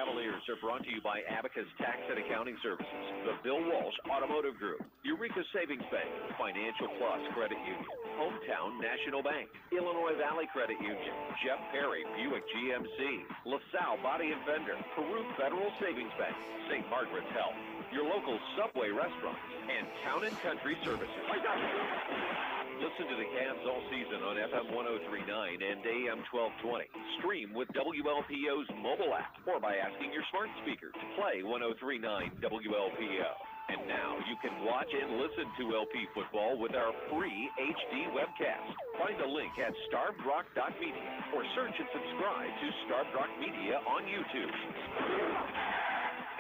Cavaliers are brought to you by Abacus Tax and Accounting Services, the Bill Walsh Automotive Group, Eureka Savings Bank, Financial Plus Credit Union, Hometown National Bank, Illinois Valley Credit Union, Jeff Perry Buick GMC, LaSalle Body and Fender, Peru Federal Savings Bank, St. Margaret's Health, your local Subway restaurants, and Town & Country Services. Listen to the Cavs all season on FM 103.9 and AM 1220. Stream with WLPO's mobile app or by asking your smart speaker to play 103.9 WLPO. And now you can watch and listen to LP football with our free HD webcast. Find a link at starvedrock.media or search and subscribe to Starved Rock Media on YouTube.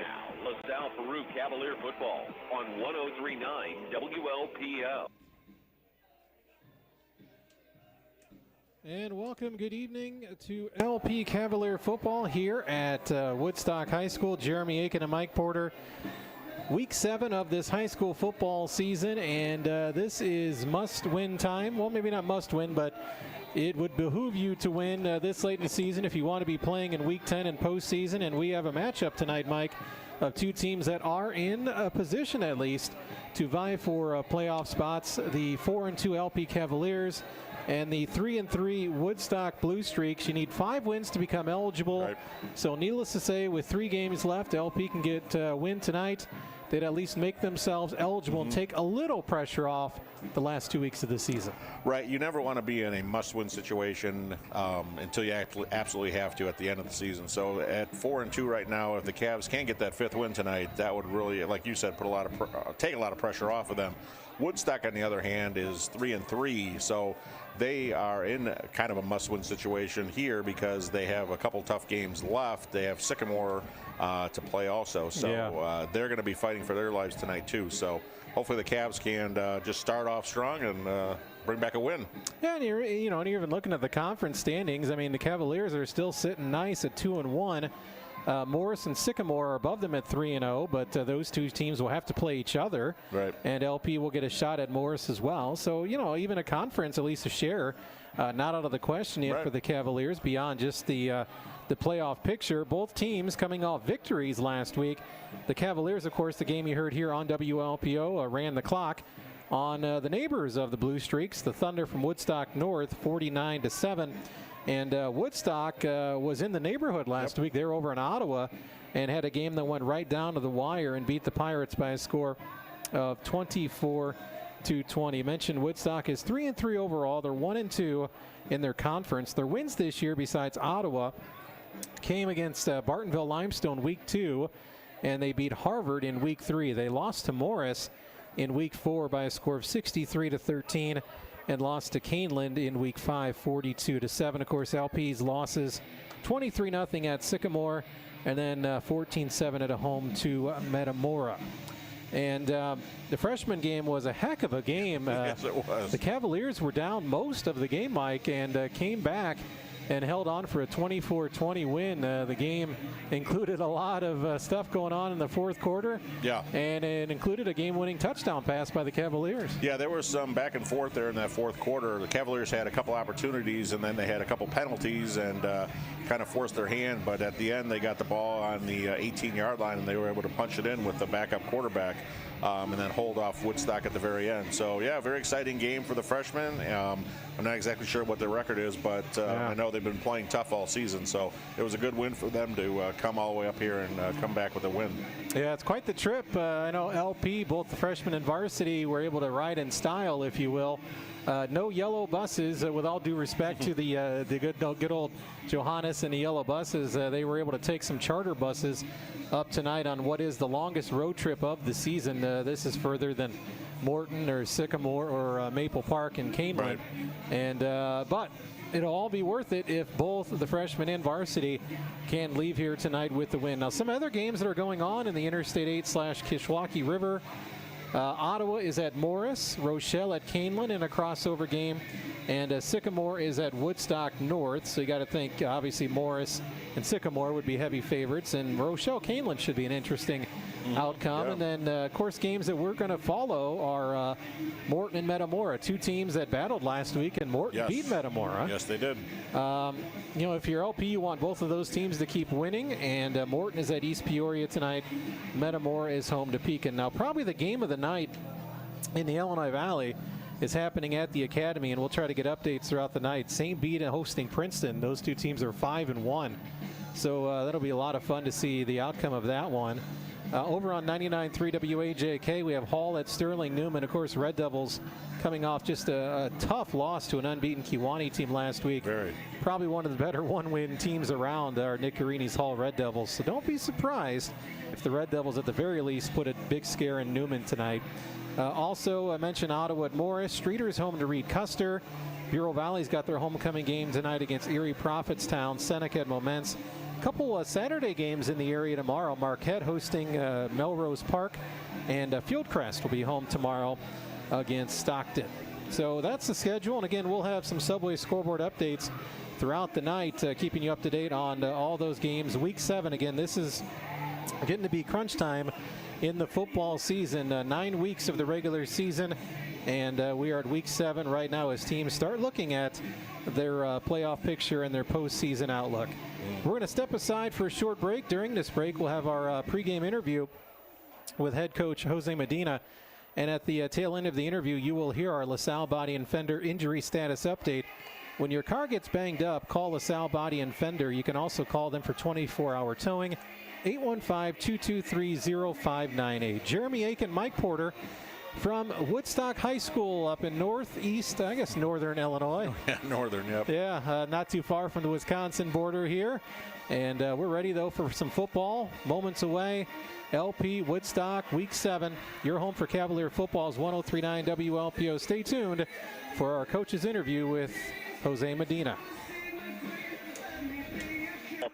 Now, LaSalle-Peru Cavalier football on 103.9 WLPO. And welcome, good evening to LP Cavalier football here at Woodstock High School. Jeremy Aiken and Mike Porter. Week 7 of this high school football season, and this is must-win time. Well, maybe not must-win, but it would behoove you to win this late in the season if you want to be playing in Week 10 and postseason. And we have a matchup tonight, Mike, of two teams that are in a position at least to vie for playoff spots. The 4-2 LP Cavaliers and the 3-3 Woodstock Blue Streaks. You need 5 wins to become eligible. Right. So needless to say, with 3 games left, LP can get a win tonight. They'd at least make themselves eligible and take a little pressure off the last 2 weeks of the season. Right. You never want to be in a must-win situation until you absolutely have to at the end of the season. So at 4-2 right now, if the Cavs can get that 5th win tonight, that would really, like you said, put take a lot of pressure off of them. Woodstock, on the other hand, is 3-3, so they are in kind of a must-win situation here because they have a couple tough games left. They have Sycamore to play also, so they're going to be fighting for their lives tonight too. So hopefully the Cavs can just start off strong and bring back a win. Yeah, and you're even looking at the conference standings. I mean, the Cavaliers are still sitting nice at 2-1. Morris and Sycamore are above them at 3-0, but those two teams will have to play each other. Right. And LP will get a shot at Morris as well. So, even a conference, at least a share, not out of the question yet for the Cavaliers beyond just the playoff picture. Both teams coming off victories last week. The Cavaliers, of course, the game you heard here on WLPO, ran the clock on the neighbors of the Blue Streaks, the Thunder from Woodstock North, 49-7. And Woodstock was in the neighborhood last week. They were over in Ottawa and had a game that went right down to the wire and beat the Pirates by a score of 24-20. You mentioned Woodstock is 3-3 overall. They're 1-2 in their conference. Their wins this year, besides Ottawa, came against Bartonville Limestone week 2, and they beat Harvard in week 3. They lost to Morris in week 4 by a score of 63-13. And lost to Caneland in week 5, 42-7. Of course, LP's losses 23-0 at Sycamore, and then 14-7 at home to Metamora. And the freshman game was a heck of a game. Yes, it was. The Cavaliers were down most of the game, Mike, and came back and held on for a 24-20 win. The game included a lot of stuff going on in the fourth quarter. Yeah. And it included a game-winning touchdown pass by the Cavaliers. Yeah, there was some back and forth there in that fourth quarter. The Cavaliers had a couple opportunities, and then they had a couple penalties and kind of forced their hand. But at the end, they got the ball on the 18-yard line, and they were able to punch it in with the backup quarterback. And then hold off Woodstock at the very end. So, yeah, very exciting game for the freshmen. I'm not exactly sure what their record is, but I know they've been playing tough all season. So it was a good win for them to come all the way up here and come back with a win. Yeah, it's quite the trip. I know LP, both the freshmen and varsity, were able to ride in style, if you will. No yellow buses, with all due respect to the good old Johannes and the yellow buses. They were able to take some charter buses up tonight on what is the longest road trip of the season. This is further than Morton or Sycamore or Maple Park and Caneland. Right. And but it'll all be worth it if both the freshmen and varsity can leave here tonight with the win. Now, some other games that are going on in the Interstate 8/Kishwaukee River. Ottawa is at Morris, Rochelle at Caneland in a crossover game, and Sycamore is at Woodstock North. So you got to think, obviously, Morris and Sycamore would be heavy favorites, and Rochelle Caneland should be an interesting outcome. Yeah. And then, of course, games that we're going to follow are Morton and Metamora, two teams that battled last week, and Morton beat Metamora. Yes, they did. If you're LP, you want both of those teams to keep winning, and Morton is at East Peoria tonight. Metamora is home to Pekin. Now, probably the game of the night in the Illinois Valley is happening at the Academy, and we'll try to get updates throughout the night. St. Bede hosting Princeton. Those two teams are 5-1. So that'll be a lot of fun to see the outcome of that one. Over on 99.3 WAJK, we have Hall at Sterling Newman. Of course, Red Devils coming off just a tough loss to an unbeaten Kewanee team last week. Probably one of the better one-win teams around, our Nick Garini's Hall Red Devils. So don't be surprised if the Red Devils at the very least put a big scare in Newman tonight. Also, I mentioned Ottawa at Morris. Streeter's home to Reed Custer. Bureau Valley's got their homecoming game tonight against Erie Prophetstown. Seneca at Momence. A couple Saturday games in the area tomorrow. Marquette hosting Melrose Park, and Fieldcrest will be home tomorrow against Stockton. So that's the schedule, and again, we'll have some Subway scoreboard updates throughout the night, keeping you up to date on all those games. Week 7, again, this is getting to be crunch time in the football season. 9 weeks of the regular season, and we are at week 7 right now as teams start looking at their playoff picture and their postseason outlook. We're going to step aside for a short break. During this break, we'll have our pregame interview with head coach Jose Medina. And at the tail end of the interview, you will hear our LaSalle Body and Fender injury status update. When your car gets banged up, call LaSalle Body and Fender. You can also call them for 24-hour towing. 815-223-0598. Jeremy Aiken, Mike Porter from Woodstock High School up in northeast, I guess northern Illinois. Yeah, northern, yep. Yeah, not too far from the Wisconsin border here. And we're ready, though, for some football. Moments away. LP Woodstock, Week 7. Your home for Cavalier football's 103.9 WLPO. Stay tuned for our coach's interview with Jose Medina.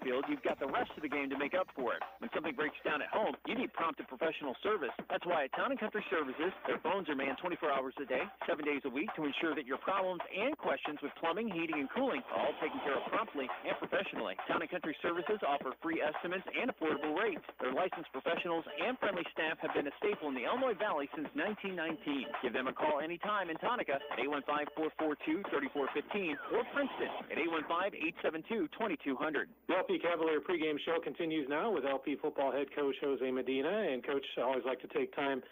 Field, you've got the rest of the game to make up for it. When something breaks down at home, you need prompt and professional service. That's why at Town & Country Services, their phones are manned 24 hours a day, 7 days a week to ensure that your problems and questions with plumbing, heating, and cooling are all taken care of promptly and professionally. Town & Country Services offer free estimates and affordable rates. Their licensed professionals and friendly staff have been a staple in the Illinois Valley since 1919. Give them a call anytime in Tonka at 815-442-3415 or Princeton at 815-872-2200. The LP Cavalier pregame show continues now with LP football head coach Jose Medina. And, Coach, I always like to take time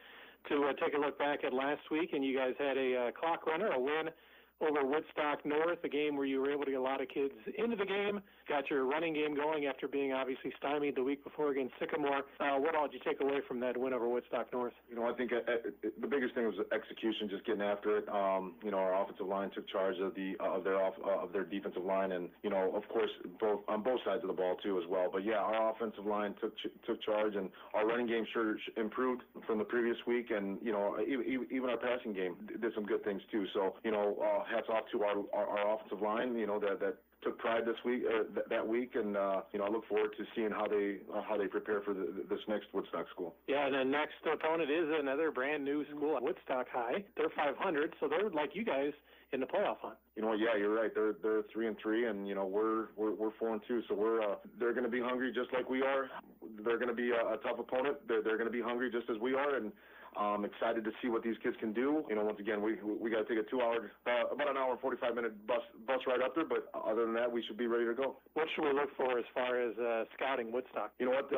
to take a look back at last week. And you guys had a clock runner, a win over Woodstock North, a game where you were able to get a lot of kids into the game, got your running game going after being obviously stymied the week before against Sycamore. What all did you take away from that win over Woodstock North? I think the biggest thing was execution, just getting after it. Our offensive line took charge of their defensive line, and of course on both sides of the ball too as well. But yeah, our offensive line took charge, and our running game sure improved from the previous week, and even our passing game did some good things too. So hats off to our offensive line, that took pride this week, that week, and I look forward to seeing how they prepare for this next Woodstock school. Yeah, and the next opponent is another brand new school, Woodstock High. They're 500, so they're like you guys in the playoff hunt. Yeah, you're right. They're 3-3, and we're 4-2. So they're going to be hungry just like we are. They're going to be a tough opponent. They're going to be hungry just as we are, and excited to see what these kids can do. Once again, we got to take about an hour and 45-minute bus ride up there, but other than that, we should be ready to go. What should we look for as far as scouting Woodstock? You know what?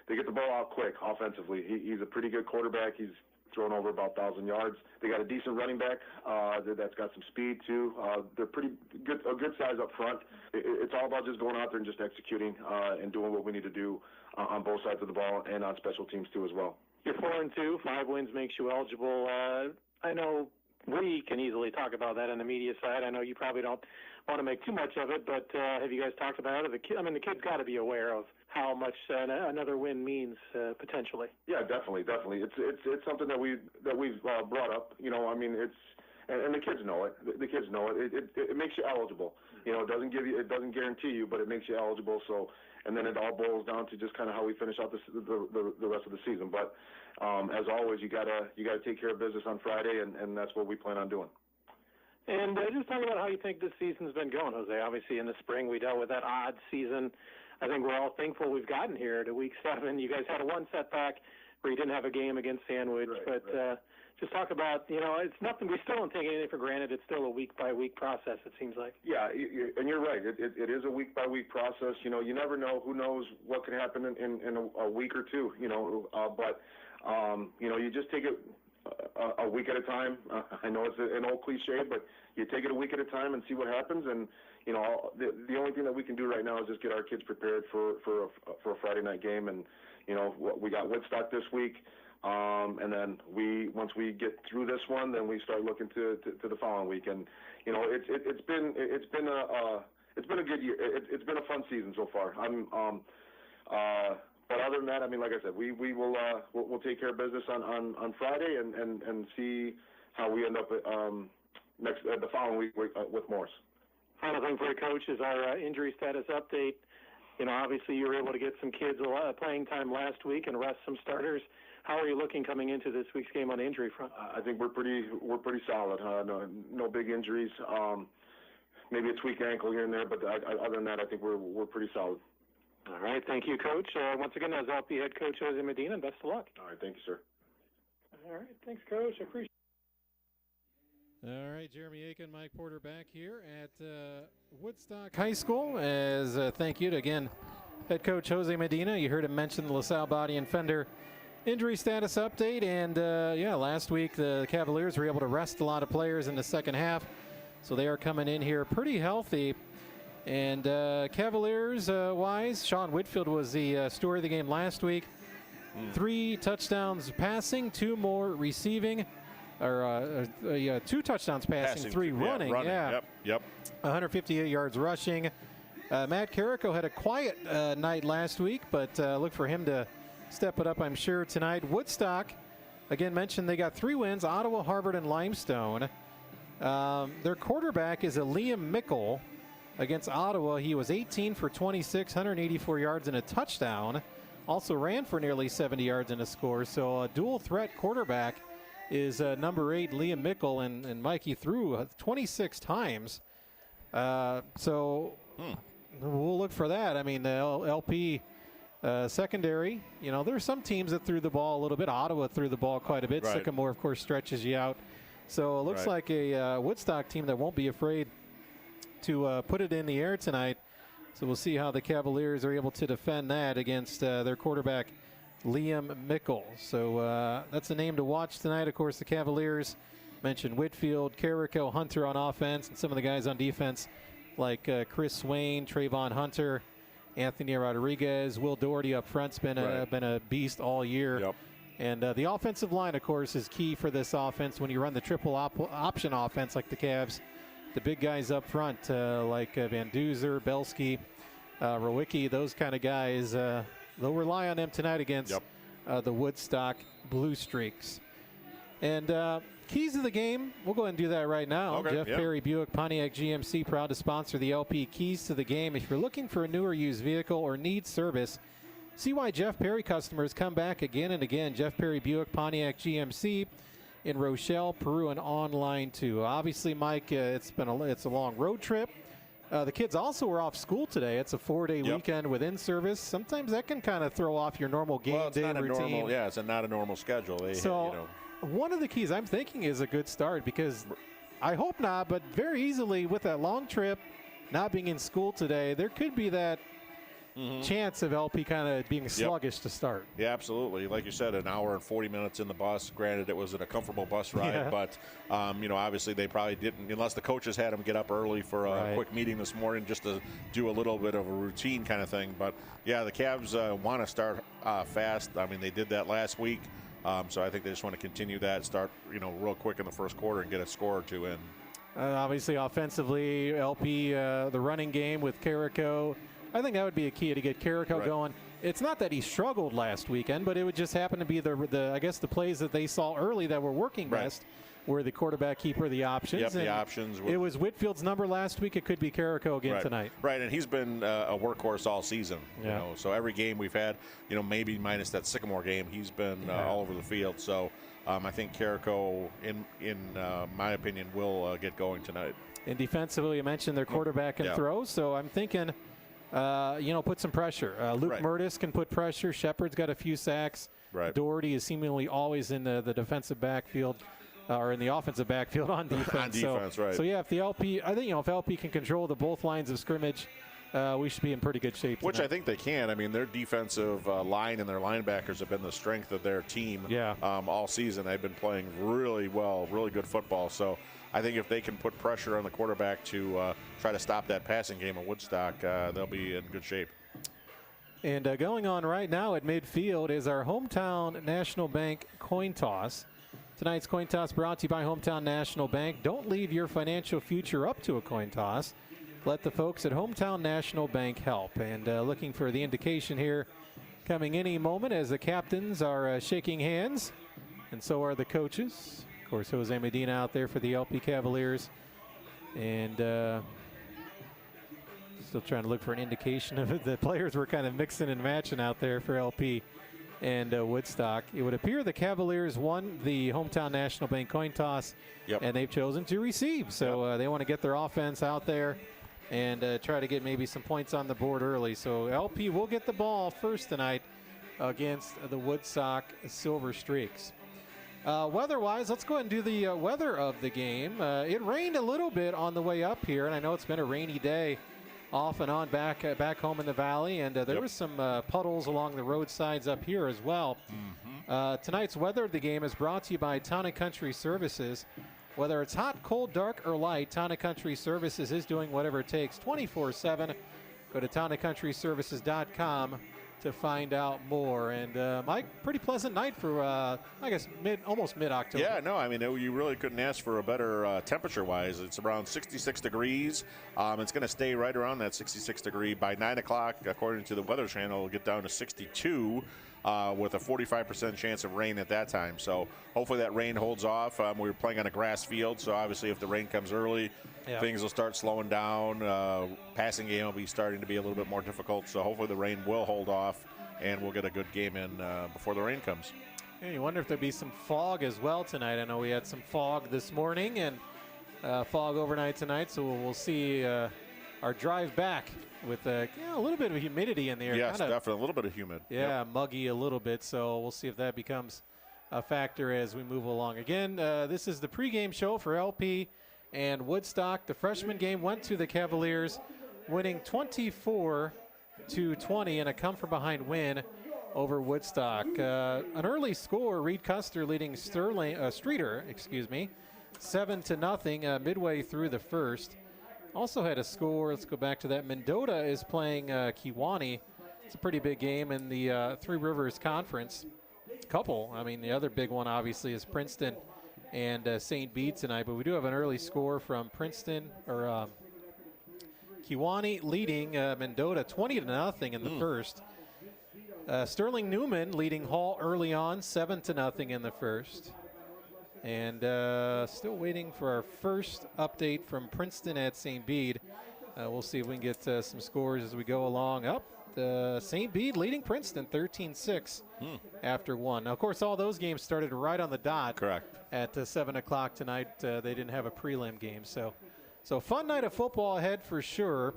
They get the ball out quick offensively. He's a pretty good quarterback. He's thrown over about 1,000 yards. They got a decent running back that's got some speed too. They're pretty good, a good size up front. It's all about just going out there and just executing and doing what we need to do on both sides of the ball and on special teams too as well. You're 4-2. 5 wins makes you eligible. I know we can easily talk about that on the media side. I know you probably don't want to make too much of it, but have you guys talked about it? The kid's got to be aware of how much another win means potentially. Yeah, definitely. It's something that we've brought up. And the kids know it. The kids know it. It makes you eligible. It doesn't guarantee you, but it makes you eligible. So, and then it all boils down to just kind of how we finish out the rest of the season. But as always, you gotta take care of business on Friday, and that's what we plan on doing. And just talk about how you think this season's been going, Jose. Obviously, in the spring we dealt with that odd season I think we're all thankful we've gotten here to Week 7. You guys had one setback where you didn't have a game against Sandwich, but just talk about, it's nothing. We still don't take anything for granted. It's still a week-by-week process, it seems like. Yeah, and you're right. It is a week-by-week process. You never know. Who knows what could happen in a week or two, but you just take it a week at a time. I know it's an old cliche, but you take it a week at a time and see what happens. And, the only thing that we can do right now is just get our kids prepared for a Friday night game. And, we got Woodstock this week. And then once we get through this one, then we start looking to the following week. And it's been a good year. It's been a fun season so far. But other than that, I mean, like I said, we'll take care of business on Friday and see how we end up the following week with Morris. Final thing for you, Coach, is our injury status update. Obviously you were able to get some kids a lot of playing time last week and rest some starters. How are you looking coming into this week's game on the injury front? I think we're pretty solid. No big injuries. Maybe a tweaked ankle here and there, but other than that, I think we're pretty solid. All right, thank you, Coach. Once again, as LP head coach Jose Medina, and best of luck. All right, thank you, sir. All right, thanks, Coach. I appreciate it. All right, Jeremy Aiken, Mike Porter back here at Woodstock High School. As thank you to, again, head coach Jose Medina. You heard him mention the LaSalle Body and Fender injury status update. And, last week the Cavaliers were able to rest a lot of players in the second half. So they are coming in here pretty healthy. And Cavaliers-wise, Sean Whitfield was the story of the game last week. 3 touchdowns passing, 2 more receiving. 2 touchdowns passing, 3 running. Yeah. Yep. 158 yards rushing. Matt Carrico had a quiet night last week, but look for him to step it up, I'm sure, tonight. Woodstock, again, mentioned they got 3 wins, Ottawa, Harvard, and Limestone. Their quarterback is a Liam Mickle against Ottawa. He was 18 for 26, 184 yards and a touchdown. Also ran for nearly 70 yards and a score. So a dual threat quarterback is number 8, Liam Mickle, and Mike, he threw 26 times. So we'll look for that. I mean, the LP secondary, there's some teams that threw the ball a little bit. Ottawa threw the ball quite a bit. Right. Sycamore, of course, stretches you out. So it looks like a Woodstock team that won't be afraid to put it in the air tonight. So we'll see how the Cavaliers are able to defend that against their quarterback, Liam Mickle. So that's a name to watch tonight. Of course, the Cavaliers mentioned Whitfield, Carrico, Hunter on offense, and some of the guys on defense like Chris Swain, Trayvon Hunter, Anthony Rodriguez, Will Doherty up front's been a beast all year. Yep. And the offensive line, of course, is key for this offense when you run the triple option offense like the Cavs. The big guys up front like Van Duzer, Belsky, Rowicki, those kind of guys, they'll rely on them tonight against the Woodstock Blue Streaks. And keys to the game, we'll go ahead and do that right now. Okay, Jeff Perry Buick Pontiac GMC, proud to sponsor the LP Keys to the Game. If you're looking for a new or used vehicle or need service, see why Jeff Perry customers come back again and again. Jeff Perry Buick Pontiac GMC in Rochelle, Peru, and online too. Obviously, Mike, it's a long road trip. The kids also were off school today. It's a 4-day weekend with in-service. Sometimes that can kind of throw off your normal game day routine. It's not a normal schedule. One of the keys I'm thinking is a good start, because I hope not, but very easily with that long trip, not being in school today, there could be that chance of LP kind of being sluggish to start. Yeah, absolutely. Like you said, an hour and 40 minutes in the bus. Granted, it wasn't a comfortable bus ride, but, obviously they probably didn't, unless the coaches had them get up early for a quick meeting this morning just to do a little bit of a routine kind of thing. But, yeah, the Cavs want to start fast. I mean, they did that last week. So I think they just want to continue that, start, real quick in the first quarter and get a score or 2 in. Obviously, offensively, LP, the running game with Carrico, I think that would be a key to get Carrico going. It's not that he struggled last weekend, but it would just happen to be the plays that they saw early that were working best were the quarterback keeper, the options. Yep, the options. It was Whitfield's number last week. It could be Carrico again tonight. Right, and he's been a workhorse all season. So every game we've had, maybe minus that Sycamore game, he's been all over the field. So I think Carrico, in my opinion, will get going tonight. And defensively, you mentioned their quarterback can throw, so I'm thinking put some pressure. Luke Murtis can put pressure. Shepard's got a few sacks. Right. Doherty is seemingly always in the defensive backfield or in the offensive backfield on defense. On defense, right. So, yeah, if if LP can control the both lines of scrimmage, we should be in pretty good shape tonight. Which I think they can. I mean, their defensive line and their linebackers have been the strength of their team all season. They've been playing really well, really good football. So I think if they can put pressure on the quarterback to try to stop that passing game at Woodstock, they'll be in good shape. And going on right now at midfield is our Hometown National Bank coin toss. Tonight's coin toss brought to you by Hometown National Bank. Don't leave your financial future up to a coin toss. Let the folks at Hometown National Bank help. And looking for the indication here coming any moment as the captains are shaking hands, and so are the coaches. Of course, Jose Medina out there for the LP Cavaliers. And still trying to look for an indication of it. The players were kind of mixing and matching out there for LP and Woodstock. It would appear the Cavaliers won the Hometown National Bank coin toss, and they've chosen to receive. So they want to get their offense out there and try to get maybe some points on the board early. So LP will get the ball first tonight against the Woodstock Silver Streaks. Weather-wise, let's go ahead and do the weather of the game. It rained a little bit on the way up here, and I know it's been a rainy day off and on back home in the valley, and there was some puddles along the roadsides up here as well. Tonight's weather of the game is brought to you by Town & Country Services. Whether it's hot, cold, dark, or light, Town & Country Services is doing whatever it takes 24/7. Go to townandcountryservices.com to find out more. And Mike, pretty pleasant night for I guess almost mid-October. Yeah, no, I mean you really couldn't ask for a better temperature-wise. It's around 66 degrees. It's going to stay right around that 66 degree by 9 o'clock, according to the Weather Channel. It'll get down to 62. With a 45% chance of rain at that time. So hopefully that rain holds off. We were playing on a grass field, so obviously if the rain comes early, things will start slowing down. Passing game will be starting to be a little bit more difficult, so hopefully the rain will hold off and we'll get a good game in before the rain comes. Yeah, you wonder if there'll be some fog as well tonight. I know we had some fog this morning and fog overnight tonight, so we'll see our drive back with a little bit of humidity in the air. Yes, definitely a little bit of humid. Yeah, muggy a little bit, so we'll see if that becomes a factor as we move along. Again, this is the pregame show for LP and Woodstock. The freshman game went to the Cavaliers, winning 24-20 in a come-from-behind win over Woodstock. An early score, Reed Custer leading Streeter, 7-0 midway through the first. Also had a score, let's go back to that. Mendota is playing Kewanee. It's a pretty big game in the Three Rivers Conference. The other big one obviously is Princeton and St. Bede tonight, but we do have an early score from Princeton, or Kewanee leading Mendota 20-0 in the first. Sterling Newman leading Hall early on, 7-0 in the first. And still waiting for our first update from Princeton at St. Bede. We'll see if we can get some scores as we go along. St. Bede leading Princeton 13-6 after one. Now, of course, all those games started right on the dot. Correct. At 7 o'clock tonight. They didn't have a prelim game. So fun night of football ahead for sure.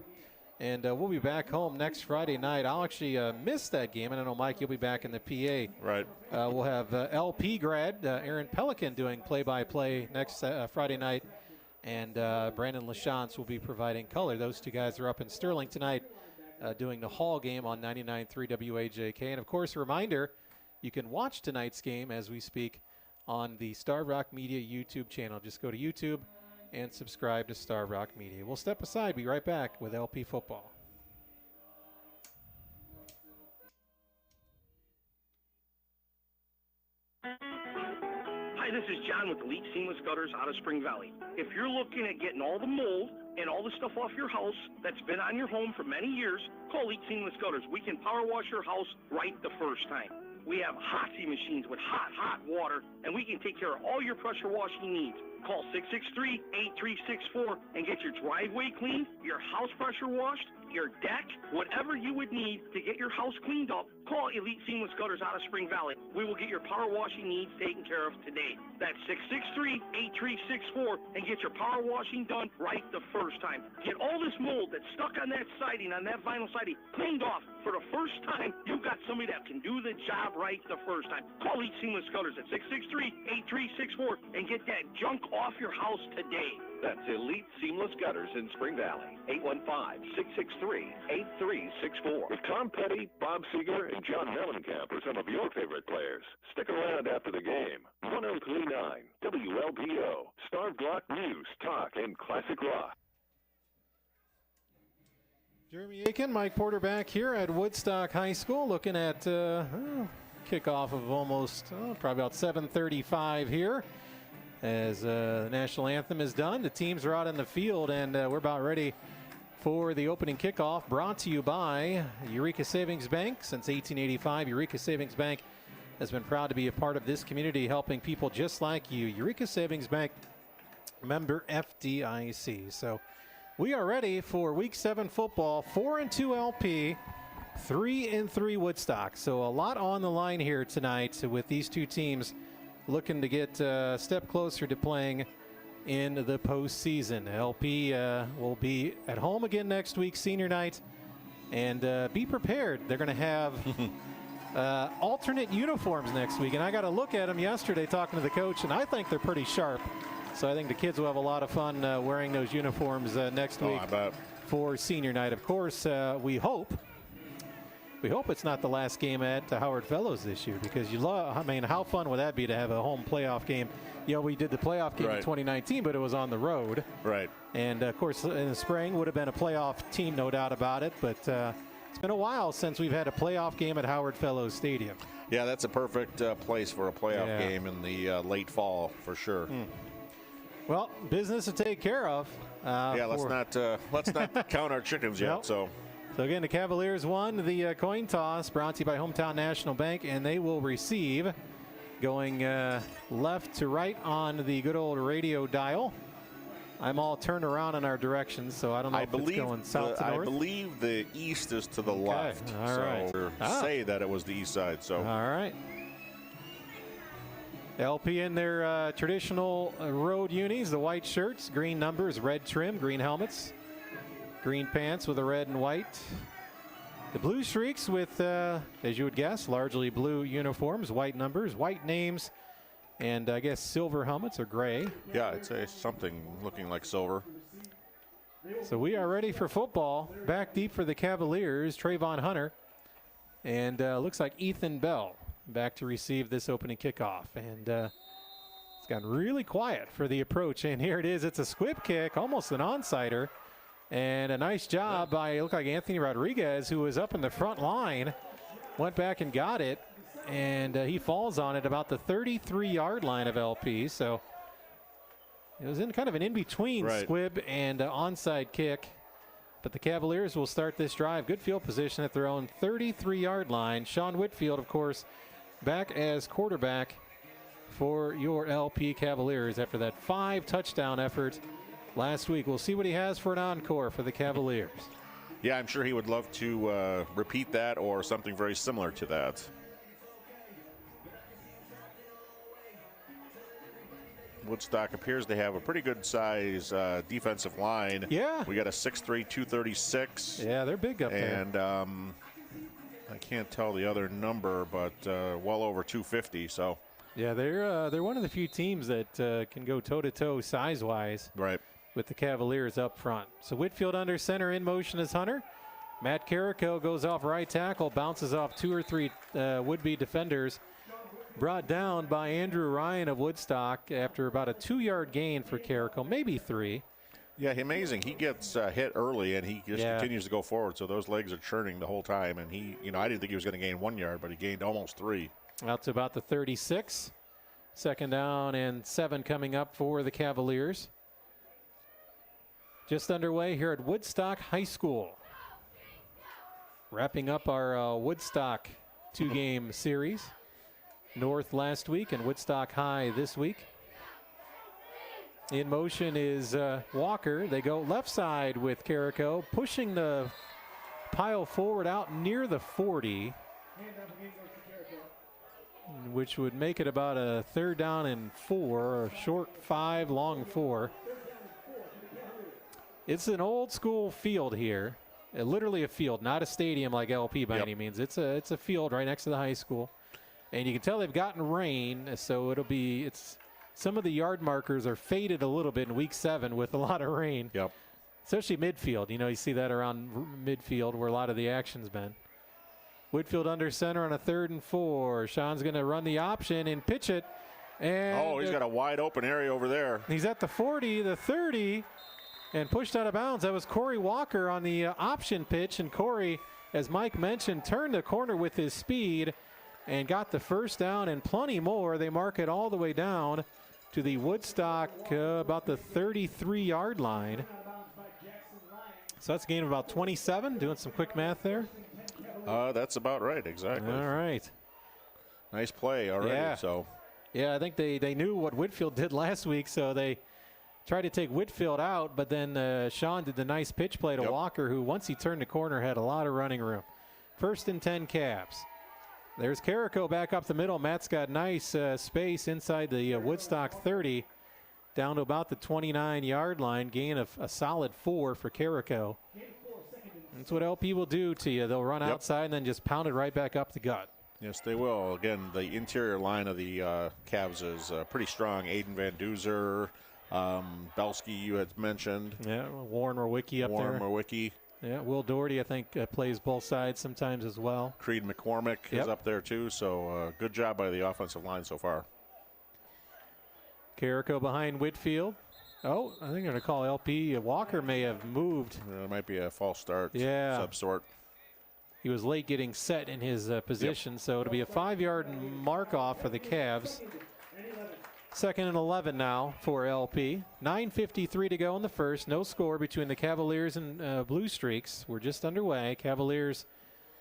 And we'll be back home next Friday night. I'll actually miss that game. And I know, Mike, you'll be back in the PA. Right. We'll have LP grad Aaron Pelican doing play-by-play next Friday night. And Brandon LaChance will be providing color. Those two guys are up in Sterling tonight doing the Hall game on 99.3 WAJK. And, of course, a reminder, you can watch tonight's game as we speak on the Star Rock Media YouTube channel. Just go to YouTube and subscribe to Star Rock Media. We'll step aside. Be right back with LP Football. Hi, this is John with Elite Seamless Gutters out of Spring Valley. If you're looking at getting all the mold and all the stuff off your house that's been on your home for many years, call Elite Seamless Gutters. We can power wash your house right the first time. We have Hotsy machines with hot water, and we can take care of all your pressure washing needs. Call 663-8364 and get your driveway cleaned, your house pressure washed, your deck, whatever you would need to get your house cleaned up. Call Elite Seamless Gutters out of Spring Valley. We will get your power washing needs taken care of today. That's 663-8364 and get your power washing done right the first time. Get all this mold that's stuck on that siding, on that vinyl siding, cleaned off for the first time. You've got somebody that can do the job right the first time. Call Elite Seamless Gutters at 663-8364 and get that junk off your house today. That's Elite Seamless Gutters in Spring Valley. 815-663-8364. With Tom Petty, Bob Seger, and John Mellencamp are some of your favorite players. Stick around after the game. 1039 WLPO. Starved Block News, Talk, and Classic Rock. Jeremy Aiken, Mike Porter back here at Woodstock High School, looking at kickoff of almost probably about 7:35 here. As the national anthem is done, the teams are out in the field, and we're about ready for the opening kickoff, brought to you by Eureka Savings Bank. Since 1885, Eureka Savings Bank has been proud to be a part of this community, helping people just like you. Eureka Savings Bank, member FDIC. So we are ready for Week 7 football. 4-2 LP, 3-3 Woodstock. So a lot on the line here tonight with these two teams looking to get a step closer to playing in the postseason. LP will be at home again next week, senior night, and be prepared. They're going to have alternate uniforms next week, and I got to look at them yesterday talking to the coach, and I think they're pretty sharp. So I think the kids will have a lot of fun wearing those uniforms next week for senior night. Of course, we hope it's not the last game at Howard Fellows this year, because I mean, how fun would that be to have a home playoff game? You know, we did the playoff game in 2019, but it was on the road. Right. And, of course, in the spring would have been a playoff team, no doubt about it. But it's been a while since we've had a playoff game at Howard Fellows Stadium. Yeah, that's a perfect place for a playoff game in the late fall, for sure. Well, business to take care of. Let's not count our chickens yet. So again, the Cavaliers won the coin toss, brought to you by Hometown National Bank, and they will receive, going left to right on the good old radio dial. I'm all turned around in our directions, so I don't know if it's going south to north. I believe the east is to the left. All right. Say that it was the east side. So all right. LP in their traditional road unis, the white shirts, green numbers, red trim, green helmets, green pants with a red and white. The blue streaks with, as you would guess, largely blue uniforms, white numbers, white names, and I guess silver helmets or gray. Yeah, I'd say something looking like silver. So we are ready for football. Back deep for the Cavaliers, Trayvon Hunter. And looks like Ethan Bell back to receive this opening kickoff. And it's gotten really quiet for the approach. And here it is. It's a squib kick, almost an onside-er. And a nice job by, it looked like Anthony Rodriguez, who was up in the front line, went back and got it. And he falls on it about the 33-yard line of LP. So it was in kind of an in-between squib and onside kick. But the Cavaliers will start this drive. Good field position at their own 33-yard line. Sean Whitfield, of course, back as quarterback for your LP Cavaliers after that 5-touchdown effort last week. We'll see what he has for an encore for the Cavaliers. Yeah, I'm sure he would love to repeat that or something very similar to that. Woodstock appears to have a pretty good size defensive line. Yeah. We got a 6'3", 236. Yeah, they're big up there. And I can't tell the other number, but well over 250. So yeah, they're one of the few teams that can go toe-to-toe size-wise with the Cavaliers up front. So Whitfield under center, in motion is Hunter. Matt Carrico goes off right tackle, bounces off 2 or 3 would-be defenders. Brought down by Andrew Ryan of Woodstock after about a 2-yard gain for Carrico, maybe 3. Yeah, amazing. He gets hit early, and he just continues to go forward. So those legs are churning the whole time. And he, I didn't think he was going to gain 1 yard, but he gained almost 3. Out to about the 36. 2nd down and 7 coming up for the Cavaliers. Just underway here at Woodstock High School. Wrapping up our Woodstock two-game series. North last week and Woodstock High this week. In motion is Walker. They go left side with Carrico, pushing the pile forward out near the 40, which would make it about a 3rd down and 4, or short 5, long 4. It's an old school field here. Literally a field, not a stadium like LP by any means. It's a field right next to the high school. And you can tell they've gotten rain, so some of the yard markers are faded a little bit in week 7 with a lot of rain. Yep. Especially midfield. You see that around midfield where a lot of the action's been. Whitfield under center on a 3rd and 4. Sean's going to run the option and pitch it. And he's got a wide open area over there. He's at the 40, the 30, and pushed out of bounds. That was Corey Walker on the option pitch. And Corey, as Mike mentioned, turned the corner with his speed and got the 1st down and plenty more. They mark it all the way down to the Woodstock, about the 33-yard line. So that's a gain of about 27. Doing some quick math there. That's about right, exactly. All right. Nice play already. Yeah. So. Yeah, I think they knew what Whitfield did last week, so they tried to take Whitfield out, but then Sean did the nice pitch play to Walker, who once he turned the corner had a lot of running room. 1st and 10 Cavs. There's Carrico back up the middle. Matt's got nice space inside the Woodstock 30, down to about the 29-yard line. Gain of a solid 4 for Carrico. That's what LP will do to you. They'll run outside and then just pound it right back up the gut. Yes, they will. Again, the interior line of the Cavs is pretty strong. Aiden Van Duzer, Belsky, you had mentioned. Yeah, Warren Rowicki up there. Warren Rowicki. Yeah, Will Doherty, I think, plays both sides sometimes as well. Creed McCormick is up there, too. So good job by the offensive line so far. Carrico behind Whitfield. Oh, I think they're going to call LP. Walker may have moved. It might be a false start. Sub sort. He was late getting set in his position, so it'll be a 5-yard mark off for the Cavs. 2nd and 11 now for LP. 9:53 to go in the first. No score between the Cavaliers and Blue Streaks. We're just underway. Cavaliers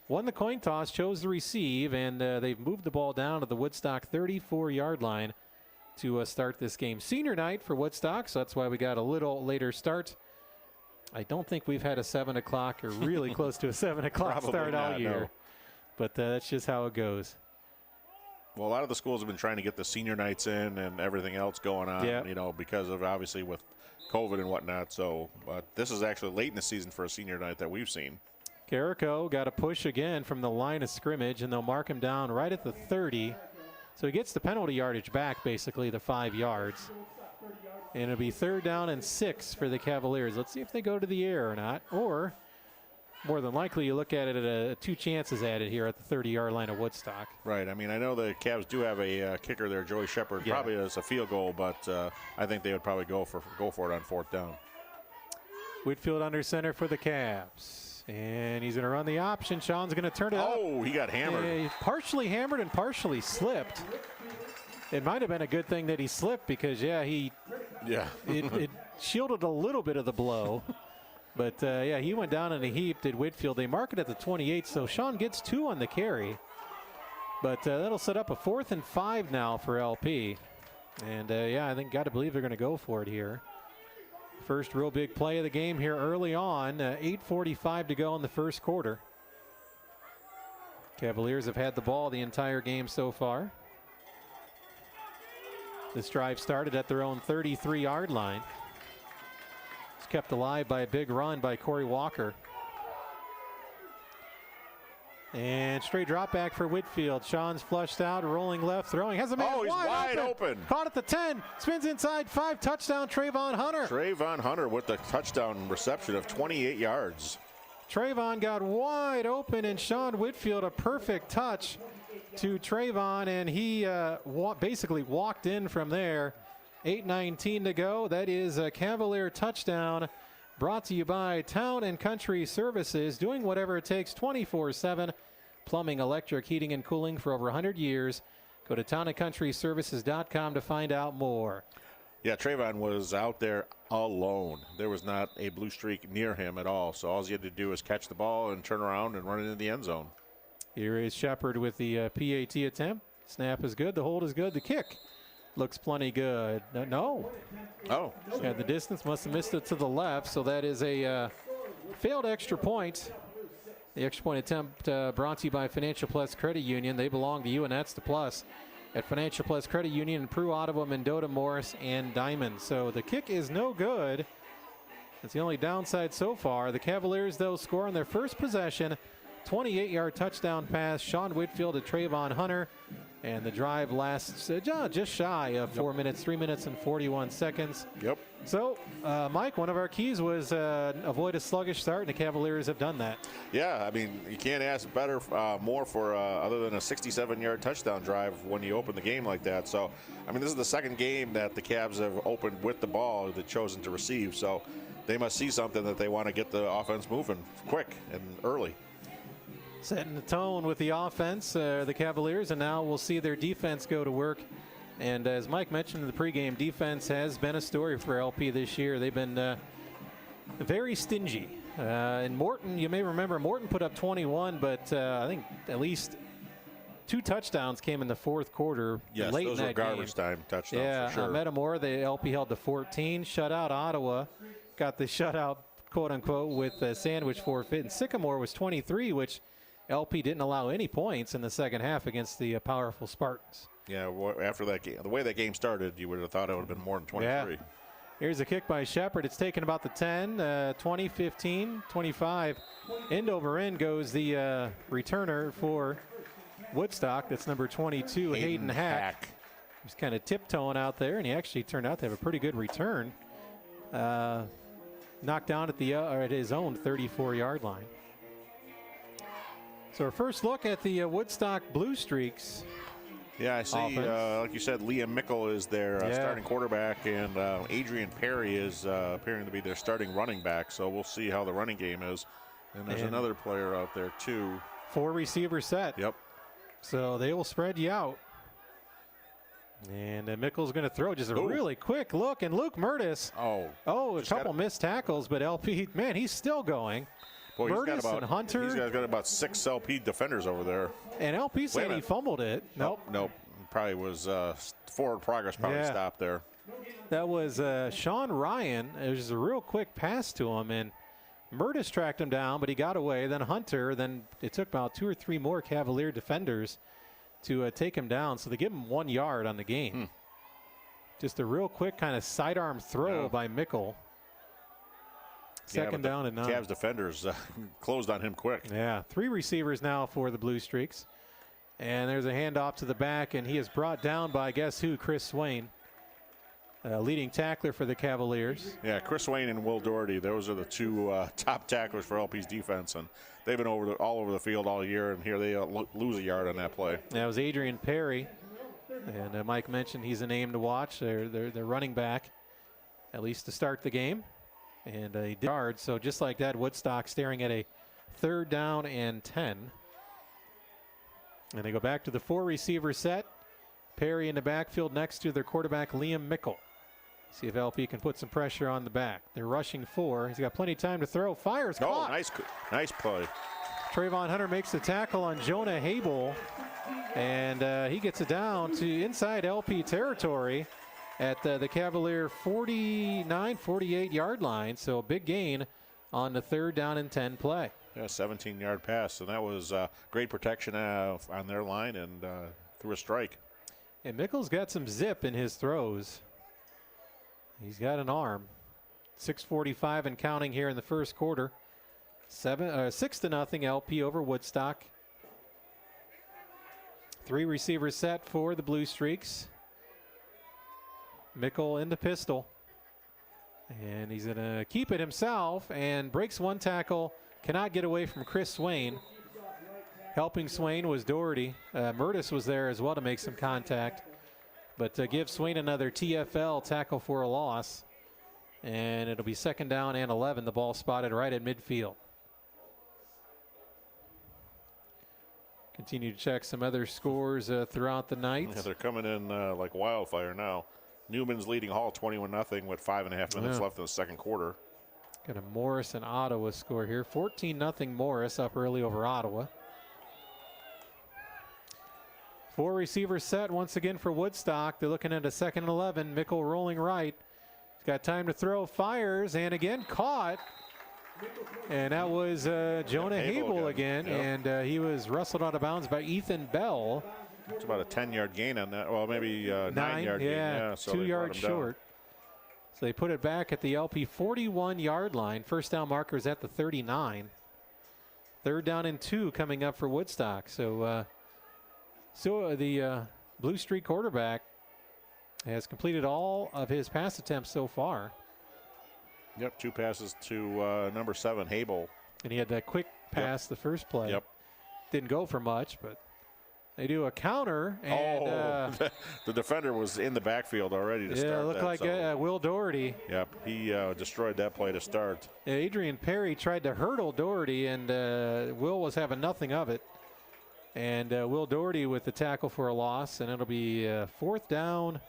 won the coin toss, chose to receive, and they've moved the ball down to the Woodstock 34-yard line to start this game. Senior night for Woodstock, so that's why we got a little later start. I don't think we've had a 7 o'clock or really close to a 7 o'clock start all year. No. But that's just how it goes. Well, a lot of the schools have been trying to get the senior nights in and everything else going on, because of obviously with COVID and whatnot. So, but this is actually late in the season for a senior night that we've seen. Carrico got a push again from the line of scrimmage, and they'll mark him down right at the 30. So he gets the penalty yardage back, basically the 5 yards. And it'll be 3rd down and 6 for the Cavaliers. Let's see if they go to the air or not. Or, more than likely, you look at it at 2 chances added here at the 30-yard line of Woodstock. Right. I mean, I know the Cavs do have a kicker there, Joey Shepard. Probably as a field goal, but I think they would probably go for it on 4th down. Whitfield under center for the Cavs. And he's going to run the option. Sean's going to turn it up. Oh, he got hammered. Partially hammered and partially slipped. It might have been a good thing that he slipped because, it shielded a little bit of the blow. But, he went down in a heap, did Whitfield. They mark it at the 28, so Sean gets 2 on the carry. But that'll set up a 4th and 5 now for LP. And, I think got to believe they're going to go for it here. First real big play of the game here early on. 8:45 to go in the first quarter. Cavaliers have had the ball the entire game so far. This drive started at their own 33-yard line. It's kept alive by a big run by Corey Walker. And straight drop back for Whitfield. Sean's flushed out, rolling left, throwing. Has a man wide open. Caught at the 10, spins inside 5, touchdown Trayvon Hunter. Trayvon Hunter with the touchdown reception of 28 yards. Trayvon got wide open, and Sean Whitfield a perfect touch to Trayvon, and he basically walked in from there. 8:19 to go. That is a Cavalier touchdown. Brought to you by Town and Country Services, doing whatever it takes 24/7. Plumbing, electric, heating, and cooling for over 100 years. Go to townandcountryservices.com to find out more. Yeah, Trayvon was out there alone. There was not a blue streak near him at all. So all he had to do was catch the ball and turn around and run it into the end zone. Here is Shepard with the PAT attempt. Snap is good. The hold is good. The kick looks plenty good. No. Oh. Yeah, the distance must have missed it to the left. So that is a failed extra point. The extra point attempt brought to you by Financial Plus Credit Union. They belong to you, and that's the plus at Financial Plus Credit Union in Peru, Ottawa, Mendota, Morris, and Diamond. So the kick is no good. That's the only downside so far. The Cavaliers, though, score on their first possession. 28-yard touchdown pass. Sean Whitfield to Trayvon Hunter. And the drive lasts just shy of 4 minutes, 3 minutes and 41 seconds. Yep. So, Mike, one of our keys was avoid a sluggish start, and the Cavaliers have done that. Yeah, I mean, you can't ask more for other than a 67-yard touchdown drive when you open the game like that. So, I mean, this is the second game that the Cavs have opened with the ball they've chosen to receive. So, they must see something that they want to get the offense moving quick and early. Setting the tone with the offense, the Cavaliers, and now we'll see their defense go to work. And as Mike mentioned in the pregame, defense has been a story for LP this year. They've been very stingy. And Morton, you may remember, Morton put up 21, but I think at least 2 touchdowns came in the fourth quarter. Yes, late those in were that garbage game. time touchdowns. Yeah, for sure. Metamore, the LP held to 14. Shut out Ottawa. Got the shutout, quote unquote, with a sandwich forfeit. And Sycamore was 23, which LP didn't allow any points in the second half against the powerful Spartans. Yeah, after that game, the way that game started, you would have thought it would have been more than 23. Yeah. Here's a kick by Shepard. It's taken about the 10, 20, 15, 25. End over end goes the returner for Woodstock. That's number 22, Hayden Hack. He's kind of tiptoeing out there, and he actually turned out to have a pretty good return. Knocked down at his own 34-yard line. So our first look at the Woodstock Blue Streaks. Yeah, I see, like you said, Liam Mickle is their starting quarterback, and Adrian Perry is appearing to be their starting running back. So we'll see how the running game is. And there's another player out there, too. 4 receiver set. Yep. So they will spread you out. And Mickle's going to throw just a really quick look. And Luke Murtis. A couple missed tackles, but LP, man, he's still going. Boy, Murtis and Hunter. He's got about 6 LP defenders over there. And LP said he fumbled it. Nope. Probably was forward progress stopped there. That was Sean Ryan. It was a real quick pass to him, and Murtis tracked him down, but he got away. Then Hunter. Then it took about 2 or 3 more Cavalier defenders to take him down. So they give him 1 yard on the game. Just a real quick kind of sidearm throw by Mickle. Second down and 9. Cavs defenders closed on him quick. Yeah, 3 receivers now for the Blue Streaks. And there's a handoff to the back, and he is brought down by guess who? Chris Swain, leading tackler for the Cavaliers. Yeah, Chris Swain and Will Doherty, those are the 2 top tacklers for LP's defense, and they've been all over the field all year, and here they lose a yard on that play. That was Adrian Perry, and Mike mentioned he's a name to watch. They're running back, at least to start the game. And a yard, so just like that, Woodstock staring at a 3rd down and 10. And they go back to the 4 receiver set. Perry in the backfield next to their quarterback, Liam Mickle. See if LP can put some pressure on the back. They're rushing 4. He's got plenty of time to throw. Fires, caught. Nice play. Trayvon Hunter makes the tackle on Jonah Habel. And he gets it down to inside LP territory at the Cavalier 49, 48-yard line. So a big gain on the 3rd down and 10 play. Yeah, 17-yard pass, and that was great protection on their line and through a strike. And Mickle's got some zip in his throws. He's got an arm. 6:45 and counting here in the first quarter. 6-0 LP over Woodstock. 3 receivers set for the Blue Streaks. Mickle in the pistol. And he's going to keep it himself and breaks 1 tackle. Cannot get away from Chris Swain. Helping Swain was Doherty. Murtis was there as well to make some contact. But give Swain another TFL, tackle for a loss. And it'll be 2nd down and 11. The ball spotted right at midfield. Continue to check some other scores throughout the night. Yeah, they're coming in like wildfire now. Newman's leading Hall 21-0 with 5.5 minutes left in the second quarter. Got a Morris and Ottawa score here. 14-0 Morris up early over Ottawa. 4 receivers set once again for Woodstock. They're looking at a 2nd and 11. Mickle rolling right. He's got time to throw, fires, and again caught. And that was Jonah Habel again. Yep. And he was wrestled out of bounds by Ethan Bell. It's about a 10-yard gain on that. Well, maybe 9-yard gain. Yeah, so 2 yards short. So they put it back at the LP 41-yard line. First down markers at the 39. 3rd down and 2 coming up for Woodstock. So the Blue Streak quarterback has completed all of his pass attempts so far. Yep, 2 passes to number 7, Habel. And he had that quick pass the first play. Yep. Didn't go for much, but they do a counter. And, the defender was in the backfield already to start. Yeah, it looked like Will Doherty. Yep, he destroyed that play to start. Adrian Perry tried to hurdle Doherty, and Will was having nothing of it. And Will Doherty with the tackle for a loss, and it'll be 4th down,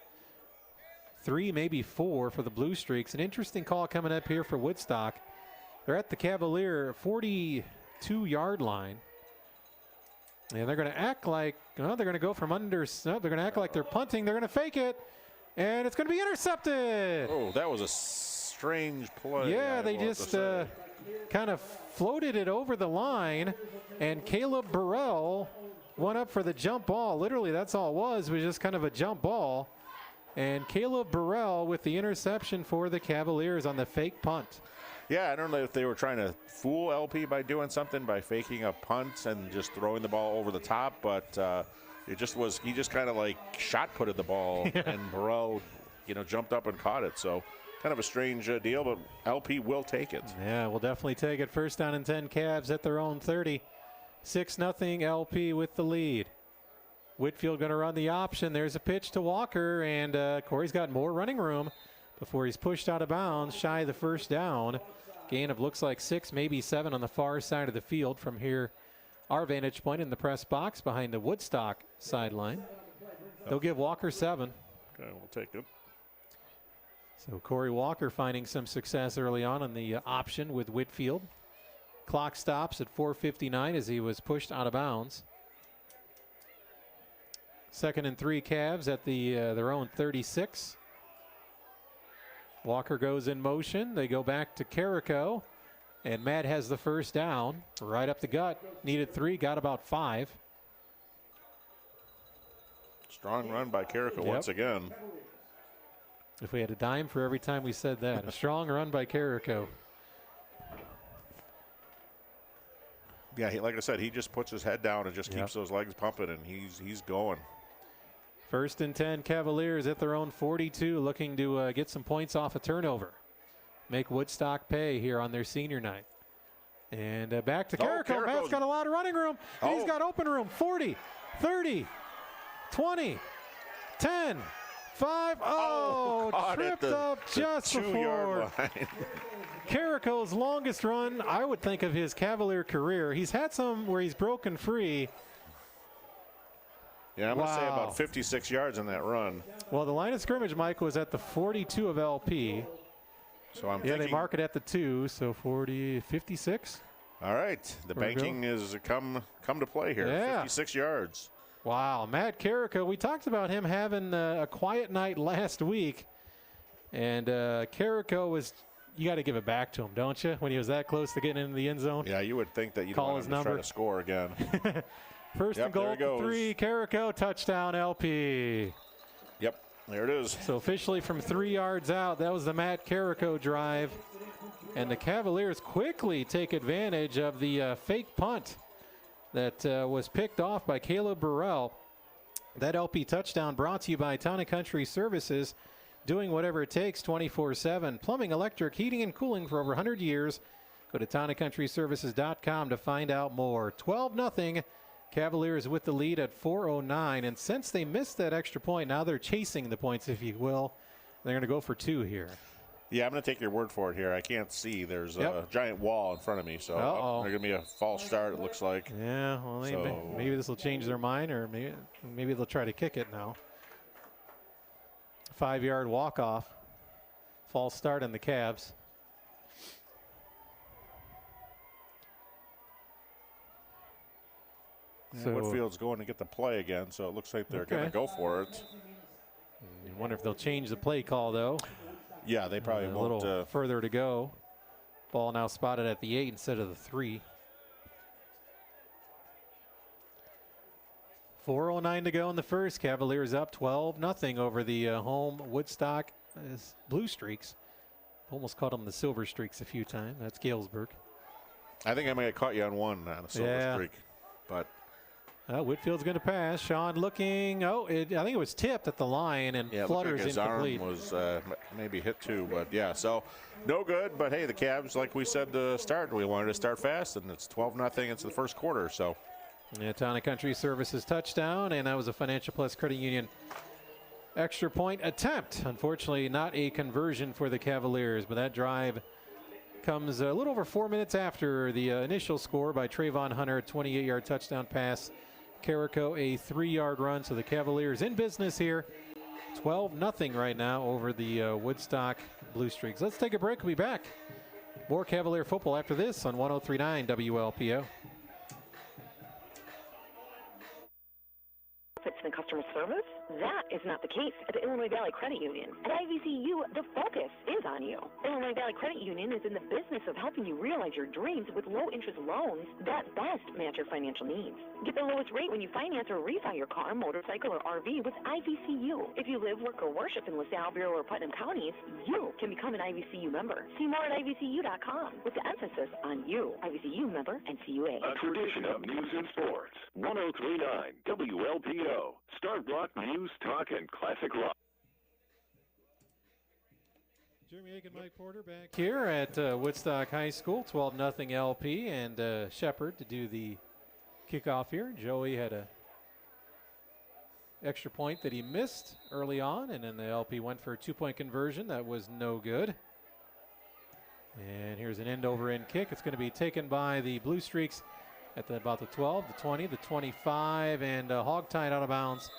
3, maybe 4 for the Blue Streaks. An interesting call coming up here for Woodstock. They're at the Cavalier 42-yard line. And they're going to act like, they're going to go from under, they're going to act like they're punting. They're going to fake it, and it's going to be intercepted. Oh, that was a strange play. Yeah, they just kind of floated it over the line, and Caleb Burrell went up for the jump ball. Literally, that's all it was just kind of a jump ball. And Caleb Burrell with the interception for the Cavaliers on the fake punt. Yeah, I don't know if they were trying to fool LP by doing something, by faking a punt and just throwing the ball over the top, but it just was, he just kind of like shot-putted the ball, and Burrell, jumped up and caught it. So kind of a strange deal, but LP will take it. Yeah, we'll definitely take it. 1st down and 10, Cavs at their own 30. 6-0 LP with the lead. Whitfield going to run the option. There's a pitch to Walker, and Corey's got more running room before he's pushed out of bounds, shy of the 1st down. Gain of looks like 6, maybe 7 on the far side of the field from here. Our vantage point in the press box behind the Woodstock sideline. They'll give Walker 7. Okay, we'll take it. So Corey Walker finding some success early on the option with Whitfield. Clock stops at 4:59 as he was pushed out of bounds. 2nd and 3 Cavs at their own 36. Walker goes in motion. They go back to Carrico, and Matt has the 1st down. Right up the gut. Needed 3, got about 5. Strong run by Carrico once again. If we had a dime for every time we said that. A strong run by Carrico. Yeah, like I said, he just puts his head down and just keeps those legs pumping, and he's going. 1st and 10, Cavaliers at their own 42, looking to get some points off a turnover. Make Woodstock pay here on their senior night. And back to Carrico. Matt's got a lot of running room. And he's got open room. 40, 30, 20, 10, 5. Tripped up just before. Carrico's longest run, I would think, of his Cavalier career. He's had some where he's broken free. Yeah, I'm going to say about 56 yards in that run. Well, the line of scrimmage, Mike, was at the 42 of LP. So I'm thinking, they mark it at the 2, so 56. All right, the banking is come to play here. 56 yards. Wow, Matt Carrico, we talked about him having a quiet night last week. And Carrico was, you got to give it back to him, don't you, when he was that close to getting into the end zone? Yeah, you would think that you'd want him to try to score again. 1st and goal to 3, Carrico, touchdown LP. Yep, there it is. So officially from 3 yards out, that was the Matt Carrico drive. And the Cavaliers quickly take advantage of the fake punt that was picked off by Caleb Burrell. That LP touchdown brought to you by Town & Country Services, doing whatever it takes 24/7. Plumbing, electric, heating, and cooling for over 100 years. Go to townandcountryservices.com to find out more. 12-0. Cavaliers with the lead at 4:09. And since they missed that extra point, now they're chasing the points, if you will. They're going to go for 2 here. Yeah, I'm going to take your word for it here. I can't see. There's a giant wall in front of me, so there's going to be a false start, it looks like. Yeah, well, maybe this will change their mind, or maybe they'll try to kick it now. 5-yard walk-off. False start on the Cavs. So Whitfield's going to get the play again, so it looks like they're going to go for it. I wonder if they'll change the play call, though. Yeah, they probably won't. A little further to go. Ball now spotted at the 8 instead of the 3. 4:09 to go in the first. Cavaliers up 12-0 over the home Woodstock Blue Streaks. Almost caught them the Silver Streaks a few times. That's Galesburg. I think I might have caught you on one on a Silver Streak. But Whitfield's going to pass. Sean looking. I think it was tipped at the line and flutters his incomplete. Arm was maybe hit too, but yeah, so no good. But hey, the Cavs, like we said to start, we wanted to start fast, and it's 12-0 into the first quarter. So yeah, Town and Country Services touchdown, and that was a Financial Plus Credit Union extra point attempt. Unfortunately, not a conversion for the Cavaliers, but that drive comes a little over 4 minutes after the initial score by Trayvon Hunter, 28-yard touchdown pass. Carrico a 3-yard run, so the Cavaliers in business here. 12-0 right now over the Woodstock Blue Streaks. Let's take a break. We'll be back. More Cavalier football after this on 103.9 WLPO. And customer service? That is not the case at the Illinois Valley Credit Union. At IVCU, the focus is on you. Illinois Valley Credit Union is in the business of helping you realize your dreams with low-interest loans that best match your financial needs. Get the lowest rate when you finance or refi your car, motorcycle, or RV with IVCU. If you live, work, or worship in LaSalle-Peru or Putnam counties, you can become an IVCU member. See more at IVCU.com with the emphasis on you. IVCU member and CUA. A tradition of news and sports. 103.9 WLPO. Star Block News, Talk, and Classic Rock. Jeremy Aiken, Mike Porter back here at Woodstock High School. 12-0 LP, and Shepard to do the kickoff here. Joey had a extra point that he missed early on, and then the LP went for a 2-point conversion. That was no good. And here's an end-over-end kick. It's going to be taken by the Blue Streaks at about the 12, the 20, the 25, and hog-tied out of bounds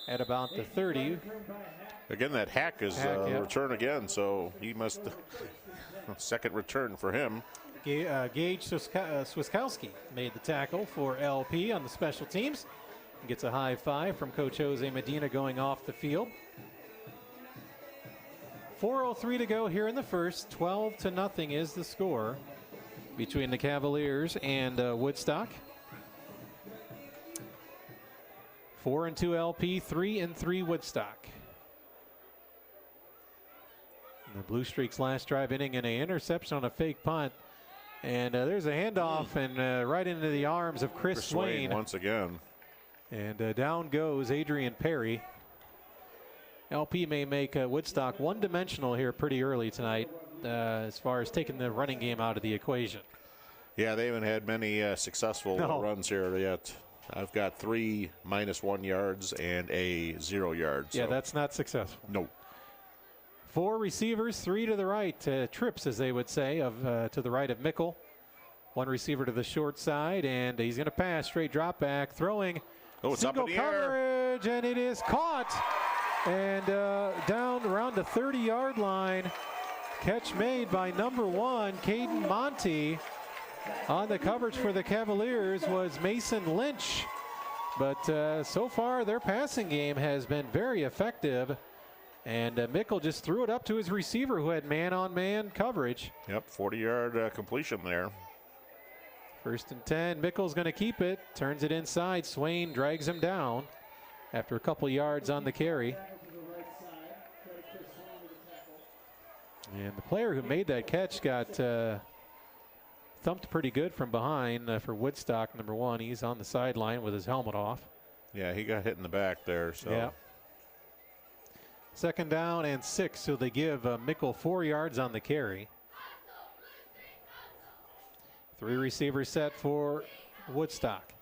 at about the 30. Again, that Hack is return again, so he must second return for him. Gage Swiskowski made the tackle for LP on the special teams. Gets a high five from Coach Jose Medina going off the field. 4:03 to go here in the first. 12-0 is the score between the Cavaliers and Woodstock. 4-2 LP, 3-3 Woodstock. And the Blue Streaks last drive inning and an interception on a fake punt. And there's a handoff and right into the arms of Chris Swain once again. And down goes Adrian Perry. LP may make Woodstock one-dimensional here pretty early tonight as far as taking the running game out of the equation. Yeah, they haven't had many successful runs here yet. I've got 3 -1 yards and a 0 yard. Yeah, that's not successful. No. 4 receivers, 3 to the right, trips as they would say, to the right of Mickle. 1 receiver to the short side, and he's going to pass, straight drop back, throwing. Oh, it's single up in the coverage, and it is caught. And down around the 30-yard line. Catch made by number 1, Caden Monty. On the coverage for the Cavaliers was Mason Lynch. But so far their passing game has been very effective. And Mickle just threw it up to his receiver who had man-on-man coverage. Yep, 40-yard completion there. 1st and 10. Mickle's going to keep it. Turns it inside. Swain drags him down after a couple yards on the carry. And the player who made that catch got thumped pretty good from behind for Woodstock, number 1. He's on the sideline with his helmet off. Yeah, he got hit in the back there. So. Yeah. 2nd down and 6, so they give Mickle 4 yards on the carry. 3 receivers set for Woodstock.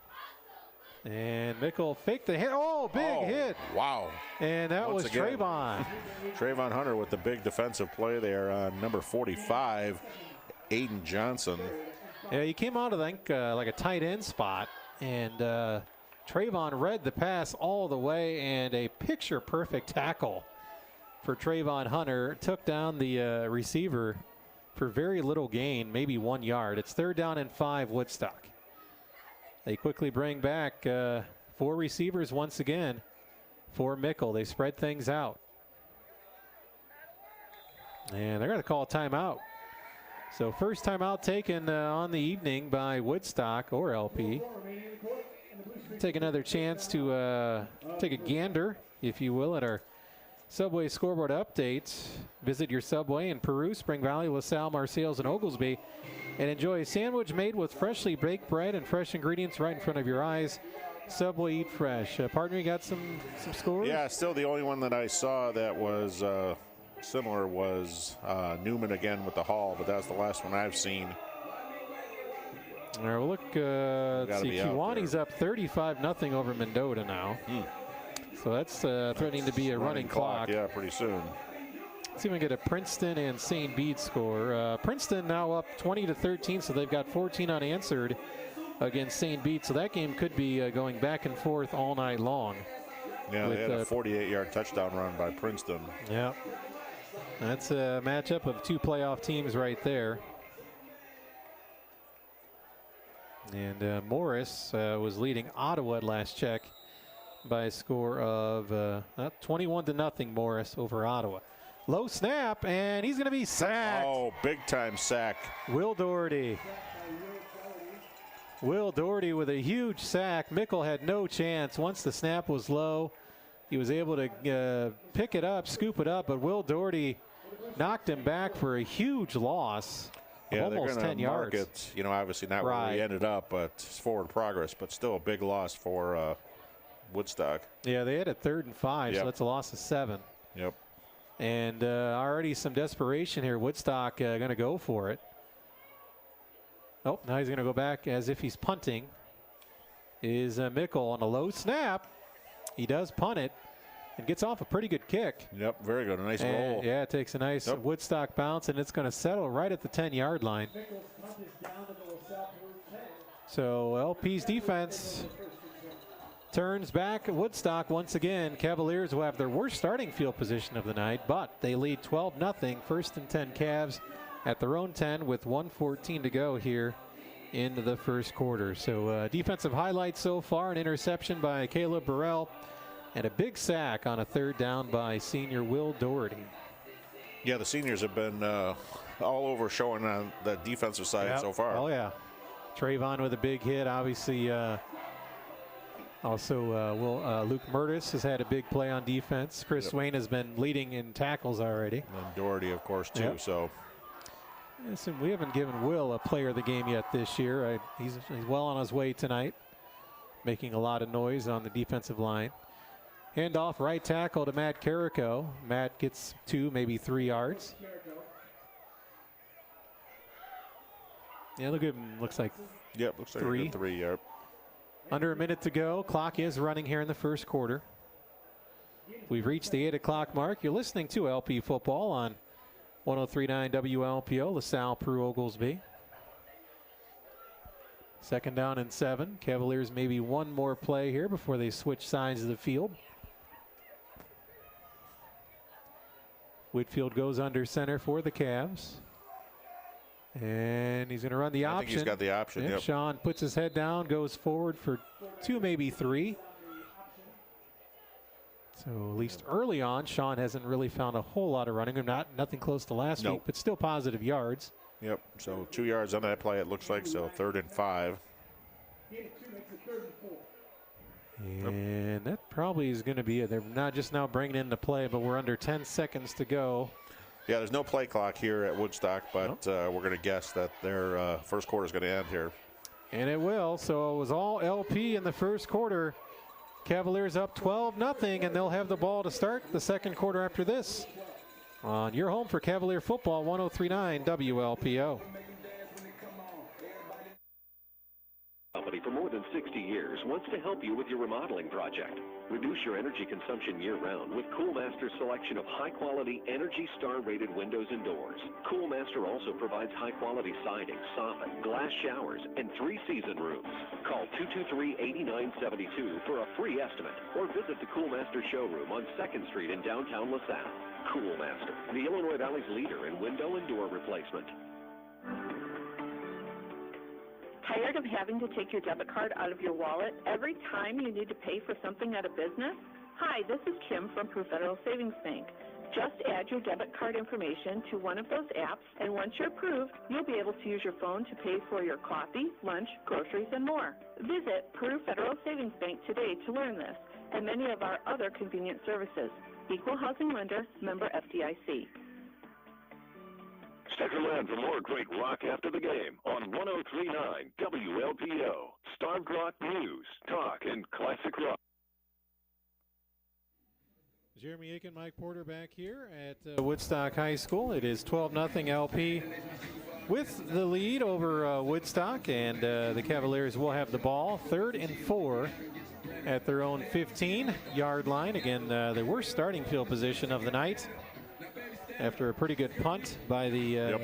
And Mickle faked the hit. Oh, big hit. Wow. And that Once was again, Trayvon. Trayvon Hunter with the big defensive play there on number 45, Aiden Johnson. Yeah, he came out of, I think, like a tight end spot. And Trayvon read the pass all the way, and a picture-perfect tackle for Trayvon Hunter. Took down the receiver for very little gain, maybe 1 yard. It's 3rd down and 5, Woodstock. They quickly bring back 4 receivers once again for Mickle. They spread things out. And they're going to call a timeout. So first timeout taken on the evening by Woodstock or LP. Take another chance to take a gander, if you will, at our Subway scoreboard updates. Visit your Subway in Peru, Spring Valley, LaSalle, Marseilles, and Oglesby, and enjoy a sandwich made with freshly baked bread and fresh ingredients right in front of your eyes. Subway, eat fresh. Partner, you got some scores? Yeah, still the only one that I saw that was similar was Newman again with the haul, but that's the last one I've seen. All right, well, look, let's see. Kiwani's up 35-0 over Mendota now. So that's threatening to be a running clock. Yeah, pretty soon. Let's see if we can get a Princeton and St. Bede score. Princeton now up 20-13, so they've got 14 unanswered against St. Bede. So that game could be going back and forth all night long. Yeah, they had a 48-yard touchdown run by Princeton. Yeah. That's a matchup of 2 playoff teams right there. And Morris was leading Ottawa at last check by a score of 21-0. Morris over Ottawa. Low snap, and he's going to be sacked. Oh, big-time sack. Will Doherty. Will Doherty with a huge sack. Mickle had no chance. Once the snap was low, he was able to pick it up, scoop it up, but Will Doherty knocked him back for a huge loss. Yeah, almost they're 10 yards. Mark it, obviously not where he ended up, but it's forward progress, but still a big loss for Woodstock. Yeah, they had a 3rd and 5, so that's a loss of 7. Yep. And already some desperation here. Woodstock going to go for it. Oh, now he's going to go back as if he's punting. Is Mickle on a low snap. He does punt it and gets off a pretty good kick. Yep, very good. A nice roll. Yeah, it takes a nice Woodstock bounce, and it's going to settle right at the 10-yard line. So LP's defense turns back at Woodstock once again. Cavaliers will have their worst starting field position of the night, but they lead 12-0. 1st and 10 Cavs at their own 10 with 1:14 to go here in the first quarter. So defensive highlights so far: an interception by Caleb Burrell and a big sack on a 3rd down by senior Will Doherty. Yeah, the seniors have been all over showing on the defensive side so far. Oh, yeah. Trayvon with a big hit. Obviously, also Luke Murtis has had a big play on defense. Chris Swain has been leading in tackles already. And Doherty, of course, too. So listen, we haven't given Will a player of the game yet this year. He's well on his way tonight, making a lot of noise on the defensive line. Handoff right tackle to Matt Carrico. Matt gets 2, maybe 3 yards. Yeah, look at him. Looks like looks like 3. 3, yep. Under a minute to go. Clock is running here in the first quarter. We've reached the 8 o'clock mark. You're listening to LP Football on 103.9 WLPO, LaSalle-Peru, Oglesby. 2nd down and 7. Cavaliers maybe one more play here before they switch sides of the field. Whitfield goes under center for the Cavs. And he's going to run the option. I think he's got the option, yep. Sean puts his head down, goes forward for 2, maybe 3. So at least early on, Sean hasn't really found a whole lot of running. Nothing close to last week, but still positive yards. Yep, so 2 yards on that play, it looks like, so 3rd and 5. And that probably is going to be it. They're not just now bringing in the play, but we're under 10 seconds to go. Yeah, there's no play clock here at Woodstock, but we're going to guess that their first quarter is going to end here. And it will. So it was all LP in the first quarter. Cavaliers up 12-0, and they'll have the ball to start the second quarter after this. On your home for Cavalier football, 103.9 WLPO. Company for more than 60 years wants to help you with your remodeling project. Reduce your energy consumption year-round with Coolmaster's selection of high-quality, Energy Star-rated windows and doors. Coolmaster also provides high-quality siding, soffit, glass showers, and 3-season rooms. Call 223-8972 for a free estimate, or visit the Coolmaster showroom on 2nd Street in downtown LaSalle. Coolmaster, the Illinois Valley's leader in window and door replacement. Tired of having to take your debit card out of your wallet every time you need to pay for something at a business? Hi, this is Kim from Prue Federal Savings Bank. Just add your debit card information to one of those apps, and once you're approved, you'll be able to use your phone to pay for your coffee, lunch, groceries, and more. Visit Prue Federal Savings Bank today to learn this and many of our other convenient services. Equal housing lender, member FDIC. Stick around for more great rock after the game on 103.9 WLPO. Starved Rock News, talk, and classic rock. Jeremy Aiken, Mike Porter back here at Woodstock High School. It is 12-0 LP with the lead over Woodstock, and the Cavaliers will have the ball 3rd and 4 at their own 15-yard line. Again, the worst starting field position of the night after a pretty good punt by the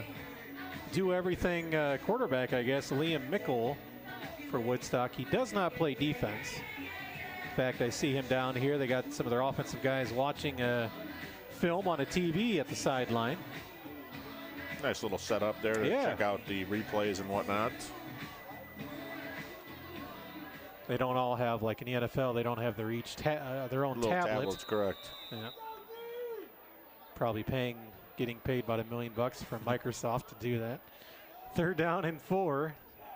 do-everything quarterback, I guess, Liam Mickle for Woodstock. He does not play defense. In fact, I see him down here. They got some of their offensive guys watching film on a TV at the sideline. Nice little setup there to check out the replays and whatnot. They don't all have, like in the NFL, they don't have their own tablets. Correct. Yeah. Probably getting paid about $1 million from Microsoft to do that. 3rd down and 4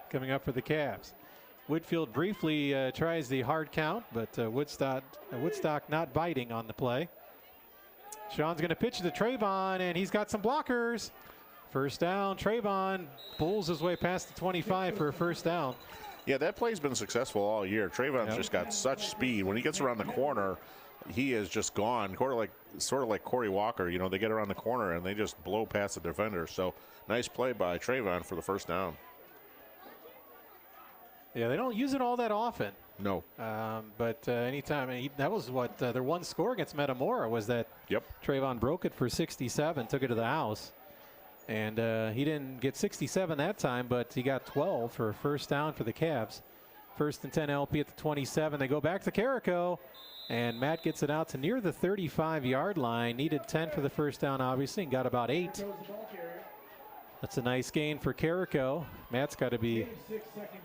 coming up for the Cavs. Whitfield briefly tries the hard count, but Woodstock not biting on the play. Sean's going to pitch to Trayvon, and he's got some blockers. First down, Trayvon pulls his way past the 25 for a first down. Yeah, that play's been successful all year. Trayvon's just got such speed. When he gets around the corner, he is just gone. Sort of like Corey Walker. You know, they get around the corner and they just blow past the defender. So nice play by Trayvon for the first down. Yeah, they don't use it all that often. No. But anytime, that was what their one score against Metamora was that Trayvon broke it for 67, took it to the house. And he didn't get 67 that time, but he got 12 for a first down for the Cavs. 1st and 10 LP at the 27. They go back to Carrico, and Matt gets it out to near the 35-yard line. Needed 10 for the first down, obviously, and got about 8. That's a nice gain for Carrico. Matt's got to be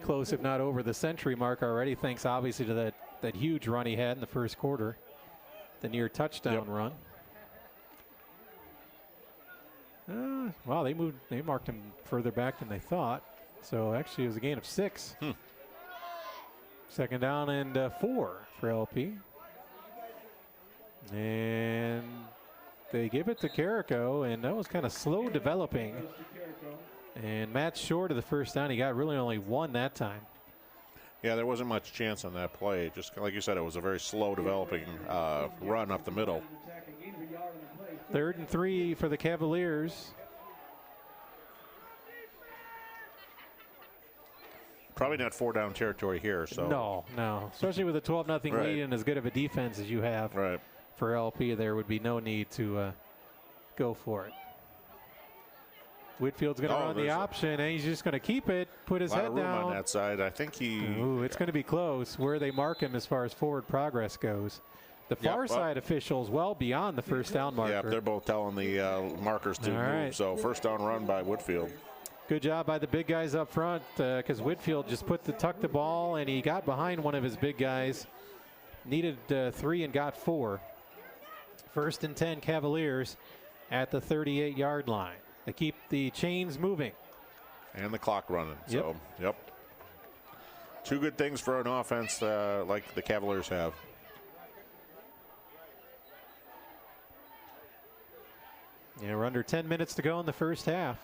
close, if not over the century mark already, thanks obviously to that huge run he had in the first quarter, the near touchdown run. Wow, they marked him further back than they thought. So actually it was a gain of 6. 2nd down and 4 for LP. And they give it to Carrico, and that was kind of slow developing. And Matt's short of the first down. He got really only 1 that time. Yeah, there wasn't much chance on that play. Just like you said, it was a very slow developing run up the middle. 3rd and 3 for the Cavaliers. Probably not 4-down territory here. So No. Especially with a 12-0 lead and as good of a defense as you have for LP, there would be no need to go for it. Whitfield's going to run the option, and he's just going to keep it, put his head down. On that side. I think it's going to be close where they mark him as far as forward progress goes. The far side officials well beyond the first down marker. Yeah, they're both telling the markers to move. So first down run by Whitfield. Good job by the big guys up front because Whitfield just tucked the ball, and he got behind one of his big guys. Needed 3 and got 4. 1st and 10 Cavaliers at the 38-yard line. They keep the chains moving. And the clock running. So, two good things for an offense like the Cavaliers have. Yeah, we're under 10 minutes to go in the first half.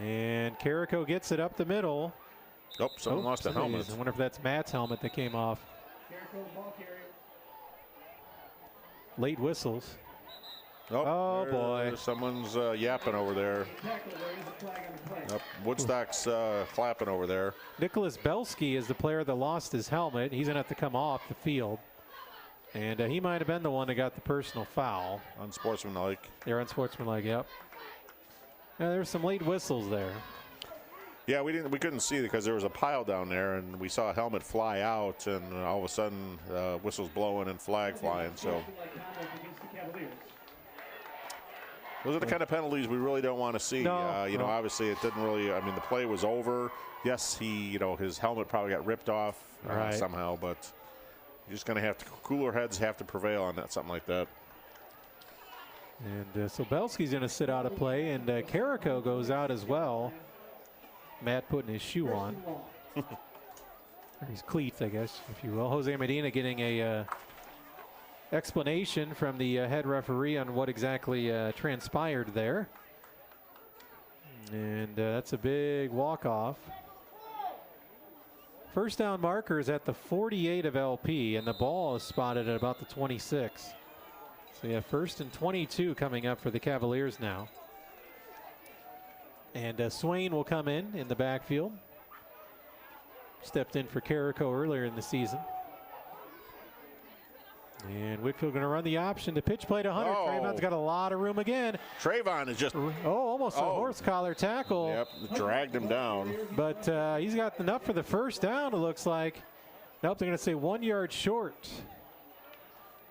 And Carrico gets it up the middle. Someone lost a helmet. I wonder if that's Matt's helmet that came off. Late whistles. Oh boy. Someone's yapping over there. Woodstock's clapping over there. Nicholas Belsky is the player that lost his helmet. He's going to have to come off the field. And he might have been the one that got the personal foul. Unsportsmanlike. They're unsportsmanlike, yep. Yeah, there's some late whistles there. Yeah, we couldn't see it because there was a pile down there, and we saw a helmet fly out, and all of a sudden whistles blowing and flag flying. So Those are the kind of penalties we really don't want to see. No, you know, obviously it didn't really. I mean, the play was over. Yes, his helmet probably got ripped off somehow, but you're just going to have to. Cooler heads have to prevail on that, something like that. And so Belski's going to sit out of play, and Carrico goes out as well. Matt putting his shoe on. Or his cleats, I guess, if you will. Jose Medina getting a explanation from the head referee on what exactly transpired there. And that's a big walk-off. First down marker is at the 48 of LP, and the ball is spotted at about the 26. So yeah, 1st and 22 coming up for the Cavaliers now. And Swain will come in the backfield. Stepped in for Carrico earlier in the season. And Whitfield going to run the option to pitch play to Hunter. Oh. Trayvon's got a lot of room again. Trayvon is just... almost a horse collar tackle. Yep, dragged him down. But he's got enough for the first down, it looks like. Nope, they're going to say 1 yard short.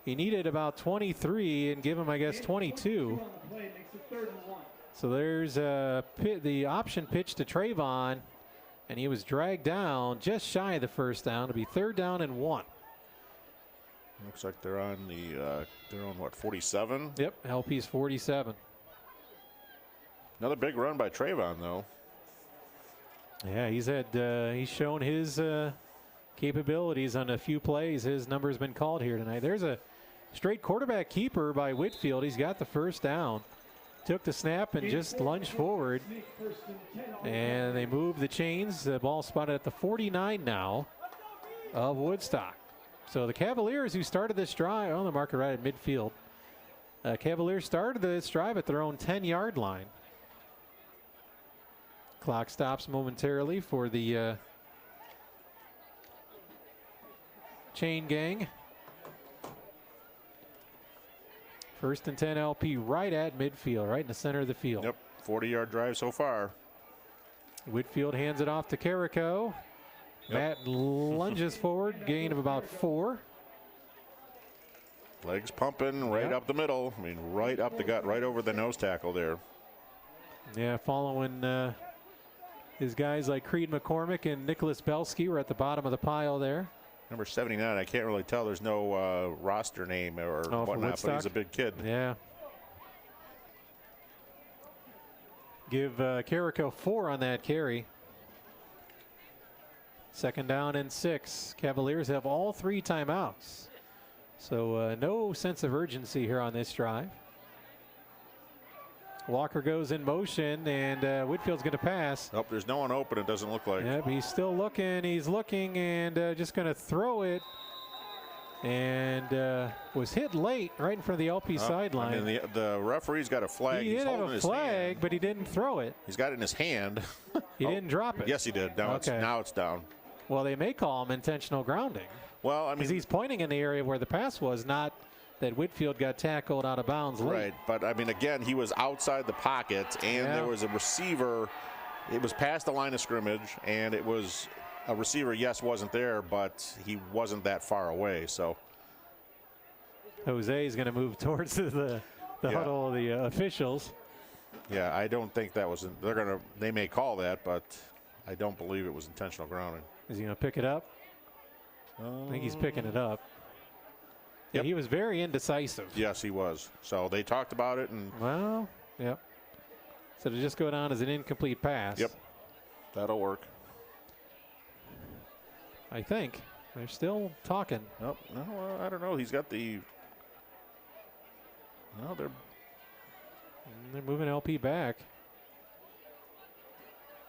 He needed about 23 and give him, I guess, 22. So there's the option pitch to Trayvon, and he was dragged down just shy of the first down. It'll be 3rd down and 1. Looks like they're on what, 47? Yep, LP's 47. Another big run by Trayvon, though. Yeah, he's shown his capabilities on a few plays. His number's been called here tonight. There's a straight quarterback keeper by Whitfield. He's got the first down. Took the snap and just lunged forward. And they move the chains. The ball spotted at the 49 now of Woodstock. So the Cavaliers, who started this drive on the marker right at midfield. Cavaliers started this drive at their own 10-yard line. Clock stops momentarily for the chain gang. 1st and 10 LP right at midfield, right in the center of the field. Yep, 40-yard drive so far. Whitfield hands it off to Carrico. Matt lunges forward, gain of about 4. Legs pumping right up the middle. I mean, right up the gut, right over the nose tackle there. Yeah, following his guys like Creed McCormick and Nicholas Belsky were at the bottom of the pile there. Number 79, I can't really tell. There's no roster name or whatnot, but he's a big kid. Yeah. Give Carrico 4 on that carry. 2nd down and 6. Cavaliers have all 3 timeouts. So no sense of urgency here on this drive. Walker goes in motion, and Whitfield's going to pass. Nope, there's no one open, it doesn't look like. Yep, he's still looking. He's looking and just going to throw it. And was hit late right in front of the LP sideline. I mean, the referee's got a flag. He did have a flag, but he didn't throw it. He's got it in his hand. He didn't drop it. Yes, he did. Now it's down. Well, they may call him intentional grounding. Well, I mean, because he's pointing in the area where the pass was, not that Whitfield got tackled out of bounds late. Right, but I mean, again, he was outside the pocket, and there was a receiver. It was past the line of scrimmage, and it was a receiver, yes, wasn't there, but he wasn't that far away, so. Jose is going to move towards the huddle of the officials. Yeah, I don't think that was, they may call that, but I don't believe it was intentional grounding. Is he going to pick it up? I think he's picking it up. Yeah, he was very indecisive. Yes, he was. So they talked about it, and well, yep. So to just go down as an incomplete pass. Yep, that'll work. I think they're still talking. Nope. No, I don't know. He's got the. No, they're moving LP back.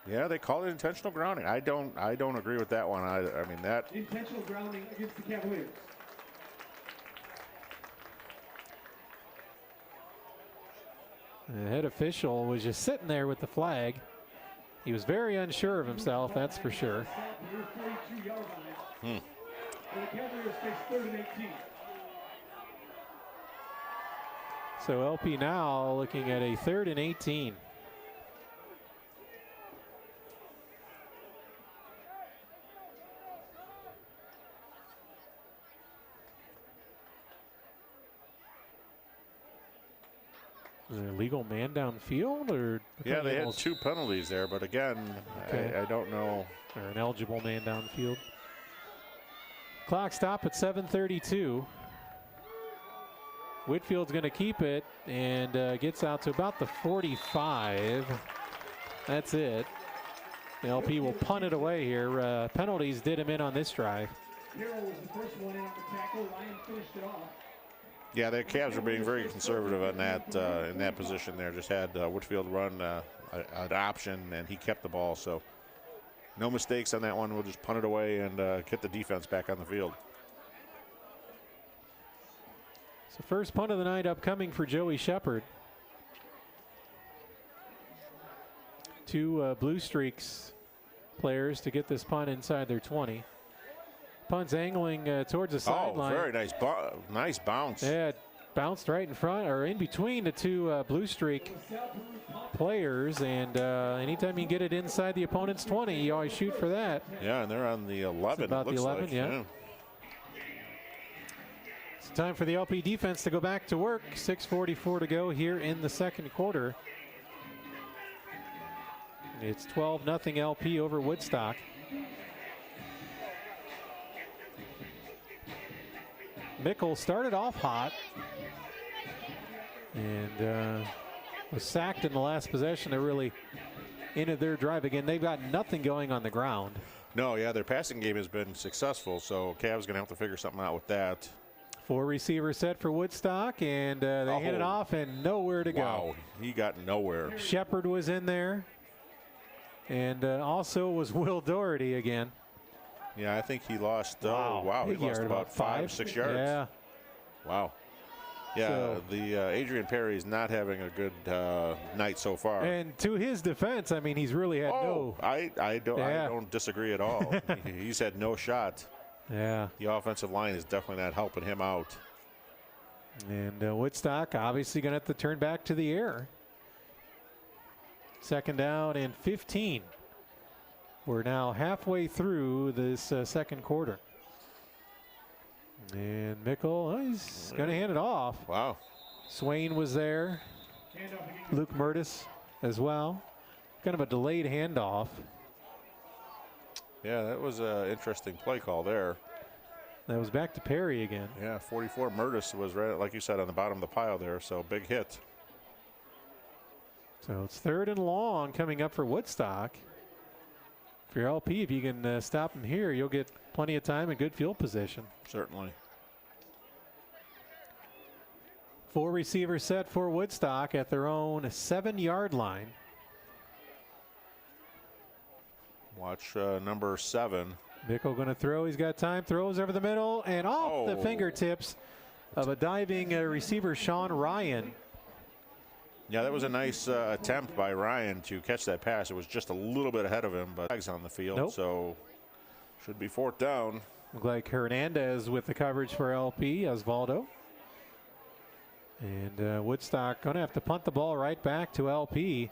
Yeah, they call it intentional grounding. I don't agree with that one either. I mean that intentional grounding against the Cavaliers. The head official was just sitting there with the flag. He was very unsure of himself, that's for sure. The Cavaliers face 3rd and 18. So LP now looking at a 3rd and 18. Is there a legal man downfield, or? Yeah, they had 2 penalties there, but again, okay. I don't know. Or an eligible man downfield. Clock stop at 7:32. Whitfield's going to keep it and gets out to about the 45. That's it. The LP will punt it away here. Penalties did him in on this drive. Hero was the first one in on the tackle. Ryan finished it off. Yeah, the Cavs are being very conservative in that position there. Just had Whitfield run an option, and he kept the ball. So no mistakes on that one. We'll just punt it away and get the defense back on the field. So first punt of the night upcoming for Joey Shepard. 2 Blue Streaks players to get this punt inside their 20. Punt's angling towards the sideline. Oh, very nice, nice bounce. Yeah, it bounced right in front, or in between the 2 Blue Streak players. And anytime you get it inside the opponent's 20, you always shoot for that. Yeah, and they're on the 11. It's about the 11, like. yeah. It's time for the LP defense to go back to work. 6:44 to go here in the second quarter. It's 12-0 LP over Woodstock. Mickle started off hot and was sacked in the last possession. They really ended their drive again. They've got nothing going on the ground. No, yeah, their passing game has been successful, so Cavs going to have to figure something out with that. 4 receivers set for Woodstock, and they hand it off and nowhere to go. Wow, he got nowhere. Shepard was in there, and also was Will Doherty again. Yeah, I think he lost. Wow, he lost about 5-6 yards. Yeah. Wow. Yeah, so, the Adrian Perry is not having a good night so far. And to his defense, I mean, he's really had no. I don't disagree at all. He's had no shot. Yeah. The offensive line is definitely not helping him out. And Woodstock obviously going to have to turn back to the air. 2nd down and 15. We're now halfway through this second quarter. And Mickle, he's going to hand it off. Wow. Swain was there. Luke Murtis as well. Kind of a delayed handoff. Yeah, that was an interesting play call there. That was back to Perry again. Yeah, 44. Murtis was right, like you said, on the bottom of the pile there, so big hit. So it's 3rd and long coming up for Woodstock. For your LP, if you can stop him here, you'll get plenty of time and good field position. Certainly. 4 receivers set for Woodstock at their own 7-yard line. Watch number 7. Mickle going to throw. He's got time. Throws over the middle and off the fingertips of a diving receiver, Sean Ryan. Yeah, that was a nice attempt by Ryan to catch that pass. It was just a little bit ahead of him, but flags on the field, so should be 4th down. Look like Hernandez with the coverage for LP, Osvaldo. And Woodstock going to have to punt the ball right back to LP.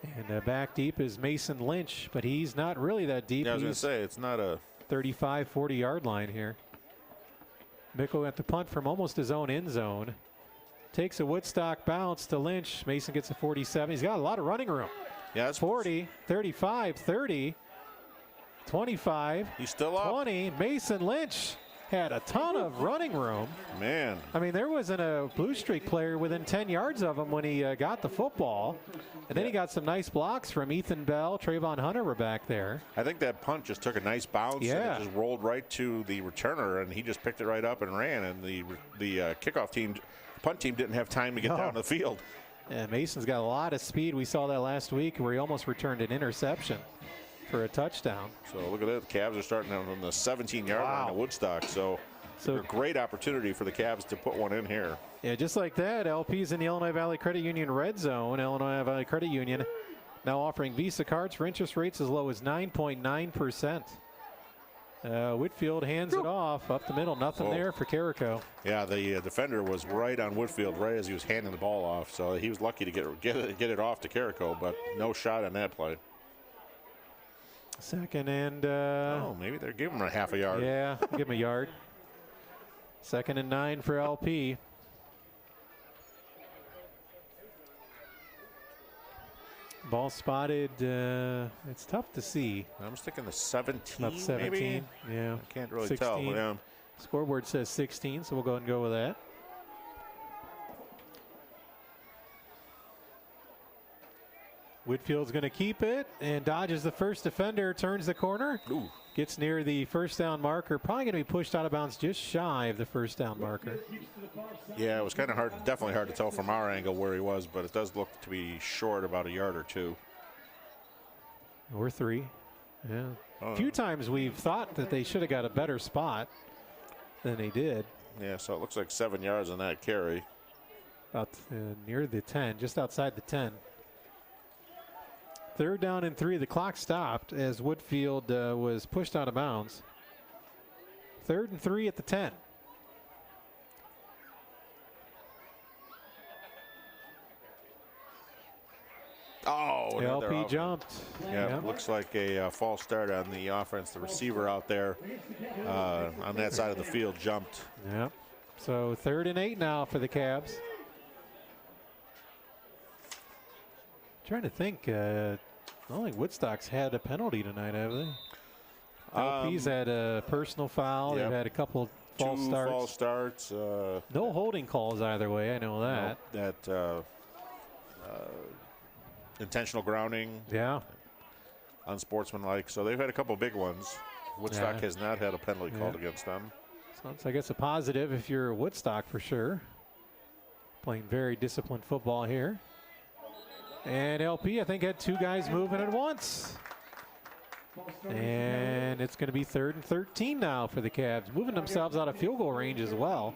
And back deep is Mason Lynch, but he's not really that deep. Yeah, I was going to say, it's not a 35, 40-yard line here. Mickle got the punt from almost his own end zone. Takes a Woodstock bounce to Lynch. Mason gets a 47. He's got a lot of running room. Yeah, that's 40, 35, 30, 25. He's still up. 20. Mason Lynch had a ton of running room. Man. I mean, there wasn't a Blue Streak player within 10 yards of him when he got the football. And then he got some nice blocks from Ethan Bell. Trayvon Hunter were back there. I think that punt just took a nice bounce and it just rolled right to the returner, and he just picked it right up and ran. And the kickoff team, punt team, didn't have time to get down to the field. Yeah, Mason's got a lot of speed. We saw that last week where he almost returned an interception for a touchdown. So look at that. The Cavs are starting out on the 17-yard line at Woodstock. So a great opportunity for the Cavs to put one in here. Yeah, just like that, LP's in the Illinois Valley Credit Union red zone. Illinois Valley Credit Union now offering Visa cards for interest rates as low as 9.9%. Whitfield hands it off up the middle. Nothing there for Carrico. Yeah, the defender was right on Whitfield right as he was handing the ball off. So he was lucky to get it off to Carrico, but no shot on that play. 2nd and maybe they're giving him a half a yard. Yeah, give him a yard. 2nd and 9 for LP. Ball spotted. It's tough to see. I was thinking the 17. About 17. Maybe? Yeah. I can't really 16. tell. Yeah. Scoreboard says 16, so we'll go ahead and go with that. Whitfield's going to keep it and dodges the first defender, turns the corner. Ooh. Gets near the first down marker. Probably going to be pushed out of bounds just shy of the first down marker. Yeah, it was kind of hard, definitely hard to tell from our angle where he was, but it does look to be short about a yard or two. Or 3. Yeah. A few times we've thought that they should have got a better spot than they did. Yeah, so it looks like 7 yards on that carry. About near the 10, just outside the 10. 3rd down and 3. The clock stopped as Whitfield was pushed out of bounds. 3rd and 3 at the 10. Oh, LP jumped. Yeah, yep. Looks like a false start on the offense. The receiver out there on that side of the field jumped. Yep. So 3rd and 8 now for the Cavs. Trying to think. I don't think Woodstock's had a penalty tonight, have they? LP's had a personal foul. Yep. They've had a couple false starts. 2 false starts. No holding calls either way. I know that. Nope, intentional grounding. Yeah. Unsportsmanlike. So they've had a couple big ones. Woodstock has not had a penalty called against them. Sounds like it's a positive if you're Woodstock for sure. Playing very disciplined football here. And LP, I think, had 2 guys moving at once. And it's going to be 3rd and 13 now for the Cavs, moving themselves out of field goal range as well.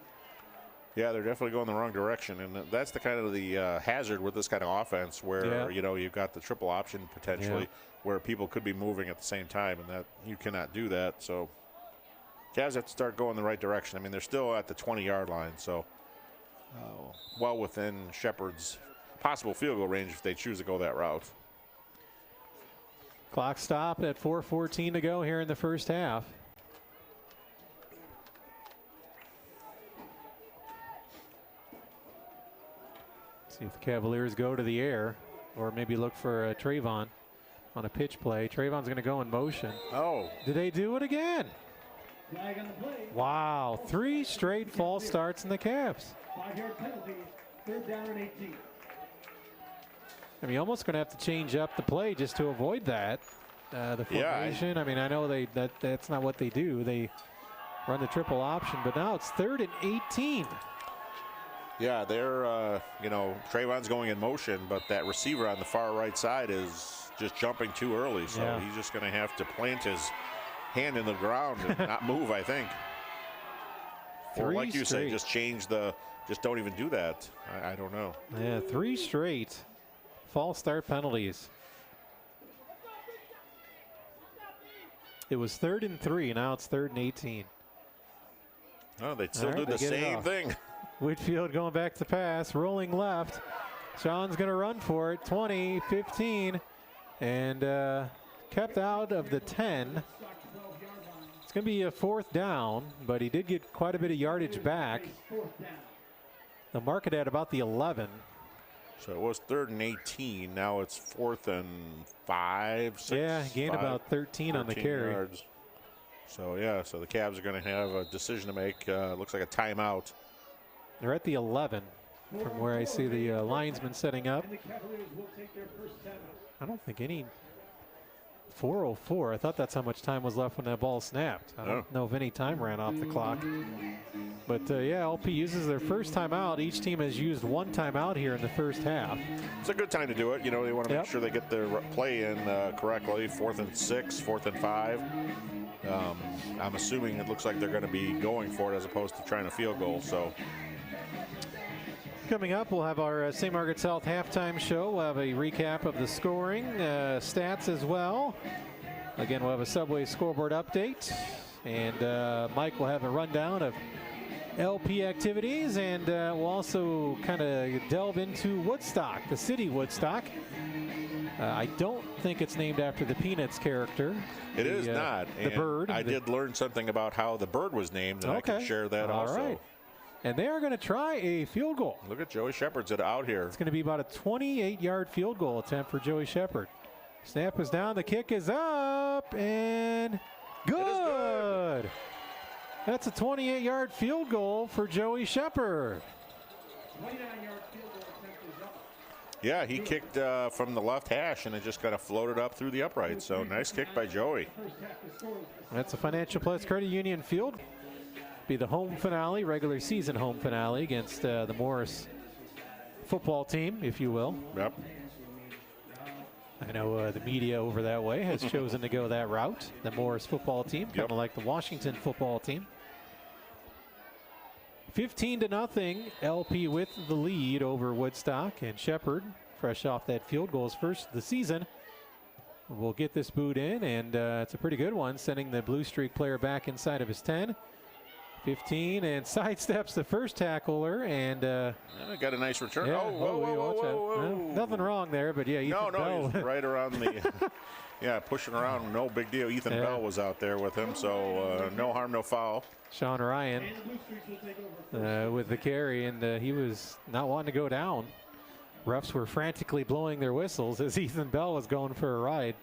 Yeah, they're definitely going the wrong direction, and that's the kind of the hazard with this kind of offense where, you know, you've got the triple option potentially where people could be moving at the same time, and that you cannot do that. So Cavs have to start going the right direction. I mean, they're still at the 20-yard line, so well within Shepherd's possible field goal range if they choose to go that route. Clock stopped at 4:14 to go here in the first half. See if the Cavaliers go to the air or maybe look for Trayvon on a pitch play. Trayvon's going to go in motion. Oh. Did they do it again? Wow. 3 straight false starts in the Cavs. 5-yard penalty. 3rd down and 18. I mean, you're almost going to have to change up the play just to avoid that. The formation. I mean, I know that's not what they do. They run the triple option, but now it's 3rd and 18. Yeah, they're, you know, Trayvon's going in motion, but that receiver on the far right side is just jumping too early. So he's just going to have to plant his hand in the ground and not move, I think. Or like you say, just change just don't even do that. I don't know. Yeah, 3 straight false start penalties. It was 3rd and 3. Now it's 3rd and 18. Oh, they still do the same thing. Whitfield going back to pass, rolling left. Sean's going to run for it. 20, 15, and kept out of the 10. It's going to be a 4th down, but he did get quite a bit of yardage back. The market at about the 11. So it was 3rd and 18. Now it's 4th and 5, 6. Yeah, gained about 13 on the carry. Yards. So so the Cavs are going to have a decision to make. Looks like a timeout. They're at the 11 from where I see the linesman setting up. I don't think any 4:04. I thought that's how much time was left when that ball snapped. I don't know if any time ran off the clock. But LP uses their first timeout. Each team has used 1 timeout here in the first half. It's a good time to do it. You know, they want to make sure they get their play in correctly. 4th and 6, 4th and 5. I'm assuming it looks like they're going to be going for it as opposed to trying a field goal. So. Coming up, we'll have our St. Margaret's Health halftime show. We'll have a recap of the scoring, stats as well. Again, we'll have a Subway scoreboard update. And Mike will have a rundown of LP activities. And we'll also kind of delve into Woodstock, the city Woodstock. I don't think it's named after the Peanuts character. It is not. The bird. I did learn something about how the bird was named, and I can share that also. Right. And they are going to try a field goal. Look at Joey Shepard's out here. It's going to be about a 28-yard field goal attempt for Joey Shepard. Snap is down. The kick is up. And good. That's a 28-yard field goal for Joey Shepard. 29-yard field goal attempt is up. Yeah, he kicked from the left hash, and it just kind of floated up through the uprights. So nice kick by Joey. That's a Financial Plus Credit Union field. Be the home finale, regular season home finale against the Morris football team, if you will. Yep. I know the media over that way has chosen to go that route. The Morris football team, kind of like the Washington football team. 15-0, LP with the lead over Woodstock, and Shepard, fresh off that field goal, his first of the season, will get this boot in, and it's a pretty good one, sending the Blue Streak player back inside of his 10. 15 and sidesteps the first tackler, and got a nice return. Yeah, whoa. Nothing wrong there, but yeah, Ethan Bell. He's right around the pushing around, no big deal. Ethan Bell was out there with him, so no harm, no foul. Sean Ryan with the carry, and he was not wanting to go down. Refs were frantically blowing their whistles as Ethan Bell was going for a ride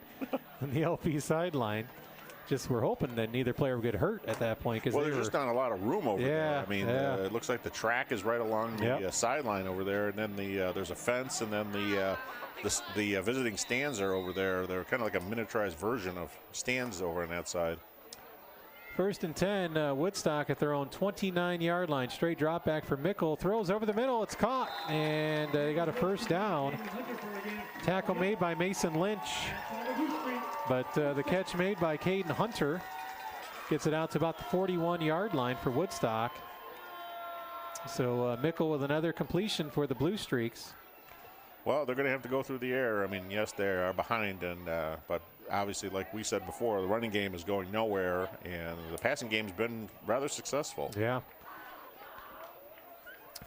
on the LP sideline. Just we're hoping that neither player would get hurt at that point. Well, there's just not a lot of room over there. I mean, it looks like the track is right along the sideline over there, and then there's a fence, and then the visiting stands are over there. They're kind of like a miniaturized version of stands over on that side. 1st and 10, Woodstock at their own 29-yard line. Straight drop back for Mickle. Throws over the middle. It's caught, and they got a first down. Tackle made by Mason Lynch. But the catch made by Caden Hunter gets it out to about the 41-yard line for Woodstock. So Mickle with another completion for the Blue Streaks. Well, they're going to have to go through the air. I mean, yes, they are behind, but obviously, like we said before, the running game is going nowhere, and the passing game's been rather successful. Yeah.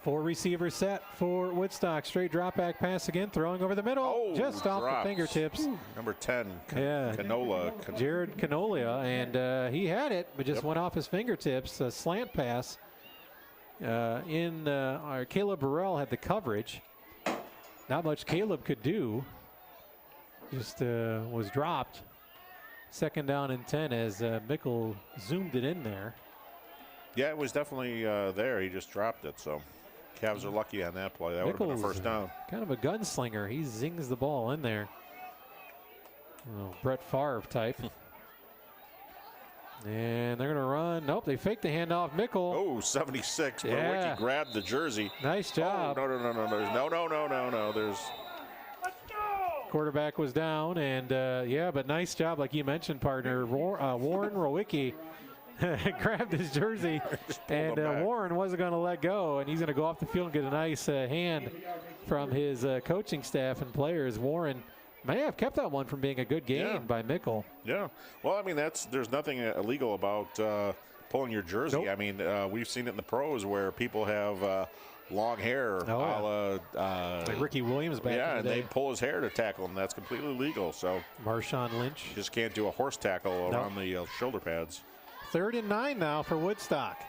4 receivers set for Woodstock. Straight drop back pass again, throwing over the middle, just off the fingertips. Number 10, Canola. Jared Canola, and he had it, but just went off his fingertips. A slant pass. Caleb Burrell had the coverage. Not much Caleb could do. Just was dropped. 2nd down and 10 as Mickle zoomed it in there. Yeah, it was definitely there. He just dropped it, so Cavs are lucky on that play. That would have been a first down. Kind of a gunslinger. He zings the ball in there. Brett Favre type. And they're going to run. Nope, they faked the handoff. Mickle. Oh, 76. Wiki grabbed the jersey. Nice job. Oh, no. There's quarterback was down, and but nice job, like you mentioned, partner. Warren Rowicki grabbed his jersey, and Warren wasn't going to let go, and he's going to go off the field and get a nice hand from his coaching staff and players. Warren may have kept that one from being a good game by Mickle. Yeah. Well, I mean, there's nothing illegal about pulling your jersey. Nope. I mean, we've seen it in the pros where people have long hair, like Ricky Williams back in the and day. they pull his hair to tackle him. That's completely legal. So Marshawn Lynch. You just can't do a horse tackle around the shoulder pads. 3rd and 9 now for Woodstock.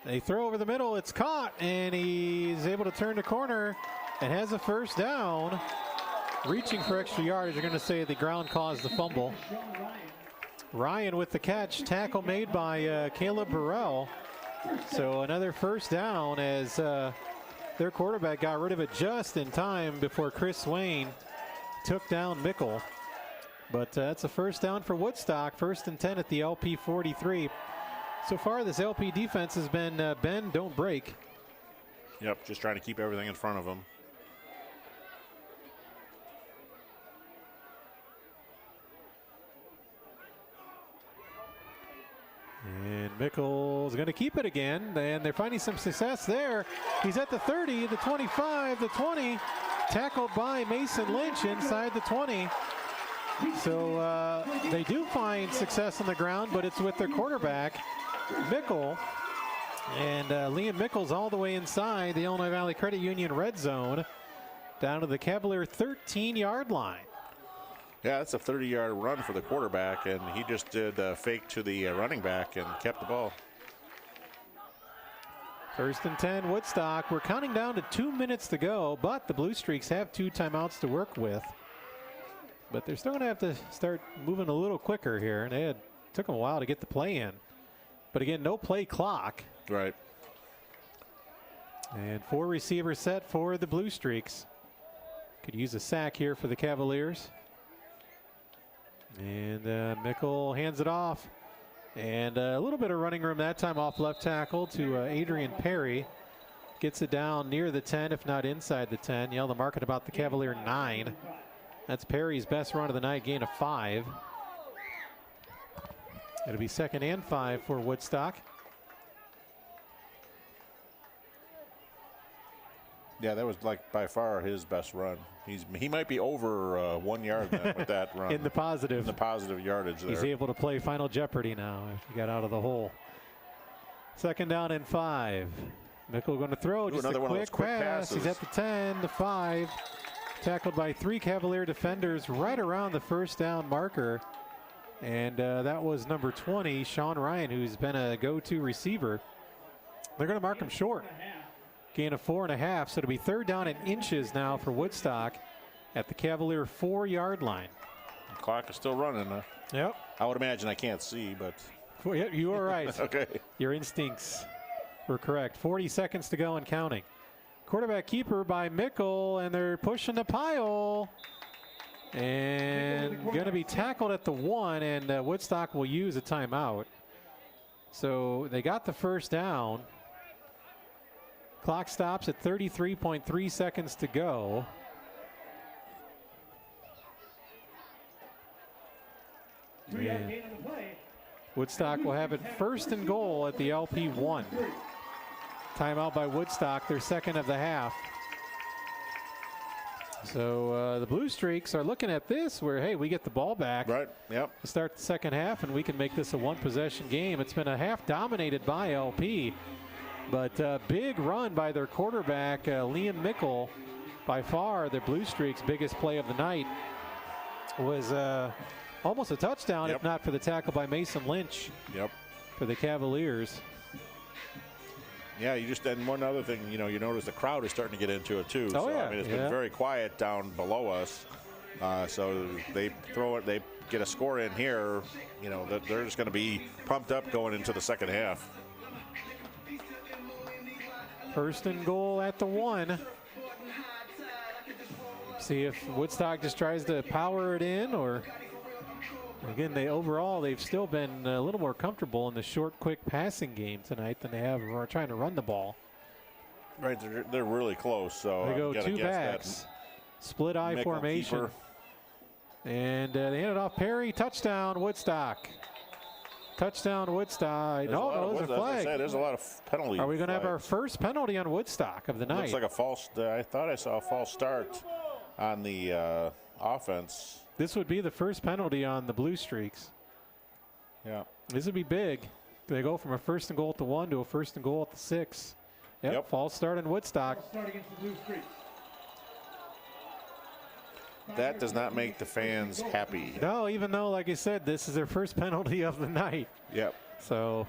They throw over the middle. It's caught, and he's able to turn the corner and has a first down. Reaching for extra yardage. You're going to say the ground caused the fumble. Ryan with the catch. Tackle made by Caleb Burrell. So another first down as their quarterback got rid of it just in time before Chris Swain took down Mickle. But that's a first down for Woodstock. 1st and 10 at the LP 43. So far, this LP defense has been bend, don't break. Yep, just trying to keep everything in front of them. And Mickle's going to keep it again, and they're finding some success there. He's at the 30, the 25, the 20. Tackled by Mason Lynch inside the 20. So they do find success on the ground, but it's with their quarterback, Mickle. And Liam Mickle's all the way inside the Illinois Valley Credit Union red zone, down to the Cavalier 13-yard line. Yeah, that's a 30-yard run for the quarterback, and he just did a fake to the running back and kept the ball. First and 10, Woodstock. We're counting down to 2 minutes to go, but the Blue Streaks have 2 timeouts to work with. But they're still going to have to start moving a little quicker here. And took them a while to get the play in. But again, no play clock. Right. And 4 receivers set for the Blue Streaks. Could use a sack here for the Cavaliers. And Mickle hands it off. And a little bit of running room that time off left tackle to Adrian Perry. Gets it down near the 10, if not inside the 10. Yell the market about the Cavalier 9. That's Perry's best run of the night, gain of 5. It'll be 2nd and 5 for Woodstock. Yeah, that was like by far his best run. He might be over 1 yard with that run. In the positive. In the positive yardage there. He's able to play Final Jeopardy now. He got out of the hole. 2nd down and 5. Mickle going to throw. Just another a one of those quick pass. passes. He's at the 10, the 5. Tackled by 3 Cavalier defenders right around the first down marker. And that was number 20, Sean Ryan, who's been a go-to receiver. They're going to mark him short. Gain of 4.5, so it'll be 3rd down and inches now for Woodstock at the Cavalier 4-yard line. The clock is still running. Yep. I would imagine I can't see, but. Well, yep, you are right. Okay. Your instincts were correct. 40 seconds to go and counting. Quarterback keeper by Mickle, and they're pushing the pile. And going to be tackled at the 1, and Woodstock will use a timeout. So they got the first down. Clock stops at 33.3 seconds to go. And Woodstock will have it 1st and goal at the LP1. Timeout by Woodstock, their 2nd of the half. So the Blue Streaks are looking at this where, hey, we get the ball back. Right, yep. To start the 2nd half, and we can make this a 1-possession game. It's been a half dominated by LP. But big run by their quarterback, Liam Mickle. By far, the Blue Streaks' biggest play of the night was almost a touchdown, if not for the tackle by Mason Lynch. Yep. For the Cavaliers. Yeah, and one other thing, you notice the crowd is starting to get into it too. Oh, so, yeah. I mean, it's been very quiet down below us. So they get a score in here, they're just going to be pumped up going into the 2nd half. 1st and goal at the 1. See if Woodstock just tries to power it in, or again, they've still been a little more comfortable in the short, quick passing game tonight than they have trying to run the ball. Right, they're really close. So they go 2 backs, split eye formation, and they hand it off. Perry, touchdown, Woodstock. Touchdown, Woodstock. No, those are flags. There's a lot of penalties. Are we going to have our first penalty on Woodstock of the night? Looks like a false. I thought I saw a false start on the offense. This would be the first penalty on the Blue Streaks. Yeah. This would be big. They go from a 1st and goal at the 1 to a 1st and goal at the 6. Yep. False start in Woodstock. Start against the Blue Streaks. That does not make the fans happy. No, even though, like I said, this is their first penalty of the night. Yep. So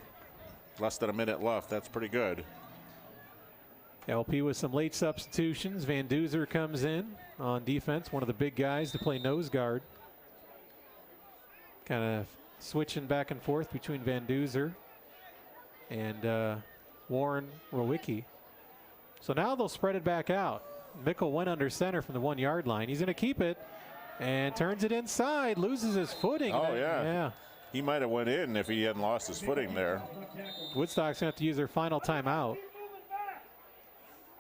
less than a minute left. That's pretty good. LP with some late substitutions. Van Duzer comes in on defense, one of the big guys to play nose guard. Kind of switching back and forth between Van Duzer and Warren Rowicki. So now they'll spread it back out. Mickle went under center from the 1-yard line. He's going to keep it and turns it inside, loses his footing. Oh, yeah. Yeah. He might have went in if he hadn't lost his footing there. Woodstock's going to have to use their final timeout.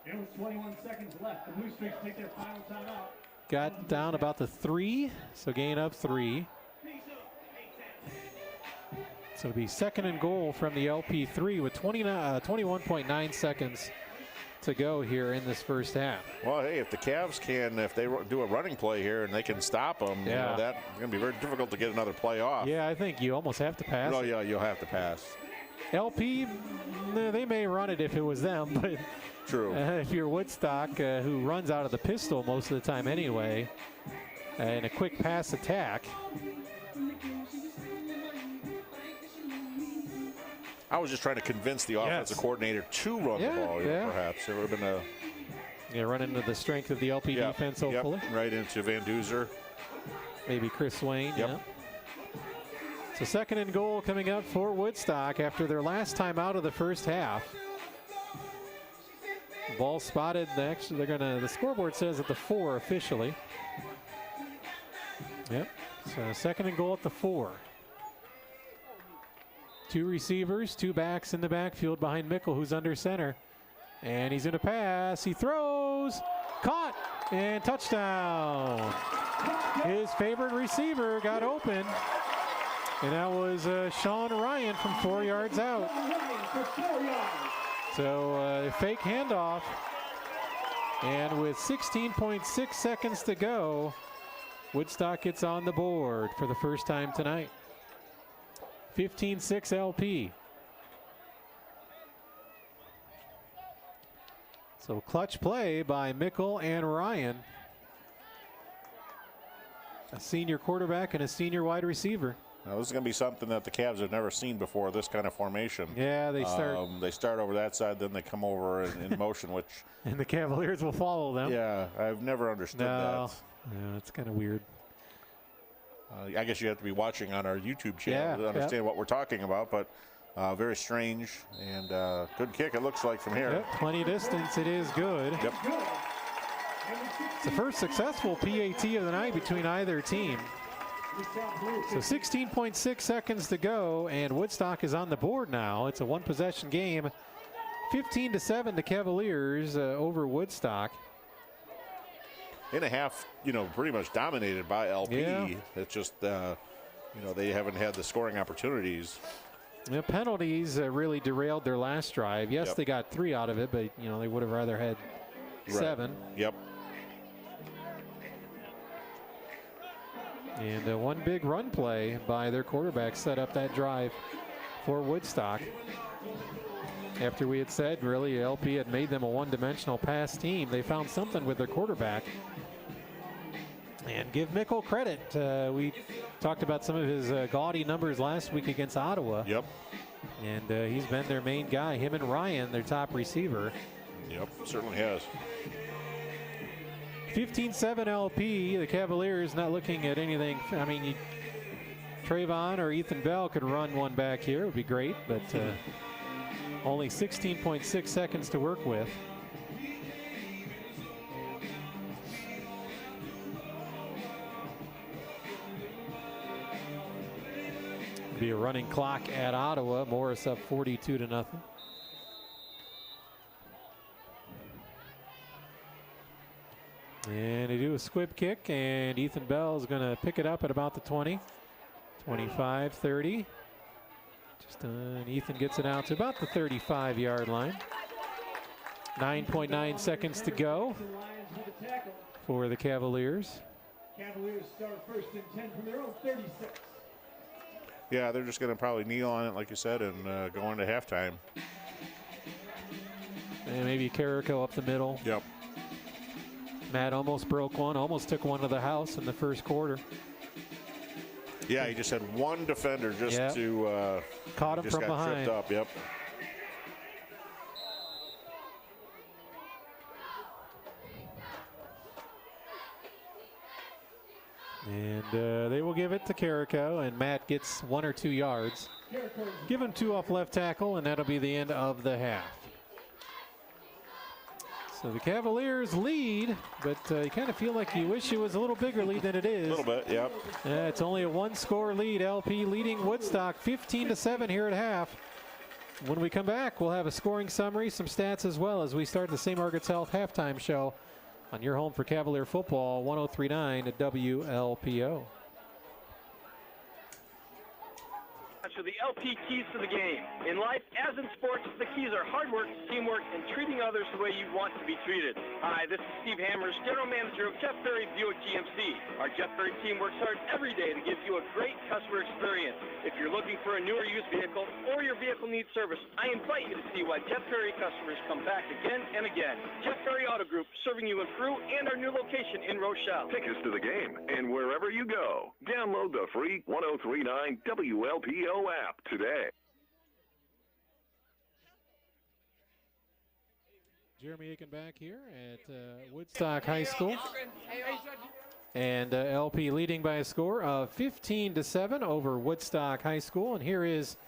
There was 21 seconds left. The Blue Streaks take their final timeout. Got down about the 3, so gain of 3. So it'll be 2nd and goal from the LP3 with 21.9 seconds to go here in this first half. Well, hey, if the Cavs if they do a running play here and they can stop them, that's going to be very difficult to get another play off. Yeah, I think you almost have to pass. Oh, yeah, you'll have to pass. LP, they may run it if it was them, but true. If you're Woodstock, who runs out of the pistol most of the time anyway, in a quick pass attack. I was just trying to convince the offensive coordinator to run the ball, perhaps. It would have been a... run into the strength of the LP defense, hopefully. Right into Van Duzer. Maybe Chris Swain, So 2nd and goal coming up for Woodstock after their last time out of the first half. Ball spotted. Actually, they're going to, the scoreboard says at the 4 officially. So 2nd and goal at the 4. 2 receivers, 2 backs in the backfield behind Mickle, who's under center. And he's going to pass. He throws. Caught. And touchdown. His favorite receiver got open. And that was Sean Ryan from 4 yards out. So fake handoff. And with 16.6 seconds to go, Woodstock gets on the board for the first time tonight. 15-6 LP. So clutch play by Mickle and Ryan. A senior quarterback and a senior wide receiver. Now, this is going to be something that the Cavs have never seen before, this kind of formation. Yeah, they start. They start over that side, then they come over in motion, which... And the Cavaliers will follow them. Yeah, I've never understood that. No, it's kind of weird. I guess you have to be watching on our YouTube channel to understand what we're talking about, but very strange and good kick, it looks like, from here. Plenty of distance. It is good. It's the first successful PAT of the night between either team. So 16.6 seconds to go, and Woodstock is on the board now. It's a 1-possession game. 15-7 to Cavaliers over Woodstock. In a half, pretty much dominated by LP. Yeah. It's just, they haven't had the scoring opportunities. The penalties really derailed their last drive. Yes, they got 3 out of it, but, they would have rather had 7. Yep. And one big run play by their quarterback set up that drive for Woodstock. After we had said, really, LP had made them a one-dimensional pass team, they found something with their quarterback. And give Mickle credit. We talked about some of his gaudy numbers last week against Ottawa. Yep. And he's been their main guy. Him and Ryan, their top receiver. Yep, certainly has. 15-7 LP. The Cavaliers not looking at anything. I mean, Trayvon or Ethan Bell could run one back here. It would be great, but only 16.6 seconds to work with. Be a running clock at Ottawa. Morris up 42-0. And they do a squib kick, and Ethan Bell is going to pick it up at about the 20. 25, 30. Ethan gets it out to about the 35-yard line. 9.9 seconds to go for the Cavaliers. Cavaliers start 1st and 10 from their own 36. Yeah, they're just going to probably kneel on it, like you said, and go into halftime. And maybe Carrico up the middle. Yep. Matt almost broke one, almost took one to the house in the first quarter. Yeah, he just had one defender just to caught him from behind. Tripped up. Yep. And they will give it to Carrico, and Matt gets 1 or 2 yards. Give him 2 off left tackle, and that'll be the end of the half. So the Cavaliers lead, but you kind of feel like you wish it was a little bigger lead than it is. A little bit, yep. It's only a 1-score lead. LP leading Woodstock 15-7 here at half. When we come back, we'll have a scoring summary, some stats as well as we start the St. Margaret's Health halftime show on your home for Cavalier football, 103.9 at WLPO. So the LP keys to the game. In life, as in sports, the keys are hard work, teamwork, and treating others the way you want to be treated. Hi, this is Steve Hammers, General Manager of Jeff Berry Buick GMC. Our Jeff Berry team works hard every day to give you a great customer experience. If you're looking for a new or used vehicle or your vehicle needs service, I invite you to see why Jeff Berry customers come back again and again. Jeff Berry Auto Group, serving you in Peru and our new location in Rochelle. Tickets to the game and wherever you go. Download the free 103.9 WLPO app today. Jeremy Aiken back here at Woodstock High School. And LP leading by a score of 15-7 over Woodstock High School. And here is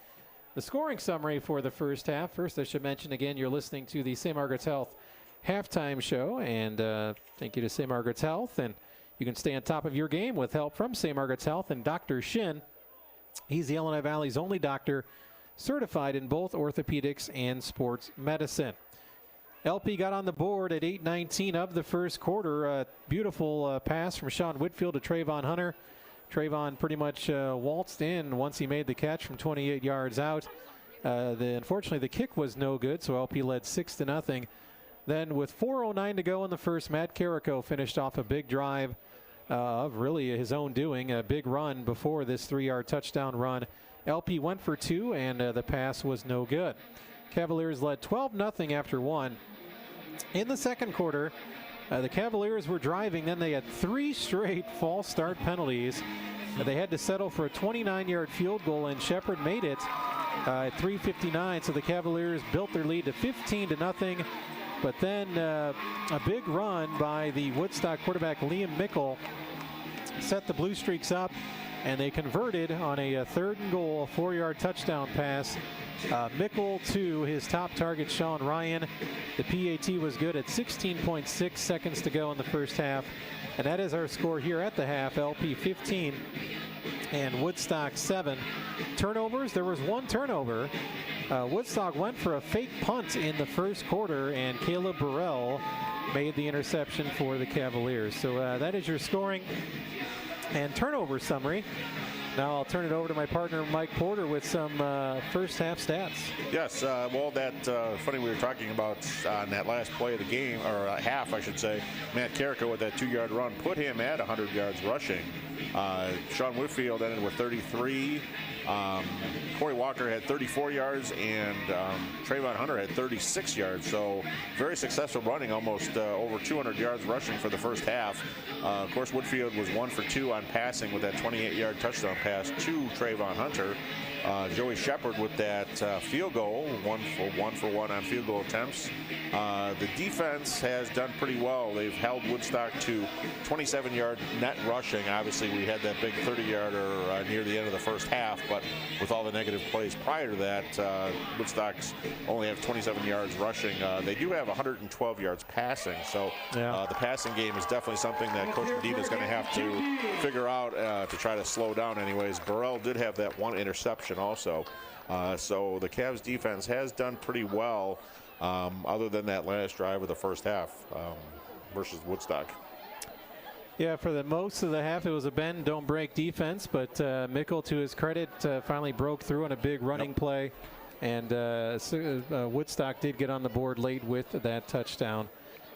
the scoring summary for the first half. First, I should mention again, you're listening to the St. Margaret's Health halftime show. And thank you to St. Margaret's Health. And you can stay on top of your game with help from St. Margaret's Health and Dr. Shin. He's the Illinois Valley's only doctor certified in both orthopedics and sports medicine. LP got on the board at 8:19 of the first quarter. A beautiful pass from Sean Whitfield to Trayvon Hunter. Trayvon pretty much waltzed in once he made the catch from 28 yards out. Unfortunately, the kick was no good, so LP led 6-0. Then with 4:09 to go in the first, Matt Carrico finished off a big drive of really his own doing, a big run before this 3-yard touchdown run. LP went for 2, and the pass was no good. Cavaliers led 12-0 after 1. In the second quarter, the Cavaliers were driving. Then they had 3 straight false start penalties. They had to settle for a 29-yard field goal, and Shepherd made it at 3:59. So the Cavaliers built their lead to 15-0. But then a big run by the Woodstock quarterback, Liam Mickle, set the Blue Streaks up, and they converted on a 3rd and goal, a 4-yard touchdown pass. Mickle to his top target, Sean Ryan. The PAT was good at 16.6 seconds to go in the first half. And that is our score here at the half. LP 15 and Woodstock 7. Turnovers, there was 1 turnover. Woodstock went for a fake punt in the first quarter, and Caleb Burrell made the interception for the Cavaliers. So that is your scoring and turnover summary. Now I'll turn it over to my partner, Mike Porter, with some first half stats. Yes, well, that funny we were talking about on that last play of the game, or half, I should say. Matt Carrico with that 2-yard run put him at 100 yards rushing. Sean Whitfield ended with 33. Corey Walker had 34 yards, and Trayvon Hunter had 36 yards. So very successful running, almost over 200 yards rushing for the first half. Of course, Whitfield was 1 for 2 on passing with that 28-yard touchdown pass to Trayvon Hunter. Joey Shepherd with that field goal, 1 for 1 on field goal attempts. The defense has done pretty well. They've held Woodstock to 27-yard net rushing. Obviously, we had that big 30-yarder near the end of the first half, but with all the negative plays prior to that, Woodstock's only have 27 yards rushing. They do have 112 yards passing, so the passing game is definitely something that Coach Medina is going to have to figure out to try to slow down anyways. Burrell did have that 1 interception also. So the Cavs defense has done pretty well other than that last drive of the first half versus Woodstock. Yeah, for the most of the half, it was a bend, don't break defense, but Mickle, to his credit, finally broke through on a big running play, and Woodstock did get on the board late with that touchdown.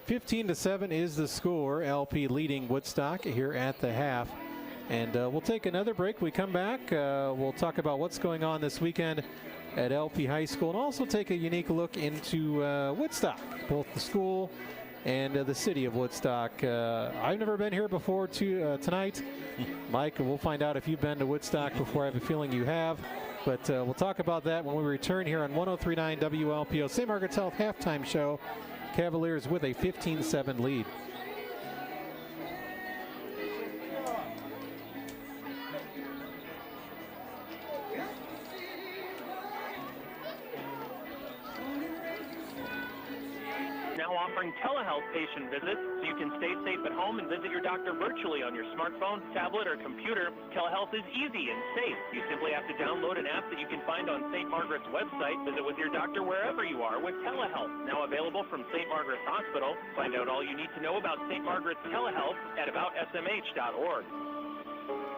15-7 is the score. LP leading Woodstock here at the half. And we'll take another break. We come back, we'll talk about what's going on this weekend at LP High School, and also take a unique look into Woodstock, both the school and the city of Woodstock. I've never been here before tonight. Mike, we'll find out if you've been to Woodstock before. I have a feeling you have. But we'll talk about that when we return here on 103.9 WLPO. St. Margaret's Health halftime show. Cavaliers with a 15-7 lead. Offering telehealth patient visits so you can stay safe at home and visit your doctor virtually on your smartphone, tablet, or computer. Telehealth is easy and safe. You simply have to download an app that you can find on St. Margaret's website. Visit with your doctor wherever you are with telehealth. Now available from St. Margaret's Hospital. Find out all you need to know about St. Margaret's telehealth at aboutsmh.org.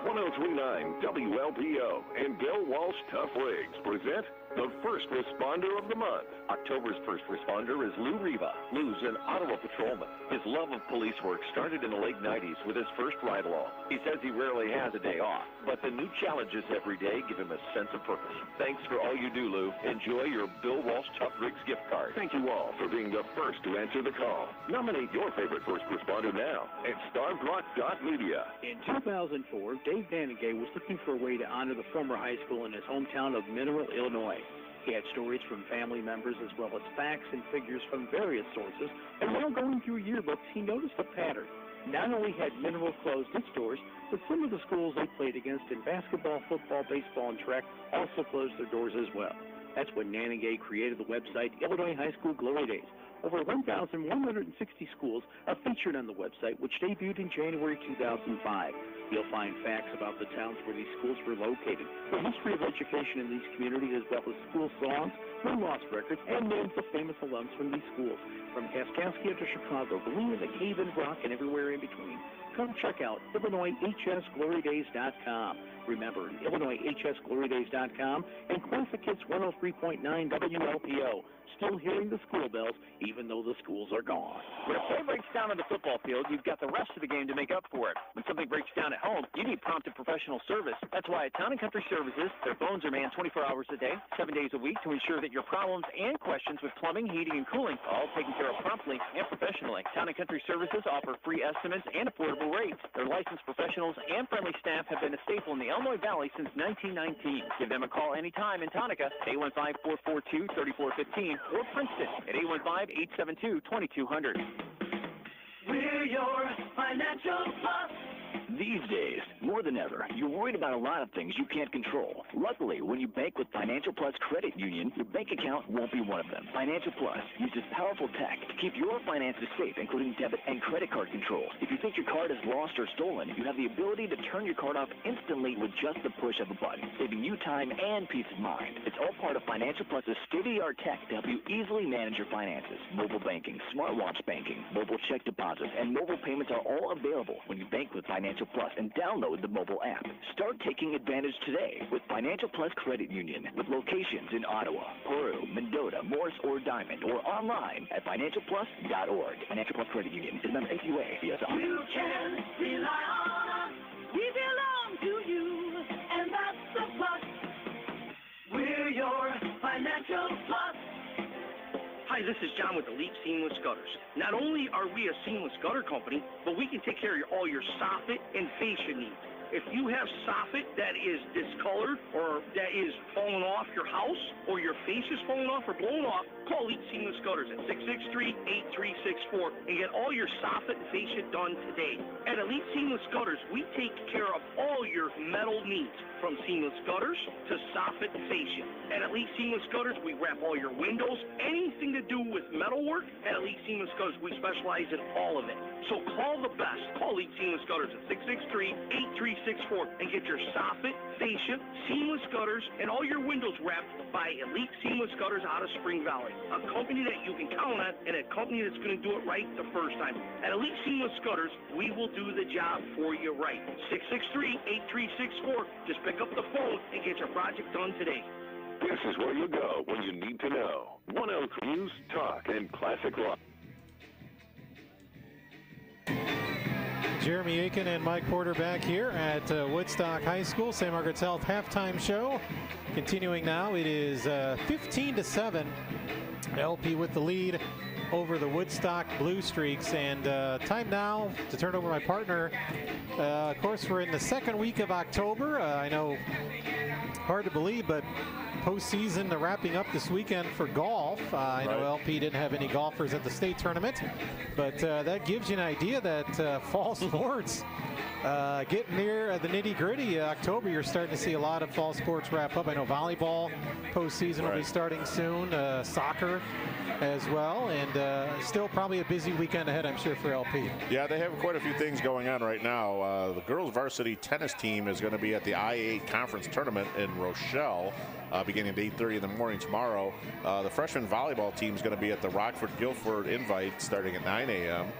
103.9 WLPO and Bill Walsh Tough Rigs present the First Responder of the Month. October's first responder is Lou Riva. Lou's an Ottawa patrolman. His love of police work started in the late 90s with his first ride-along. He says he rarely has a day off, but the new challenges every day give him a sense of purpose. Thanks for all you do, Lou. Enjoy your Bill Walsh Tough Rigs gift card. Thank you all for being the first to answer the call. Nominate your favorite first responder now at starveblock.media. In 2004, Dave Vanegay was looking for a way to honor the former high school in his hometown of Mineral, Illinois. He had stories from family members as well as facts and figures from various sources, and while going through yearbooks, he noticed a pattern. Not only had Mineral closed its doors, but some of the schools they played against in basketball, football, baseball, and track also closed their doors as well. That's when Nanigay created the website Illinois High School Glory Days. Over 1,160 schools are featured on the website, which debuted in January 2005. You'll find facts about the towns where these schools were located, the history of education in these communities, as well as school songs, win-loss records, and names of famous alums from these schools. From Kaskaskia to Chicago, Galena, the Cave and Rock, and everywhere in between. Come check out IllinoisHSGloryDays.com. Remember, IllinoisHSGloryDays.com and Classic Hits 103.9 WLPO. Still hearing the school bells, even though the schools are gone. When a play breaks down on the football field, you've got the rest of the game to make up for it. When something breaks down at home, you need prompt and professional service. That's why at Town & Country Services, their phones are manned 24 hours a day, 7 days a week to ensure that your problems and questions with plumbing, heating, and cooling are all taken care of promptly and professionally. Town & Country Services offer free estimates and affordable rates. Their licensed professionals and friendly staff have been a staple in the Illinois Valley since 1919. Give them a call anytime in Tonka, 815-442-3415, or Princeton at 815-872-2200. We're your financial plus. These days, more than ever, you're worried about a lot of things you can't control. Luckily, when you bank with Financial Plus Credit Union, your bank account won't be one of them. Financial Plus uses powerful tech to keep your finances safe, including debit and credit card control. If you think your card is lost or stolen, you have the ability to turn your card off instantly with just the push of a button, saving you time and peace of mind. It's all part of Financial Plus's state-of-the-art tech to help you easily manage your finances. Mobile banking, smartwatch banking, mobile check deposits, and mobile payments are all available when you bank with Financial Plus and download the mobile app. Start taking advantage today with Financial Plus Credit Union, with locations in Ottawa, Peru, Mendota, Morris, or Diamond, or online at financialplus.org. Financial Plus Credit Union is member AQA. You can rely on us. We belong to you, and that's the plus. We're your Financial Plus. Hi, this is John with Elite Seamless Gutters. Not only are we a seamless gutter company, but we can take care of all your soffit and fascia needs. If you have soffit that is discolored or that is falling off your house or your fascia's falling off or blown off, call Elite Seamless Gutters at 663-8364 and get all your soffit and fascia done today. At Elite Seamless Gutters, we take care of all your metal needs, from seamless gutters to soffit and fascia. At Elite Seamless Gutters, we wrap all your windows, anything to do with metalwork. At Elite Seamless Gutters, we specialize in all of it. So call the best. Call Elite Seamless Gutters at 663-8364 and get your soffit, fascia, seamless gutters, and all your windows wrapped by Elite Seamless Gutters out of Spring Valley. A company that you can count on and a company that's going to do it right the first time. At Elite Seamless Gutters, we will do the job for you right. 663-8364. Just pick up the phone and get your project done today. This is where you go when you need to know. 103 News, Talk, and Classic Rock. Jeremy Aiken and Mike Porter back here at Woodstock High School, St. Margaret's Health halftime show. Continuing now, it is 15-7. LP with the lead over the Woodstock Blue Streaks, and time now to turn over my partner. Of course, we're in the second week of October. I know, hard to believe, but postseason wrapping up this weekend for golf. I know LP didn't have any golfers at the state tournament, but that gives you an idea that fall sports getting near the nitty-gritty. October, you're starting to see a lot of fall sports wrap up. I know volleyball postseason will be starting soon, soccer as well, and still probably a busy weekend ahead, I'm sure, for LP. Yeah, they have quite a few things going on right now. The girls varsity tennis team is going to be at the I-8 conference tournament in Rochelle beginning at 8:30 in the morning tomorrow. The freshman volleyball team is going to be at the Rockford-Guilford Invite starting at 9 a.m.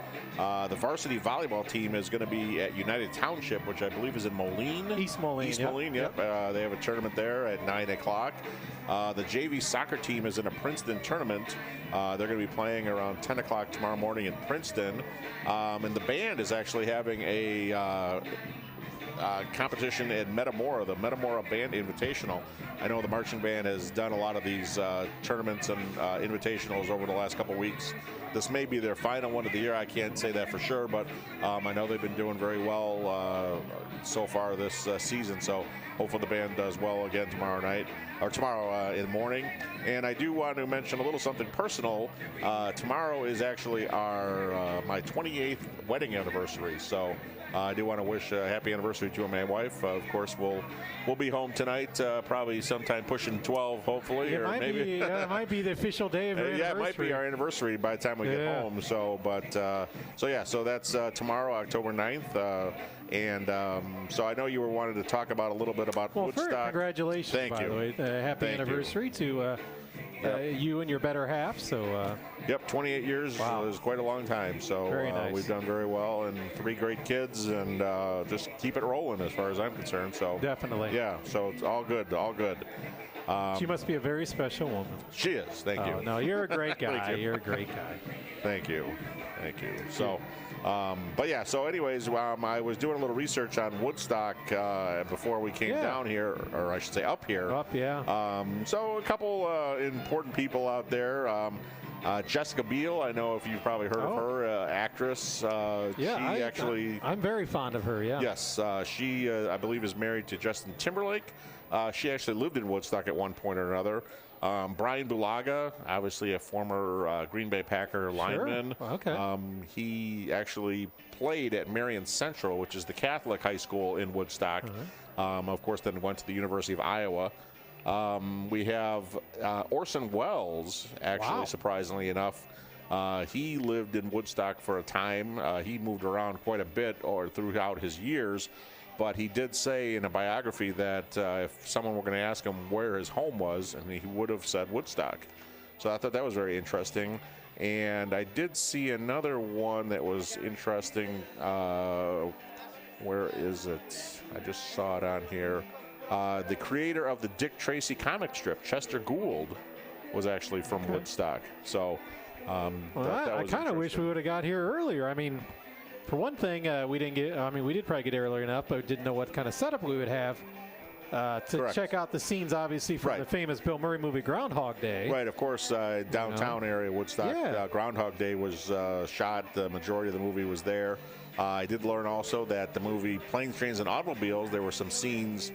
The varsity volleyball team is going to be at United Township, which I believe is in Moline. East Moline. East Moline, yep. They have a tournament there at 9 o'clock. The JV soccer team is in a Princeton tournament. They're going to be playing around 10 o'clock tomorrow morning in Princeton. And the band is actually having a competition in Metamora, the Metamora Band Invitational. I know the marching band has done a lot of these tournaments and invitationals over the last couple weeks. This may be their final one of the year. I can't say that for sure, but I know they've been doing very well so far this season. So hopefully the band does well again tomorrow night, or tomorrow in the morning. And I do want to mention a little something personal. Tomorrow is actually my 28th wedding anniversary. So I do want to wish a happy anniversary to my wife. Of course, we'll be home tonight, probably sometime pushing 12, hopefully, it might be the official day of your anniversary. Yeah, it might be our anniversary by the time we get home. So, so that's tomorrow, October 9th. So I know you were wanting to talk about a little bit about Woodstock. First, congratulations, Thank you. by the way. Happy anniversary to you and your better half. So. Yep, 28 years is quite a long time. So very nice. We've done very well, and 3 great kids, and just keep it rolling as far as I'm concerned. So definitely. Yeah, so it's all good, all good. She must be a very special woman. She is. Thank you. No, you're a great guy. You're a great guy. Thank you. Thank you. So, but yeah, so anyways, I was doing a little research on Woodstock before we came down here, or I should say up here. Up, yeah. So a couple important people out there. Jessica Biel, I know if you've probably heard of her, actress. I'm very fond of her, yeah. Yes, she, I believe, is married to Justin Timberlake. She actually lived in Woodstock at one point or another. Brian Bulaga, obviously a former Green Bay Packer lineman. Okay. He actually played at Marion Central, which is the Catholic high school in Woodstock. Of course, then went to the University of Iowa. We have Orson Welles, actually, surprisingly enough. He lived in Woodstock for a time. He moved around quite a bit throughout his years. But he did say in a biography that if someone were going to ask him where his home was, and he would have said Woodstock. So I thought that was very interesting. And I did see another one that was interesting. Where is it? I just saw it on here. The creator of the Dick Tracy comic strip, Chester Gould, was actually from Woodstock. So I kind of wish we would have got here earlier. I mean, for one thing, we didn't get. I mean, we did probably get early enough, but didn't know what kind of setup we would have to check out the scenes, obviously, from the famous Bill Murray movie Groundhog Day. Right, of course, downtown area, Woodstock. Groundhog Day was shot. The majority of the movie was there. I did learn also that the movie Planes, Trains, and Automobiles, there were some scenes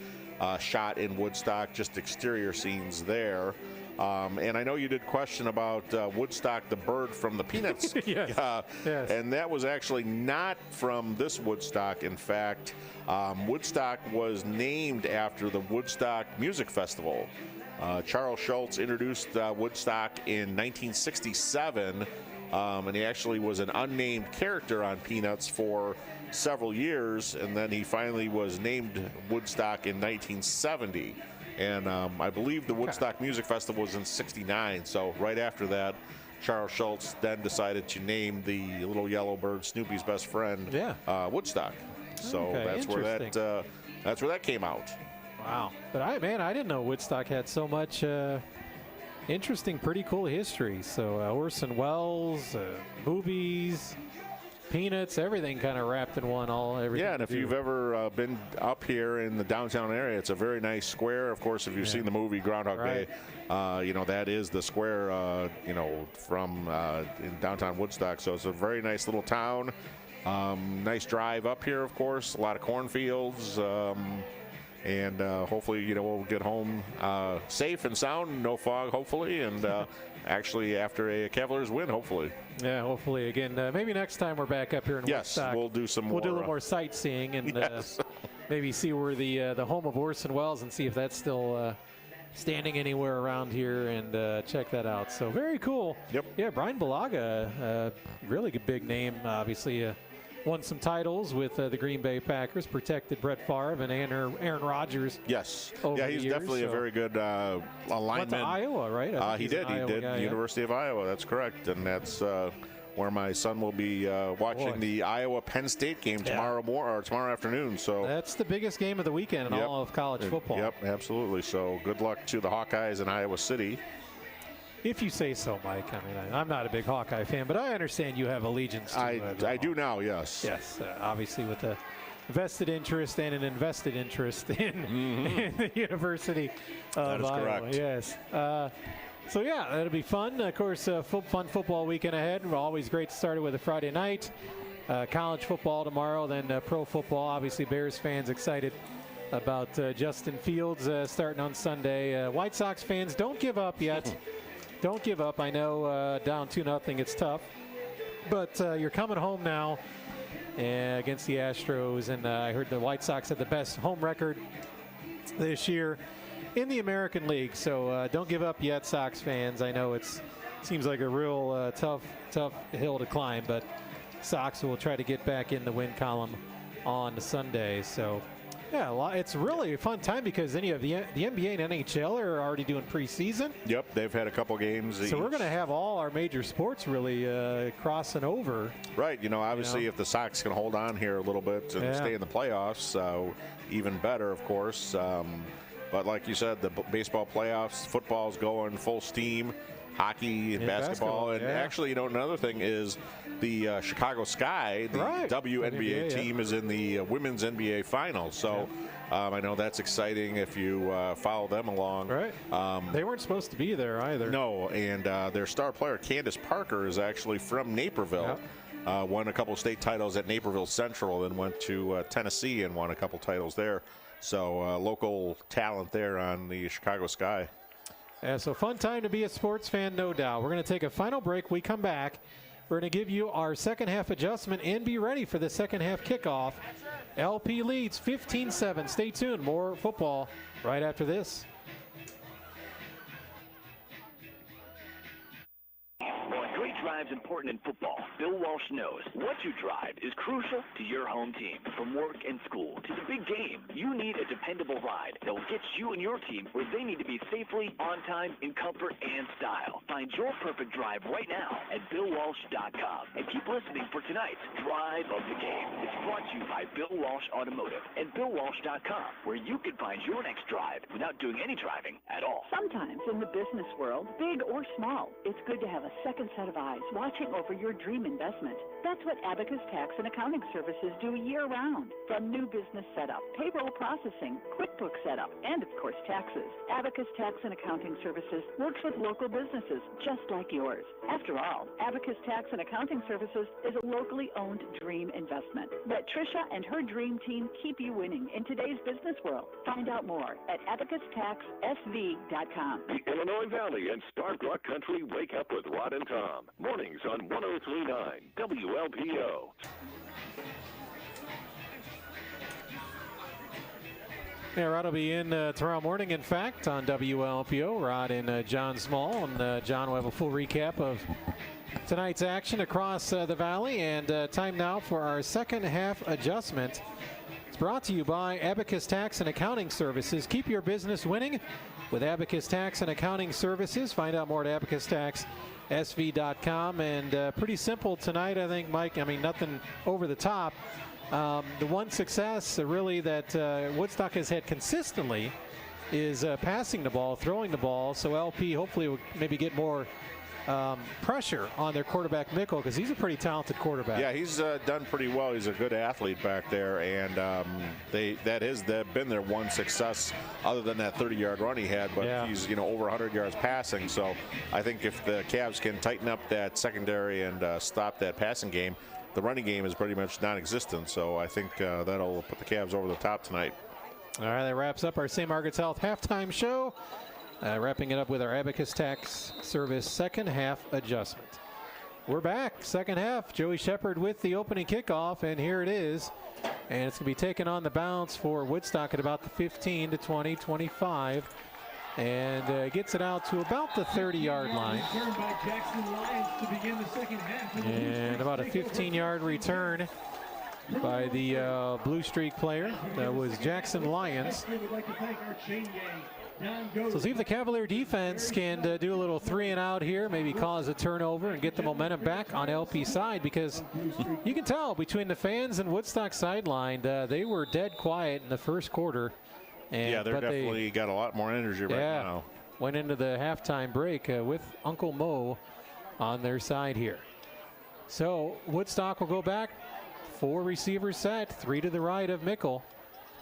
shot in Woodstock, just exterior scenes there. And I know you did question about Woodstock, the bird from the Peanuts. Yes. And that was actually not from this Woodstock. In fact, Woodstock was named after the Woodstock Music Festival. Charles Schulz introduced Woodstock in 1967, and he actually was an unnamed character on Peanuts for several years, and then he finally was named Woodstock in 1970. And I believe the Woodstock Music Festival was in '69. So right after that, Charles Schulz then decided to name the little yellow bird, Snoopy's best friend, Woodstock. So that's where that came out. Wow. But I didn't know Woodstock had so much interesting, pretty cool history. So Orson Welles, movies, Peanuts, everything kind of wrapped in one. Everything. Yeah, and if you've ever been up here in the downtown area, it's a very nice square. Of course, if you've seen the movie Groundhog Day, that is the square, from in downtown Woodstock. So it's a very nice little town. Nice drive up here, of course. A lot of cornfields. And hopefully, we'll get home safe and sound, no fog, hopefully, and actually after a Cavaliers win, hopefully. Yeah, hopefully. Again, maybe next time we're back up here in Woodstock. Yes, we'll do some more. We'll do a little more sightseeing and maybe see where the home of Orson Welles and see if that's still standing anywhere around here and check that out. So very cool. Yep. Yeah, Brian Bulaga, really good big name, obviously. Won some titles with the Green Bay Packers, protected Brett Favre and Aaron Rodgers. Yes. Yeah, he's definitely a very good lineman. Went to Iowa, right? He did. University of Iowa. That's correct. And that's where my son will be watching the Iowa-Penn State game tomorrow afternoon. So that's the biggest game of the weekend in all of college football. Yep, absolutely. So good luck to the Hawkeyes in Iowa City. If you say so, Mike. I mean, I'm not a big Hawkeye fan, but I understand you have allegiance to I do now, yes. Yes, obviously with the vested interest and an invested interest in the University of That is Iowa. correct. Yes. So yeah, it'll be fun. Of course, fun football weekend ahead. Always great to start it with a Friday night. College football tomorrow, then pro football. Obviously, Bears fans excited about Justin Fields starting on Sunday. White Sox fans, don't give up yet. Don't give up. I know down 2-0, it's tough. But you're coming home now against the Astros, and I heard the White Sox had the best home record this year in the American League. So don't give up yet, Sox fans. I know it seems like a real tough hill to climb, but Sox will try to get back in the win column on Sunday. So yeah, it's really a fun time because then you have the NBA and NHL are already doing preseason. Yep, they've had a couple games. So we're going to have all our major sports really crossing over. Right. Obviously, if the Sox can hold on here a little bit and stay in the playoffs, even better, of course. But like you said, the baseball playoffs, football's going full steam. Hockey and basketball. And actually, another thing is the Chicago Sky, the WNBA team, is in the women's NBA finals. So I know that's exciting if you follow them along. Right. They weren't supposed to be there either. No, and their star player, Candace Parker, is actually from Naperville. Won a couple state titles at Naperville Central, then went to Tennessee and won a couple titles there. So local talent there on the Chicago Sky. Yeah, so fun time to be a sports fan, no doubt. We're going to take a final break. We come back. We're going to give you our second half adjustment and be ready for the second half kickoff. LP leads 15-7. Stay tuned. More football right after this. Great drive's important in football. Bill Walsh knows what you drive is crucial to your home team. From work and school to the big game, you need a dependable ride that will get you and your team where they need to be safely, on time, in comfort, and style. Find your perfect drive right now at BillWalsh.com. And keep listening for tonight's Drive of the Game. It's brought to you by Bill Walsh Automotive and BillWalsh.com, where you can find your next drive without doing any driving at all. Sometimes in the business world, big or small, it's good to have a second set of eyes watching over your dream investment. That's what Abacus Tax and Accounting Services do year-round. From new business setup, payroll processing, QuickBooks setup, and of course taxes. Abacus Tax and Accounting Services works with local businesses just like yours. After all, Abacus Tax and Accounting Services is a locally owned dream investment. Let Tricia and her dream team keep you winning in today's business world. Find out more at abacustaxsv.com. The Illinois Valley and Starbuck Country Wake Up with Rod and Tom. Mornings on 103.9 WLPO. Yeah, Rod will be in tomorrow morning, in fact, on WLPO. Rod and John Small. And John will have a full recap of tonight's action across the valley. And time now for our second half adjustment. It's brought to you by Abacus Tax and Accounting Services. Keep your business winning with Abacus Tax and Accounting Services. Find out more at abacustaxsv.com. And pretty simple tonight, I think, Mike. I mean, nothing over the top. The one success really that Woodstock has had consistently is passing the ball, throwing the ball. So LP hopefully will maybe get more pressure on their quarterback Mickle, because he's a pretty talented quarterback. Yeah, he's done pretty well. He's a good athlete back there, and that has been their one success other than that 30-yard run he had. But he's over 100 yards passing. So I think if the Cavs can tighten up that secondary and stop that passing game, the running game is pretty much non-existent. So I think that'll put the Cavs over the top tonight. All right, that wraps up our St. Margaret's Health halftime show. Wrapping it up with our Abacus Tax Service second half adjustment. We're back, second half. Joey Shepard with the opening kickoff, and here it is. And it's going to be taken on the bounce for Woodstock at about the 15 to 20, 25. And gets it out to about the 30-yard line. And about a 15-yard return by the Blue Streak player. That was Jackson Lyons. So see if the Cavalier defense can do a little 3-and-out here, maybe cause a turnover and get the momentum back on LP side, because you can tell between the fans and Woodstock sideline, they were dead quiet in the first quarter. And, yeah, they're definitely got a lot more energy right now. Went into the halftime break with Uncle Mo on their side here. So Woodstock will go back 4 receivers set, 3 to the right of Mickle.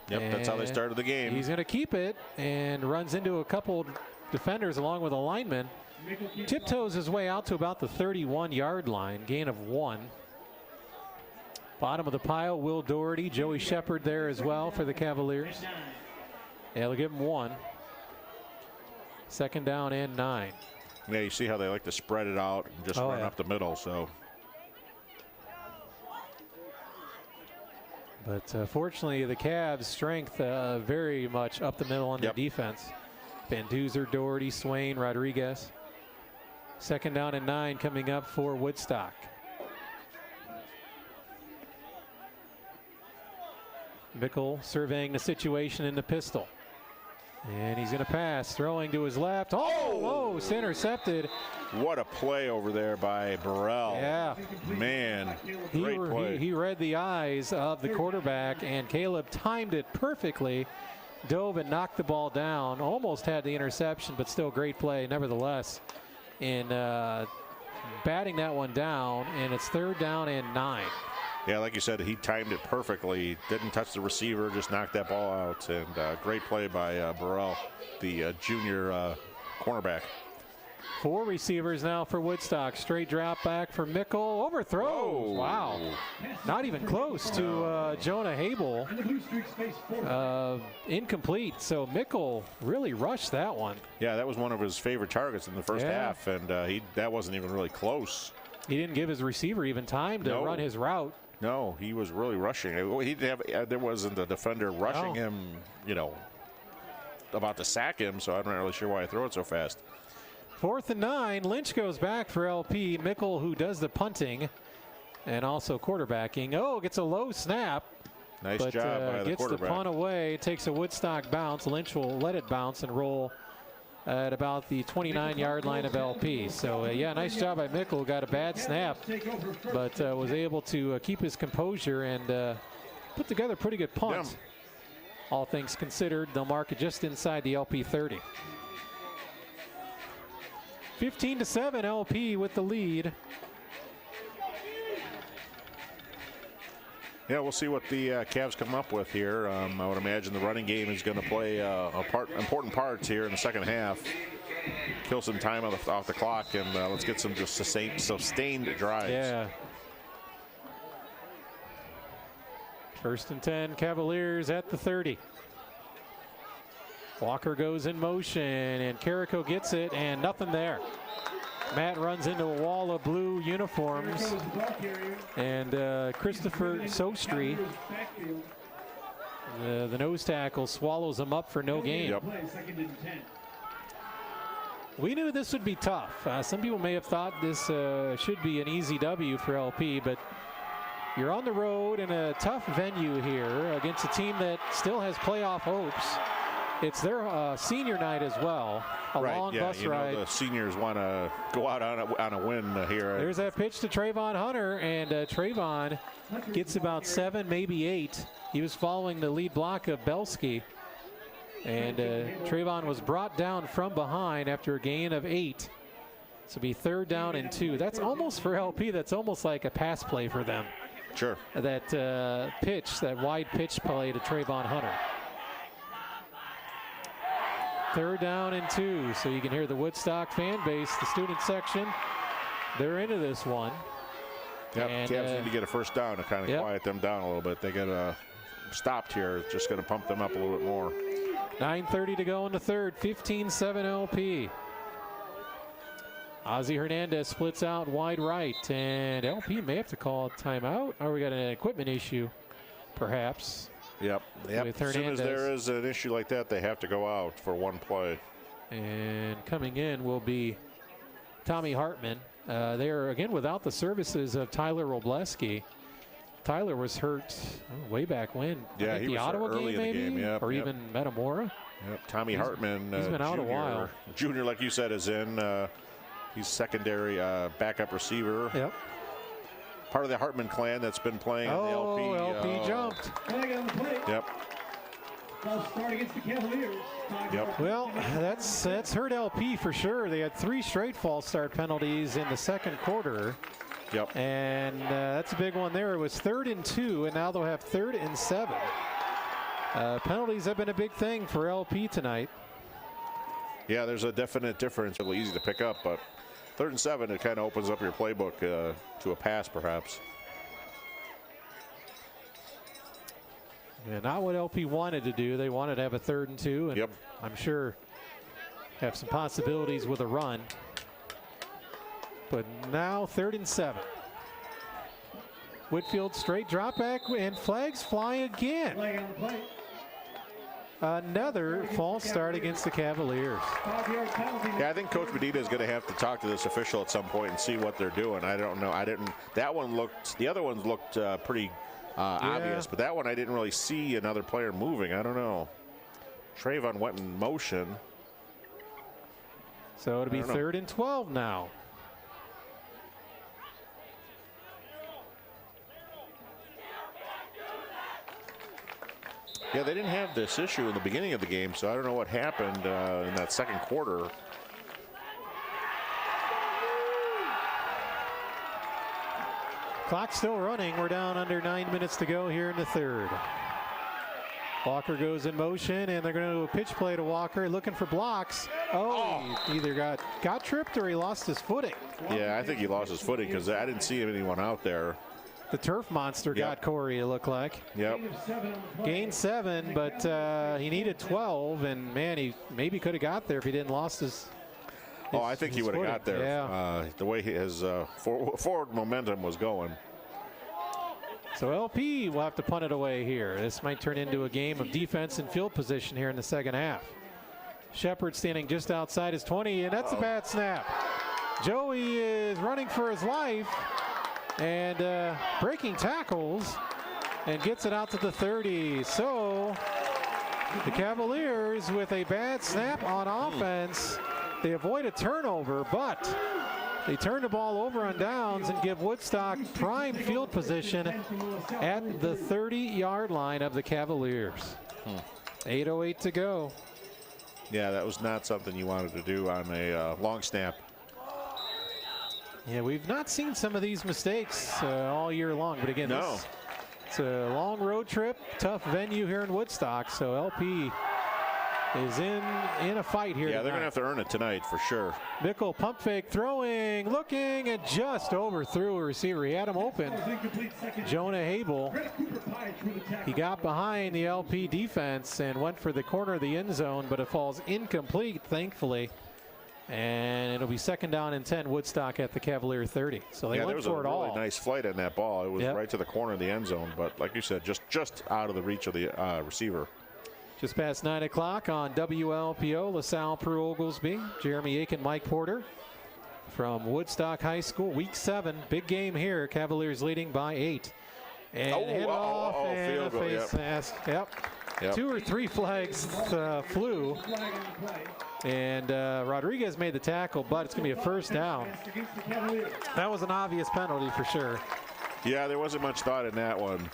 Yep, that's how they started the game. He's going to keep it and runs into a couple defenders along with a lineman. Tiptoes his way out to about the 31-yard line, gain of 1. Bottom of the pile, Will Doherty, Joey Shepard there as well for the Cavaliers. Yeah, they'll give him 1. Second down and 9. Yeah, you see how they like to spread it out and just run up the middle. So, but fortunately, the Cavs' strength very much up the middle on their defense. Van Duzer, Doherty, Swain, Rodriguez. Second down and 9 coming up for Woodstock. Mickle surveying the situation in the pistol. And he's going to pass, throwing to his left. Oh, it's intercepted. What a play over there by Burrell. Yeah. Man, great play. He read the eyes of the quarterback, and Caleb timed it perfectly. Dove and knocked the ball down. Almost had the interception, but still great play nevertheless in batting that one down, and it's 3rd down and 9. Yeah, like you said, he timed it perfectly. Didn't touch the receiver, just knocked that ball out. And great play by Burrell, the junior cornerback. 4 receivers now for Woodstock. Straight drop back for Mickle. Overthrows. Wow. Not even close to Jonah Habel. Incomplete. So Mickle really rushed that one. Yeah, that was one of his favorite targets in the first half, and that wasn't even really close. He didn't give his receiver even time to run his route. No, he was really rushing. He didn't have. There wasn't a defender rushing him, about to sack him. So I'm not really sure why I throw it so fast. 4th and 9. Lynch goes back for LP. Mickle, who does the punting and also quarterbacking. Gets a low snap. Nice job by the gets quarterback. The punt away. Takes a Woodstock bounce. Lynch will let it bounce and roll at about the 29-yard line of LP. So, nice job by Mickle. Got a bad snap, but was able to keep his composure and put together a pretty good punt. Yeah. All things considered, they'll mark it just inside the LP 30. 15-7, LP with the lead. Yeah, we'll see what the Cavs come up with here. I would imagine the running game is going to play important parts here in the second half. Kill some time off the clock, and let's get some just sustained drives. Yeah. 1st and 10, Cavaliers at the 30. Walker goes in motion, and Carrico gets it, and nothing there. Matt runs into a wall of blue uniforms, and Christopher Sostri, the nose tackle, swallows him up for no gain. Yep. We knew this would be tough. Some people may have thought this should be an easy W for LP, but you're on the road in a tough venue here against a team that still has playoff hopes. It's their senior night as well. A long bus ride. The seniors want to go out on a win here. There's that pitch to Trayvon Hunter, and Trayvon gets about 7, maybe 8. He was following the lead block of Belsky, and Trayvon was brought down from behind after a gain of 8. So it'll be 3rd down and 2. That's almost for LP. That's almost like a pass play for them. Sure. That pitch, that wide pitch play to Trayvon Hunter. 3rd down and 2, so you can hear the Woodstock fan base, the student section. They're into this one. Yep, Cavs need to get a first down to kind of quiet them down a little bit. They get stopped here. It's just going to pump them up a little bit more. 9:30 to go in the 3rd. 15-7 LP. Ozzie Hernandez splits out wide right, and LP may have to call a timeout, or we got an equipment issue, perhaps. Yep. As soon as there is an issue like that, they have to go out for one play. And coming in will be Tommy Hartman. They are again without the services of Tyler Robleski. Tyler was hurt way back when. Yeah, he the was Ottawa early game, in the game. or even Metamora. Yep. Tommy Hartman. He's been out a while. Junior, like you said, is in. He's secondary backup receiver. Yep. Part of the Hartman clan that's been playing in the LP. LP jumped. Yep. Ball start against the Cavaliers. Yep. Well, that's hurt LP for sure. They had 3 straight false start penalties in the second quarter. Yep. And that's a big one there. It was 3rd and 2, and now they'll have 3rd and 7. Penalties have been a big thing for LP tonight. Yeah, there's a definite difference. Really easy to pick up, but 3rd and 7, it kind of opens up your playbook to a pass, perhaps. Yeah, not what LP wanted to do. They wanted to have a 3rd and 2, and I'm sure have some possibilities with a run. But now 3rd and 7. Whitfield straight drop back, and flags fly again. Another false start against the Cavaliers. Yeah, I think Coach Medina is going to have to talk to this official at some point and see what they're doing. I don't know. That one looked. The other ones looked pretty obvious, but that one I didn't really see another player moving. I don't know. Trayvon went in motion. So it'll be 3rd and 12 now. Yeah, they didn't have this issue in the beginning of the game, so I don't know what happened in that second quarter. Clock's still running. We're down under 9 minutes to go here in the 3rd. Walker goes in motion, and they're going to do a pitch play to Walker, looking for blocks. He either got tripped or he lost his footing. Yeah, I think he lost his footing because I didn't see anyone out there. The turf monster got Corey, it looked like. Yep. Gained 7, but he needed 12, and man, he maybe could have got there if he didn't lost his. I think he would have got there. Yeah. The way his forward momentum was going. So LP will have to punt it away here. This might turn into a game of defense and field position here in the second half. Shepard standing just outside his 20, and that's a bad snap. Joey is running for his life and breaking tackles and gets it out to the 30. So the Cavaliers with a bad snap on offense. They avoid a turnover, but they turn the ball over on downs and give Woodstock prime field position at the 30-yard line of the Cavaliers. 8:08 to go. Yeah, that was not something you wanted to do on a long snap. Yeah, we've not seen some of these mistakes all year long, but again, it's a long road trip, tough venue here in Woodstock, so LP is in a fight here. Yeah, tonight. they're going to have to earn it tonight for sure. Mickle pump fake, throwing, looking, and just overthrew a receiver. He had him open. Jonah Habel. He got behind the LP defense and went for the corner of the end zone, but it falls incomplete, thankfully. And it'll be 2nd down and 10, Woodstock at the Cavalier 30. So they went for it all. There was a really nice flight in that ball. It was right to the corner of the end zone, but like you said, just out of the reach of the receiver. Just past 9 o'clock on WLPO, LaSalle-Peru Oglesby. Jeremy Aiken, Mike Porter from Woodstock High School. Week 7, big game here. Cavaliers leading by 8. And hit off and a face mask. Yep. 2 or 3 flags flew. And Rodriguez made the tackle, but it's going to be a 1st down. That was an obvious penalty for sure. Yeah, there wasn't much thought in that one.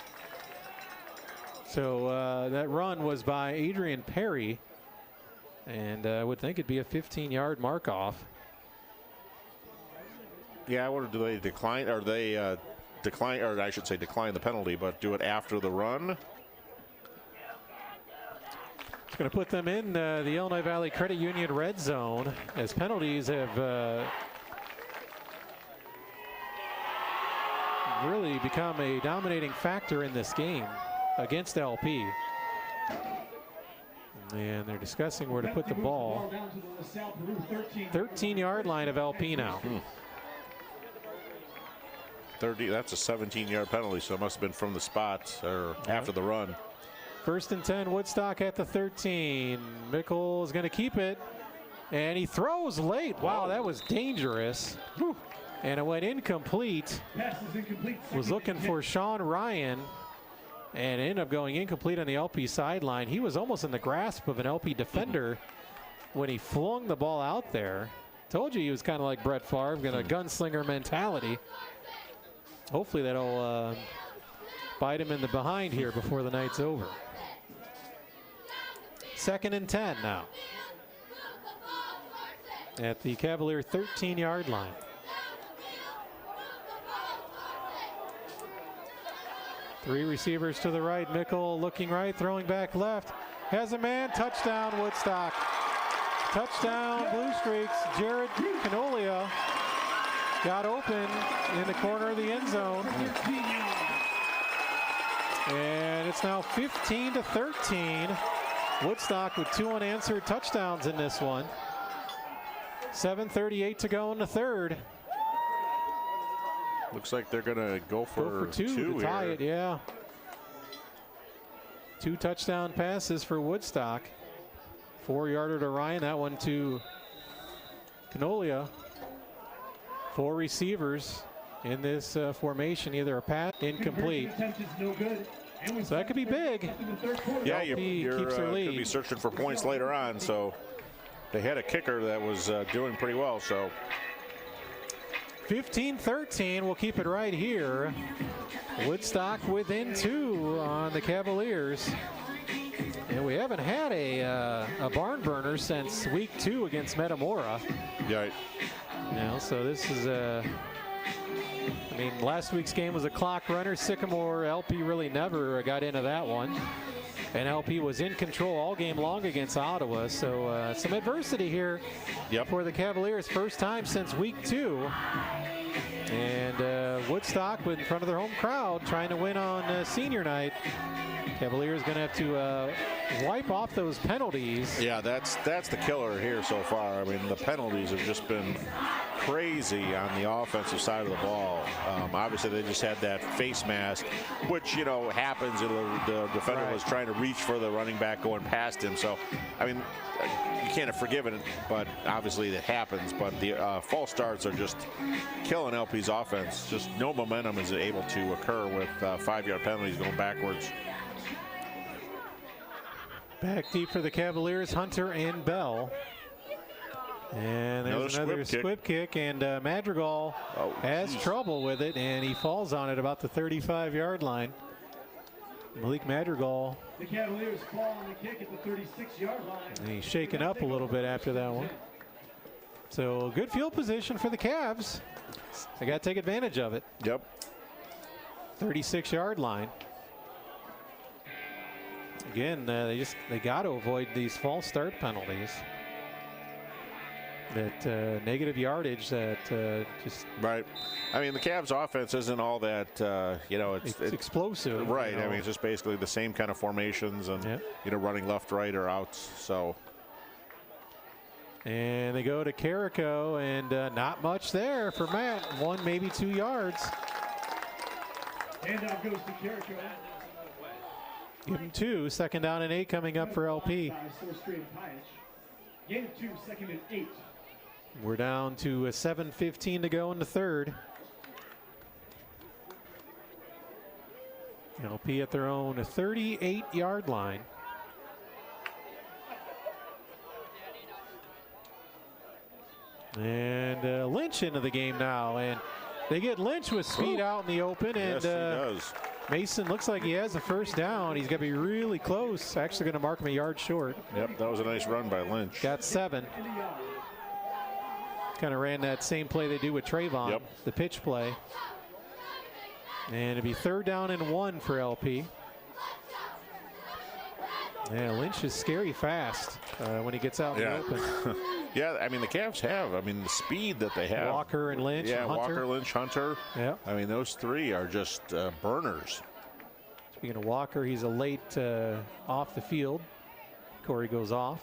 So that run was by Adrian Perry, and I would think it'd be a 15-yard mark off. Yeah, I wonder, do they decline, or they decline, or I should say decline the penalty, but do it after the run? It's going to put them in the Illinois Valley Credit Union red zone, as penalties have really become a dominating factor in this game against LP. And they're discussing where to put the ball. 13-yard line of LP now. 30, that's a 17-yard penalty, so it must have been from the spot or after the run. 1st and 10, Woodstock at the 13. Mickle is going to keep it, and he throws late. Wow, that was dangerous. Whew. And it went incomplete. Was looking for Sean Ryan, and ended up going incomplete on the LP sideline. He was almost in the grasp of an LP defender when he flung the ball out there. Told you he was kind of like Brett Favre, got a gunslinger mentality. Hopefully that'll bite him in the behind here before the night's over. 2nd and 10 now at the Cavalier 13-yard line. Three receivers to the right. Mickle looking right, throwing back left. Has a man. Touchdown, Woodstock. Touchdown, Blue Streaks. Jared Canolia got open in the corner of the end zone. And it's now 15-13. Woodstock with 2 unanswered touchdowns in this one. 7:38 to go in the third. Looks like they're going to go for two to tie here. it, yeah. 2 touchdown passes for Woodstock. 4-yarder to Ryan, that one to Canolia. 4 receivers in this formation, either a pass, incomplete. So that could be big. Yeah, you're keeps their lead. could be searching for points later on. So they had a kicker that was doing pretty well. So 15-13, we'll keep it right here. Woodstock within 2 on the Cavaliers. And we haven't had a barn burner since week 2 against Metamora. Yeah. So this is I mean, last week's game was a clock runner. Sycamore, LP really never got into that one. And LP was in control all game long against Ottawa. So some adversity here for the Cavaliers. First time since week 2. And Woodstock in front of their home crowd trying to win on senior night. Cavaliers going to have to wipe off those penalties. Yeah, that's the killer here so far. I mean, the penalties have just been crazy on the offensive side of the ball. Obviously, they just had that face mask, which, happens. The defender was trying to reach for the running back going past him. So, I mean, you can't have forgiven it, but obviously that happens. But the false starts are just killing LP's offense. Just no momentum is able to occur with 5-yard penalties going backwards. Back deep for the Cavaliers, Hunter and Bell. And there's another squib kick, and Madrigal has trouble with it, and he falls on it about the 35-yard line. Malik Madrigal. The Cavaliers fall on the kick at the 36-yard line. And he's shaken up a little bit after that one. So good field position for the Cavs. They got to take advantage of it. Yep. 36-yard line. Again, they got to avoid these false start penalties. That negative yardage that just right. I mean, the Cavs' offense isn't all that it's explosive. Right. I mean, it's just basically the same kind of formations and running left, right, or outs. So. And they go to Carrico, and not much there for Matt. 1, maybe 2 yards. Handoff goes to Carrico. Give him 2. 2nd down and 8 coming up for LP. Gain of 2, 2nd and 8. We're down to 7:15 to go in the third. LP at their own 38-yard line. And Lynch into the game now, and they get Lynch with speed out in the open. And yes, he does. Mason looks like he has a first down. He's got to be really close. Actually going to mark him a yard short. Yep, that was a nice run by Lynch. Got 7. Kind of ran that same play they do with Trayvon, the pitch play. And it'd be 3rd down and 1 for LP. Yeah, Lynch is scary fast when he gets out in the open. Yeah, I mean, the Cavs have. I mean, the speed that they have. Walker and Lynch. Yeah, and Hunter. Walker, Lynch, Hunter. Yeah. I mean, those 3 are just burners. Speaking of Walker, he's a late off the field. Corey goes off.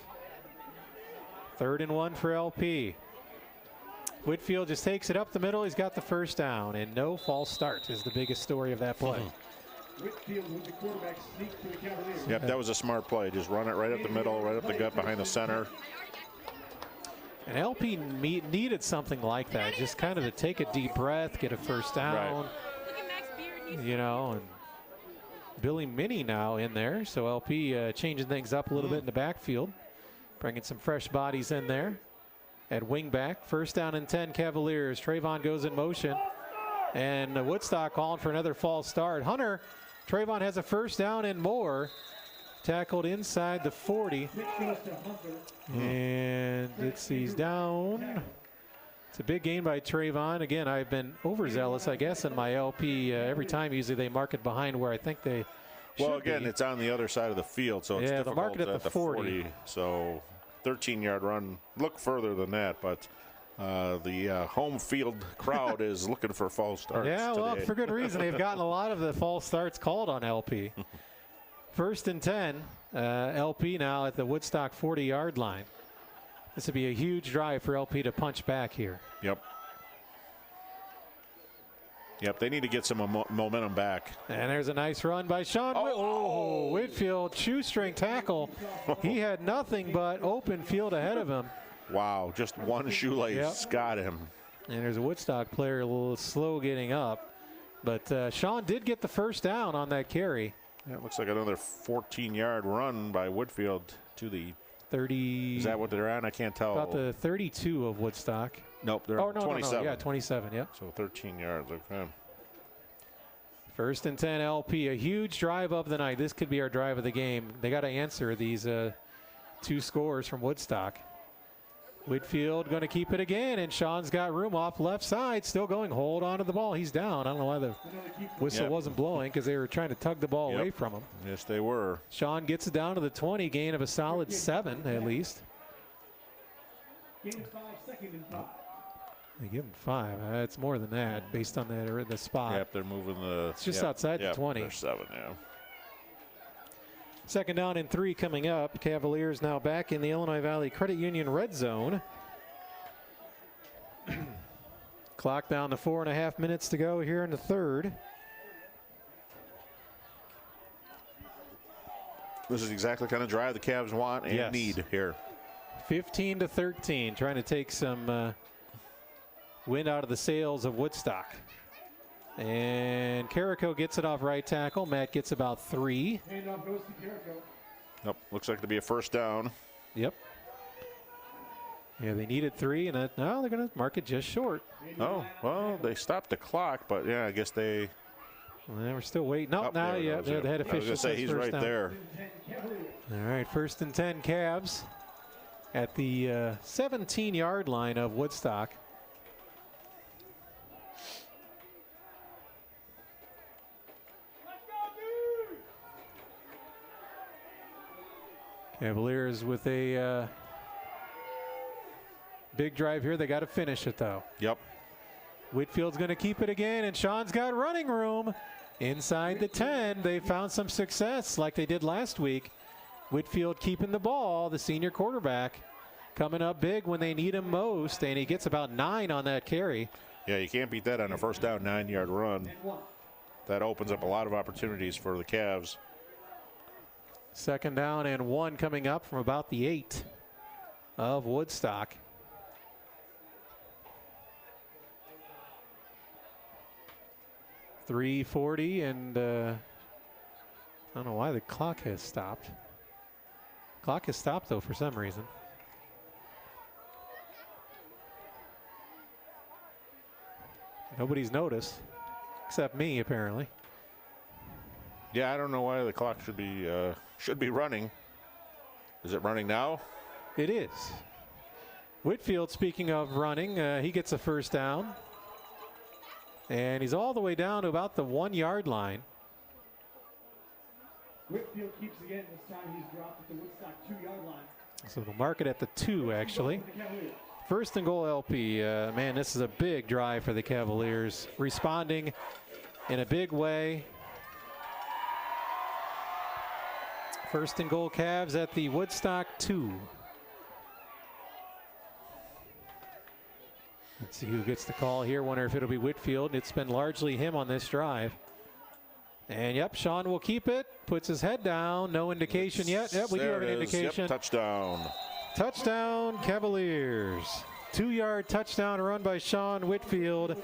3rd and 1 for LP. Whitfield just takes it up the middle. He's got the first down, and no false start is the biggest story of that play. Whitfield with the quarterback sneak to the Cavaliers. Yep, that was a smart play. Just run it right up the middle, right up the gut behind the center. And LP needed something like that, just kind of to take a deep breath, get a first down. And Billy Minnie now in there. So LP changing things up a little bit in the backfield, bringing some fresh bodies in there. At wingback, 1st down and 10 Cavaliers. Trayvon goes in motion, and Woodstock calling for another false start. Hunter, Trayvon has a first down and more. Tackled inside the 40. And he's down It's a big gain by Trayvon. Again, I've been overzealous, I guess, in my LP. Every time, usually they mark it behind where I think they Well, again, it's on the other side of the field, so it's difficult mark it at the 40. So 13-yard run. Look further than that, but the home field crowd is looking for false starts. Yeah, well, today. for good reason. They've gotten a lot of the false starts called on LP. 1st and 10. LP now at the Woodstock 40-yard line. This would be a huge drive for LP to punch back here. Yep. Yep, they need to get some momentum back. And there's a nice run by Sean Whitfield, shoestring tackle. He had nothing but open field ahead of him. Wow, just one shoelace got him. And there's a Woodstock player a little slow getting up. But Sean did get the first down on that carry. Yeah, it looks like another 14-yard run by Whitfield to the 30. Is that what they're on? I can't tell. About the 32 of Woodstock. Nope, they're 27. No. Yeah, 27, yep. So 13 yards, okay. 1st and 10 LP, a huge drive of the night. This could be our drive of the game. They got to answer these 2 scores from Woodstock. Whitfield going to keep it again, and Sean's got room off left side, still going. Hold on to the ball. He's down. I don't know why the whistle wasn't blowing, because they were trying to tug the ball away from him. Yes, they were. Sean gets it down to the 20, gain of a solid 7 at least. Gain of 5, 2nd and 5. They give him 5. It's more than that based on that the spot. Yep, they're moving the. It's just outside the 20. They're 7, yeah. 2nd down and 3 coming up. Cavaliers now back in the Illinois Valley Credit Union red zone. Clock down to 4.5 minutes to go here in the 3rd. This is exactly the kind of drive the Cavs want and need here. 15-13, trying to take some wind out of the sails of Woodstock. And Carrico gets it off right tackle. Matt gets about 3. Handoff goes to Carrico. Nope, looks like to be a first down. Yep. Yeah, they needed 3, and now they're going to mark it just short. Oh, well, they stopped the clock, but yeah, I guess they. Well, we're still waiting. No, now, yeah, the head official. I was going to say, he's right there. All right, 1st and 10 Cavs at the 17-yard line of Woodstock. Cavaliers with a big drive here. They got to finish it, though. Yep. Whitfield's going to keep it again, and Sean's got running room inside the 10. They found some success like they did last week. Whitfield keeping the ball, the senior quarterback, coming up big when they need him most, and he gets about 9 on that carry. Yeah, you can't beat that on a first down 9-yard run. That opens up a lot of opportunities for the Cavs. 2nd down and 1 coming up from about the 8 of Woodstock. .340, and I don't know why the clock has stopped. Clock has stopped, though, for some reason. Nobody's noticed, except me, apparently. Yeah, I don't know why the clock should be running. Is it running now? It is. Whitfield, speaking of running, he gets a first down. And he's all the way down to about the 1-yard line. Whitfield keeps again. This time he's dropped at the Woodstock 2-yard line. So they'll mark it at the 2, actually. 1st and goal LP. Man, this is a big drive for the Cavaliers. Responding in a big way. 1st and goal Cavs at the Woodstock 2. Let's see who gets the call here. Wonder if it'll be Whitfield. It's been largely him on this drive. And yep, Sean will keep it. Puts his head down. No indication yet. Yep, we do have an indication. Yep, touchdown. Touchdown, Cavaliers. 2-yard touchdown run by Sean Whitfield.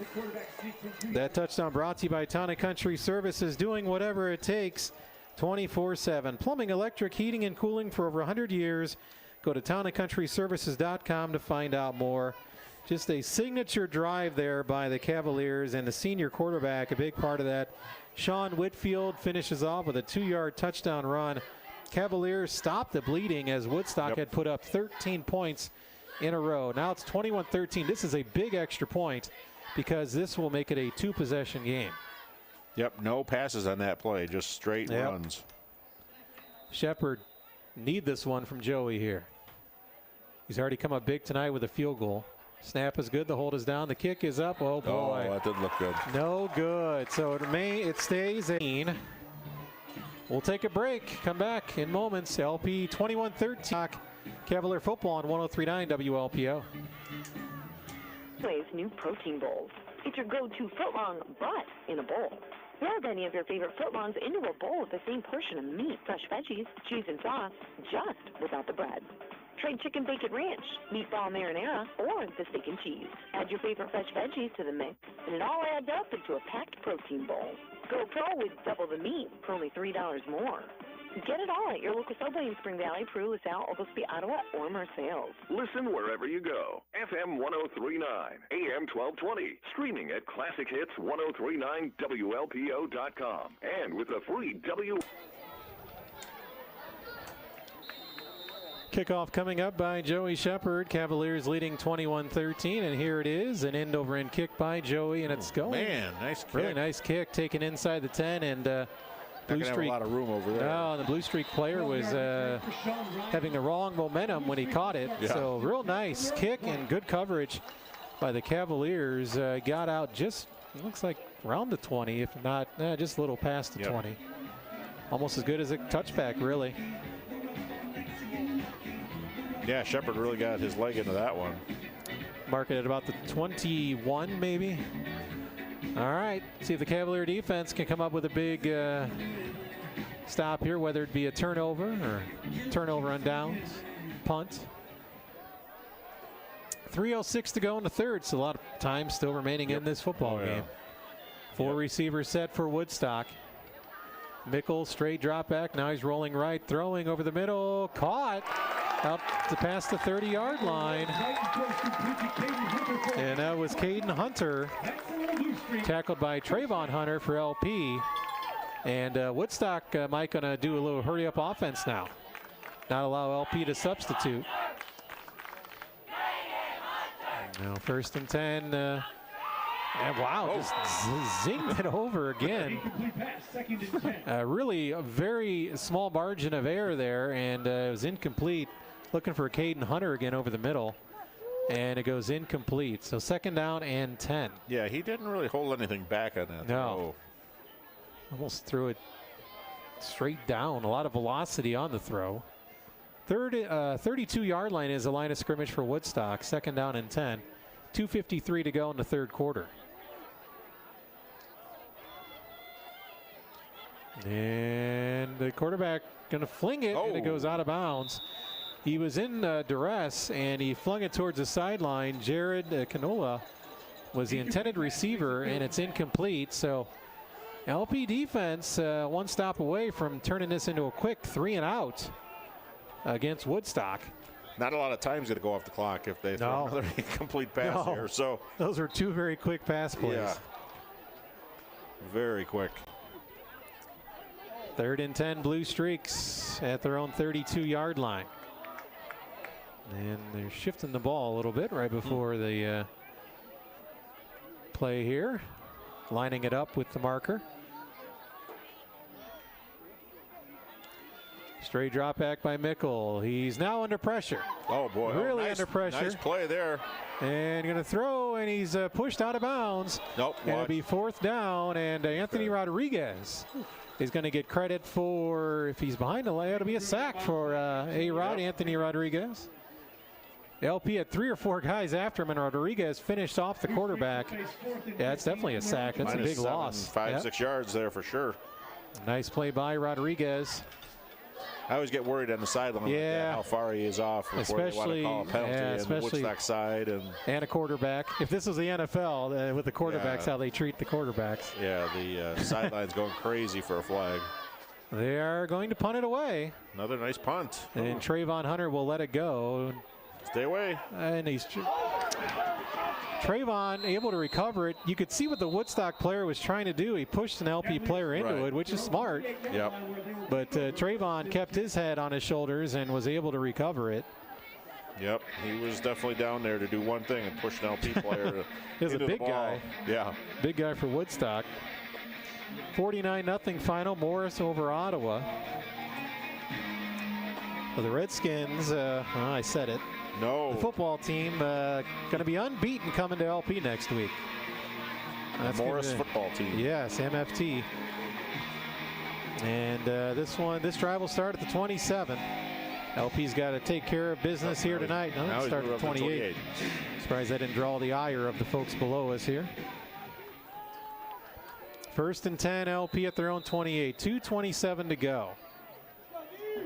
That touchdown brought to you by Town & Country Services, doing whatever it takes 24/7. Plumbing, electric, heating, and cooling for over 100 years. Go to townandcountryservices.com to find out more. Just a signature drive there by the Cavaliers, and the senior quarterback, a big part of that. Sean Whitfield finishes off with a 2-yard touchdown run. Cavaliers stopped the bleeding as Woodstock had put up 13 points in a row. Now it's 21-13. This is a big extra point because this will make it a 2-possession game. Yep, no passes on that play, just straight runs. Shepard need this one from Joey here. He's already come up big tonight with a field goal. Snap is good. The hold is down. The kick is up. Oh, boy. Oh, that didn't look good. No good. So it stays 18. We'll take a break. Come back in moments. LP 21-13. Cavalier football on 103.9 WLPO. Plays new protein bowls. It's your go-to footlong, but in a bowl. Rub any of your favorite footlongs into a bowl with the same portion of meat, fresh veggies, cheese, and sauce, just without the bread. Try chicken bacon ranch, meatball marinara, or the steak and cheese. Add your favorite fresh veggies to the mix, and it all adds up into a packed protein bowl. Go pro with double the meat for only $3 more. Get it all at your local Subway in Spring Valley, Peru, LaSalle, Oglesby, Ottawa, or Marseilles. Listen wherever you go. FM 103.9, AM 1220. Streaming at ClassicHits1039WLPO.com. And with the free Kickoff coming up by Joey Shepard. Cavaliers leading 21-13, and here it is, an end-over-end kick by Joey, and it's going. Man, nice kick. Really nice kick, taken inside the 10, and Blue Streak. Have a lot of room over there. No, the Blue Streak player was having the wrong momentum when he caught it. Yeah. So real nice kick and good coverage by the Cavaliers. Got out just, looks like around the 20, if not just a little past the 20. Almost as good as a touchback, really. Yeah, Shepard really got his leg into that one. Mark it at about the 21, maybe. All right, see if the Cavalier defense can come up with a big stop here, whether it be a turnover or turnover on downs, punt. 3:06 to go in the third, so a lot of time still remaining in this football game. 4 receivers set for Woodstock. Mickle, straight drop back. Now he's rolling right, throwing over the middle. Caught up to past the 30-yard line. And that was Caden Hunter, tackled by Trayvon Hunter for LP. And Woodstock might going to do a little hurry-up offense now. Not allow LP to substitute. Now 1st and 10. And wow, just zinged it over again. Really a very small margin of error there, and it was incomplete. Looking for Caden Hunter again over the middle, and it goes incomplete. So 2nd down and 10. Yeah, he didn't really hold anything back on that. No. Almost threw it straight down. A lot of velocity on the throw. 32-yard line is the line of scrimmage for Woodstock. 2nd down and 10. 2:53 to go in the third quarter. And the quarterback going to fling it, and it goes out of bounds. He was in duress, and he flung it towards the sideline. Jared Canola was the intended receiver, and it's incomplete. So LP defense one stop away from turning this into a quick 3-and-out against Woodstock. Not a lot of time's going to go off the clock if they throw another incomplete pass here. So those are 2 very quick pass plays. Yeah. Very quick. 3rd and 10, Blue Streaks at their own 32-yard line. And they're shifting the ball a little bit right before the play here. Lining it up with the marker. Straight drop back by Mickle. He's now under pressure. Oh, boy. Really under pressure. Nice play there. And going to throw, and he's pushed out of bounds. Nope. Going to be 4th down, and Anthony Rodriguez is going to get credit for, if he's behind the line, it'll be a sack for Anthony Rodriguez. LP had 3 or 4 guys after him, and Rodriguez finished off the quarterback. Yeah, it's definitely a sack. That's a big loss. 5-6 yards there for sure. Nice play by Rodriguez. I always get worried on the sideline like that, how far he is off before they want to call a penalty on the Woodstock side. And a quarterback. If this was the NFL, with the quarterbacks, how they treat the quarterbacks. Yeah, the sideline's going crazy for a flag. They are going to punt it away. Another nice punt. And Trayvon Hunter will let it go. Stay away. And he's Trayvon able to recover it. You could see what the Woodstock player was trying to do. He pushed an LP player into it, which is smart. Yep. But Trayvon kept his head on his shoulders and was able to recover it. Yep, he was definitely down there to do one thing and push an LP player. He's a big guy. Yeah. Big guy for Woodstock. 49-0 final, Morris over Ottawa. Well, the Redskins, I said it. No. The football team going to be unbeaten coming to LP next week. That's the Morris football team. Yes, MFT. And this drive will start at the 27. LP's got to take care of business here tonight. No, it started at 28. Surprised I didn't draw the ire of the folks below us here. 1st and 10, LP at their own 28. 2:27 to go.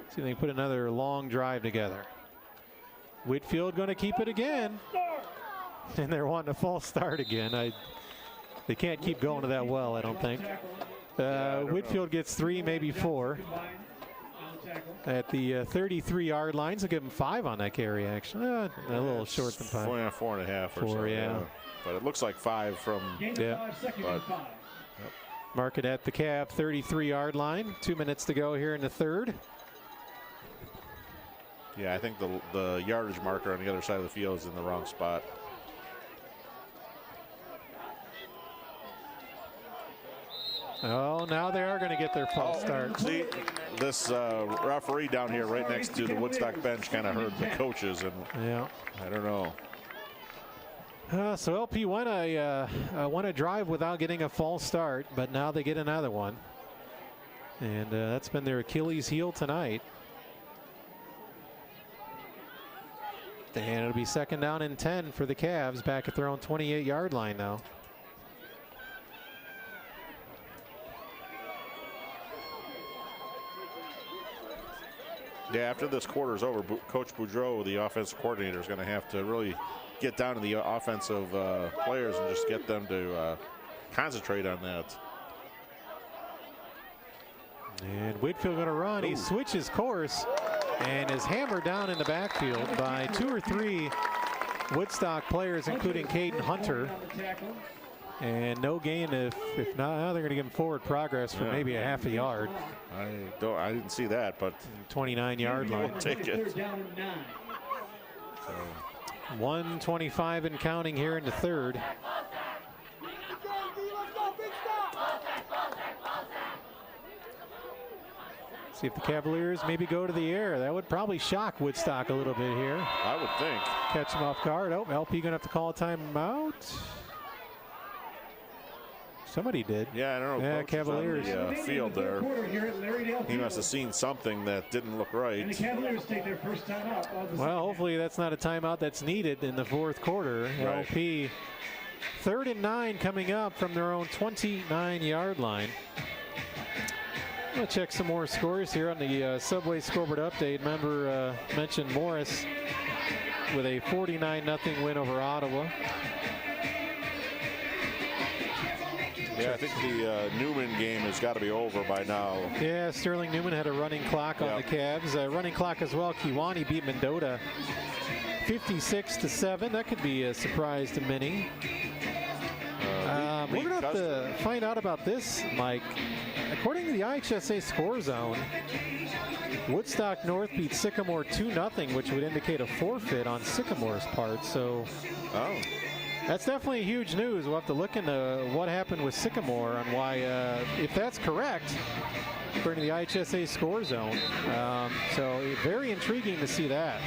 See if they can put another long drive together. Whitfield going to keep it again. And they're wanting a false start again. They can't keep going to that well, I don't think. Whitfield gets 3, maybe 4. At the 33-yard line, so give him 5 on that carry, actually. A little short than 5. 4.5 or so. Yeah. But it looks like 5 from. Yeah. But, mark it at the Cav 33-yard line. 2 minutes to go here in the third. Yeah, I think the yardage marker on the other side of the field is in the wrong spot. Oh, now they are going to get their false start. See, this referee down here right next to the Woodstock bench kind of heard the coaches, and yeah, I don't know. So LP won a drive without getting a false start, but now they get another one. And that's been their Achilles heel tonight. And it'll be 2nd down and 10 for the Cavs back at their own 28-yard line now. Yeah, after this quarter's over, Coach Boudreau, the offensive coordinator, is going to have to really get down to the offensive players and just get them to concentrate on that. And Whitfield going to run. Ooh. He switches course and is hammered down in the backfield by 2 or 3 Woodstock players, including Caden Hunter. And no gain. If not, they're going to give him forward progress for maybe a half a yard. I didn't see that, but 29-yard line. Take it. So 1:25 and counting here in the third. See if the Cavaliers maybe go to the air. That would probably shock Woodstock a little bit here. I would think. Catch them off guard. Oh, LP going to have to call a timeout. Somebody did. Yeah, I don't know. Yeah, Cavaliers. On the field there. He must have seen something that didn't look right. And the Cavaliers take their first time out. Well, hopefully that's not a timeout that's needed in the 4th quarter. Right. LP 3rd and 9 coming up from their own 29-yard line. I'm going to check some more scores here on the Subway scoreboard update. Remember, mentioned Morris with a 49-0 win over Ottawa. Yeah, I think the Newman game has got to be over by now. Yeah, Sterling Newman had a running clock on the Cavs. Running clock as well. Kiwani beat Mendota 56-7. That could be a surprise to many. We're going to have to find out about this, Mike. According to the IHSA score zone, Woodstock North beat Sycamore 2-0, which would indicate a forfeit on Sycamore's part. So. Oh. That's definitely huge news. We'll have to look into what happened with Sycamore and why, if that's correct, according to the IHSA score zone. So very intriguing to see that.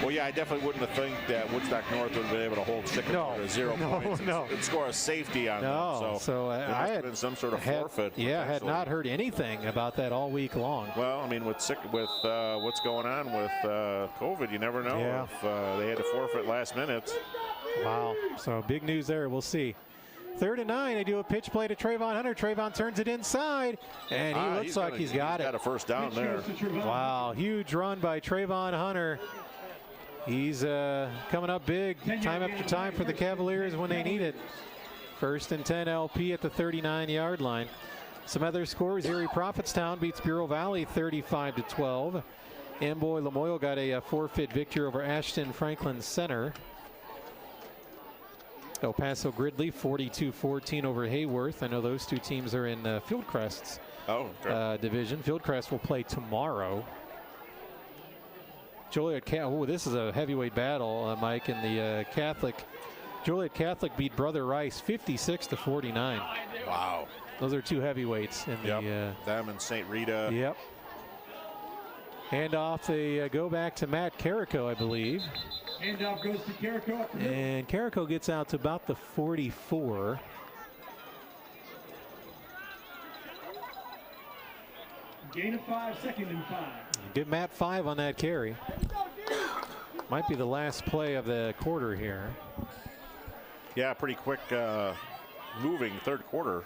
Well, yeah, I definitely wouldn't have think that Woodstock North would have been able to hold Sycamore to 0 points. No. And score a safety on them. So there must have been some sort of forfeit. Yeah, I had not heard anything about that all week long. Well, I mean, with what's going on with COVID, you never know if they had to forfeit last minute. Wow. So big news there. We'll see. 3rd and 9. They do a pitch play to Trayvon Hunter. Trayvon turns it inside, and he looks like he's got it. Got a first down there. Wow. Huge run by Trayvon Hunter. He's coming up big time after time for the Cavaliers when they need it. 1st and 10 LP at the 39-yard line. Some other scores. Erie Prophetstown beats Bureau Valley 35-12. Amboy Lamoille got a forfeit victory over Ashton Franklin Center. El Paso Gridley 42-14 over Hayworth. I know those two teams are in Fieldcrest's division. Fieldcrest will play tomorrow. Joliet this is a heavyweight battle, Mike, in the Catholic. Joliet Catholic beat Brother Rice 56-49. Wow. Those are two heavyweights in the. Them and St. Rita. Yep. Handoff, they go back to Matt Carrico, I believe. Handoff goes to Carrico. And Carrico gets out to about the 44. Gain of 5, second and 5. Give Matt 5 on that carry. Might be the last play of the quarter here. Yeah, pretty quick moving third quarter.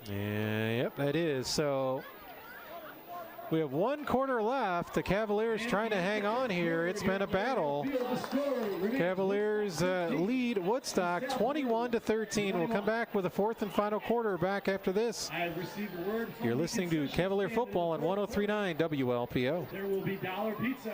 Yep, that is. So we have 1 quarter left. The Cavaliers trying to hang on here. It's been a battle. Cavaliers lead Woodstock 21-13. We'll come back with a 4th and final quarter back after this. You're listening to Cavalier Football on 103.9 WLPO. There will be dollar pizza,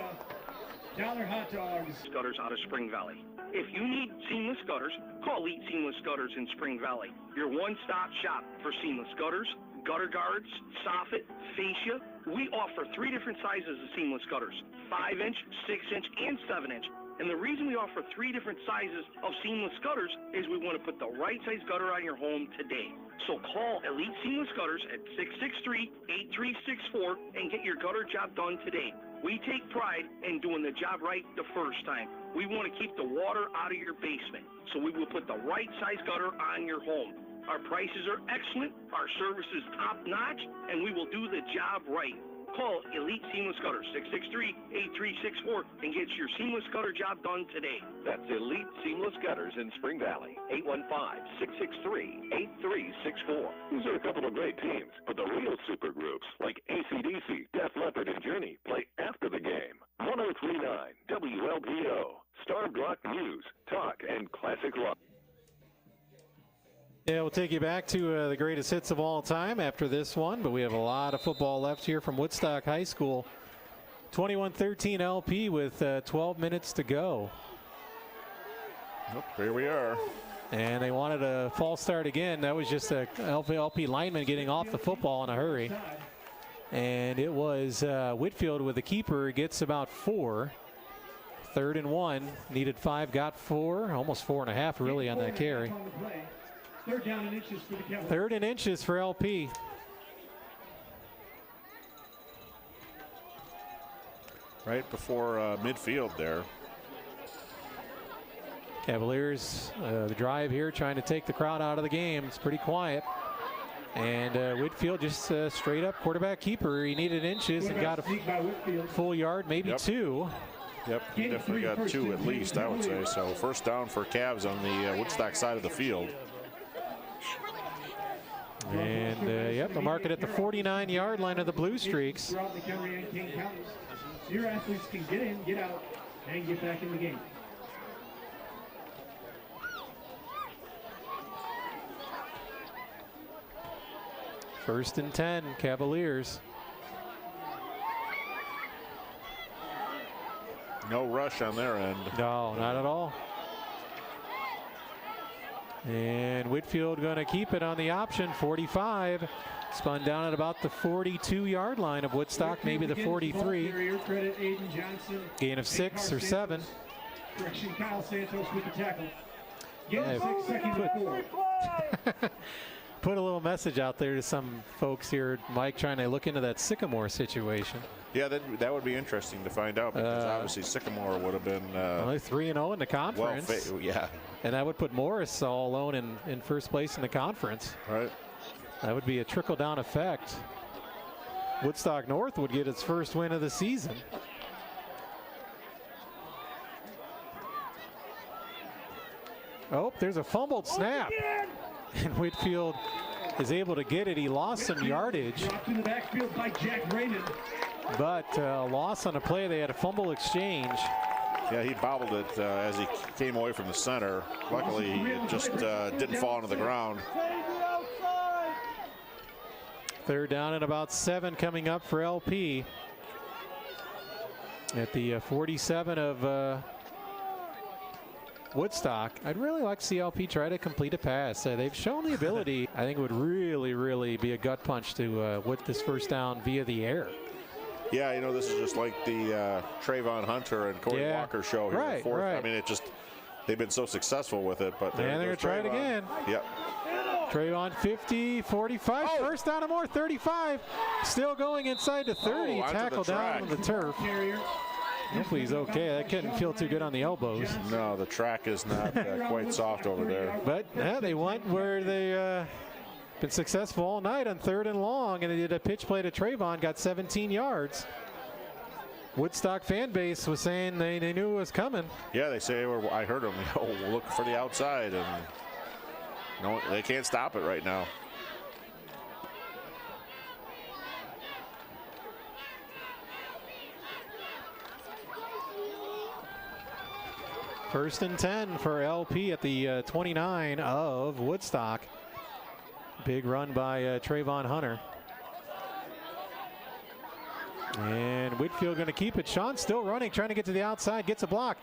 dollar hot dogs. Gutters out of Spring Valley. If you need seamless gutters, call Elite Seamless Gutters in Spring Valley. Your one-stop shop for seamless gutters, gutter guards, soffit, fascia. We offer 3 different sizes of seamless gutters, 5-inch, 6-inch, and 7-inch. And the reason we offer 3 different sizes of seamless gutters is we want to put the right size gutter on your home today. So call Elite Seamless Gutters at 663-8364 and get your gutter job done today. We take pride in doing the job right the first time. We want to keep the water out of your basement, so we will put the right size gutter on your home. Our prices are excellent, our service is top-notch, and we will do the job right. Call Elite Seamless Gutters, 663-8364, and get your seamless gutter job done today. That's Elite Seamless Gutters in Spring Valley, 815-663-8364. These are a couple of great teams, but the real super groups like AC/DC, Def Leppard, and Journey play after the game. 103.9 WLPO, Star Block News, talk, and classic rock. Yeah, we'll take you back to the greatest hits of all time after this one, but we have a lot of football left here from Woodstock High School. 21-13 LP with 12 minutes to go. Yep, here we are. And they wanted a false start again. That was just a LP lineman getting off the football in a hurry. And it was Whitfield with the keeper, gets about 4. 3rd and 1, needed 5, got 4, almost 4.5 really on that carry. 3rd down and inches for the Cavaliers. 3rd and inches for LP. Right before midfield there. Cavaliers, the drive here, trying to take the crowd out of the game. It's pretty quiet. And Whitfield just straight up quarterback keeper. He needed inches and got a full yard, maybe 2. Yep, he definitely got 2 at least, I would say. So 1st down for Cavs on the Woodstock side of the field. And yep, the market at the 49-yard line of the Blue Streaks. Throughout the county and King counties. So your athletes can get in, get out, and get back in the game. First and 10, Cavaliers. No rush on their end. No, not at all. And Whitfield going to keep it on the option, 45. Spun down at about the 42-yard line of Woodstock, maybe the 43. Gain of 6 or 7. Correction, Kyle Santos with the tackle. Gain Yeah, of 6, second and 4. Put a little message out there to some folks here, Mike, trying to look into that Sycamore situation. Yeah, that would be interesting to find out, because obviously Sycamore would have been only 3-0 in the conference. Yeah. And that would put Morris all alone in first place in the conference. Right. That would be a trickle-down effect. Woodstock North would get its first win of the season. Oh, there's a fumbled snap. And Whitfield is able to get it. He lost some yardage. Dropped in the backfield by Jack Raymond. But loss on a play. They had a fumble exchange. Yeah, he bobbled it as he came away from the center. Luckily, it just didn't fall into the ground. 3rd down and about 7 coming up for LP. At the 47 of Woodstock. I'd really like to see LP try to complete a pass. They've shown the ability. I think it would really, really be a gut punch to with this first down via the air. Yeah, you know, this is just like the Trayvon Hunter and Cody Walker show here. Right, I mean, it just, they've been so successful with it. But they're going to try it again. Yep. Trayvon 50, 45, first down and more, 35. Still going inside to 30. Tackle down on the turf. Hopefully he's okay. That couldn't feel too good on the elbows. No, the track is not quite soft over there. But yeah, they went where they been successful all night on 3rd and long, and they did a pitch play to Trayvon, got 17 yards. Woodstock fan base was saying they knew it was coming. Yeah, they say, I heard them, look for the outside, and no, they can't stop it right now. First and 10 for LP at the 29 of Woodstock. Big run by Trayvon Hunter. And Whitfield going to keep it. Sean still running, trying to get to the outside, gets a block.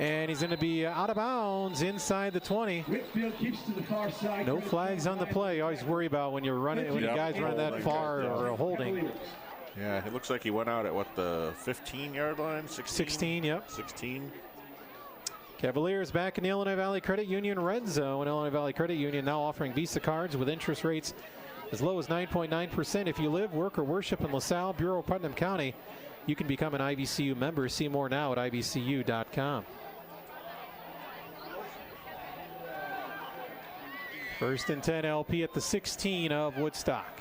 And he's going to be out of bounds inside the 20. Whitfield keeps to the far side. No flags on the play. You always worry about when you're running, when you guys run that far or holding. Yeah, it looks like he went out at what, the 15-yard line? 16, yep. 16. Cavaliers back in the Illinois Valley Credit Union red zone. Illinois Valley Credit Union now offering Visa cards with interest rates as low as 9.9%. If you live, work, or worship in LaSalle, Bureau, Putnam County, you can become an IVCU member. See more now at ivcu.com. First and 10 LP at the 16 of Woodstock.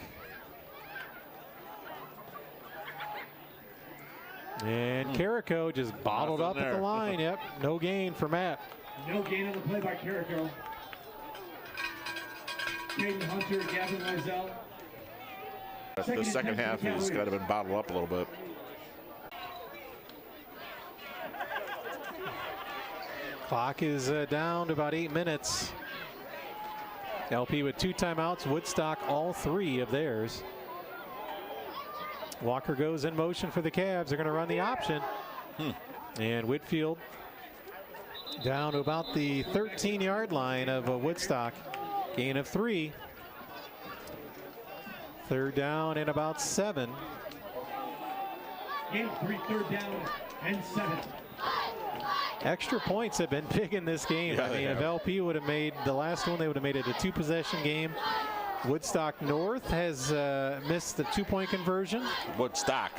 And Carrico just bottled up at the line. Yep, no gain for Matt. No gain on the play by Carrico. Caden Hunter, Gavin Mizell. The second half has got to been bottled up a little bit. Clock is down to about 8 minutes. LP with 2 timeouts. Woodstock all 3 of theirs. Walker goes in motion for the Cavs. They're going to run the option. And Whitfield down to about the 13-yard line of Woodstock. Gain of 3. 3rd down and about 7. Gain 3, 3rd down and 7. Extra points have been big in this game. Yeah, I mean, if LP would have made the last one, they would have made it a 2-possession game. Woodstock North has missed the 2-point conversion. Woodstock,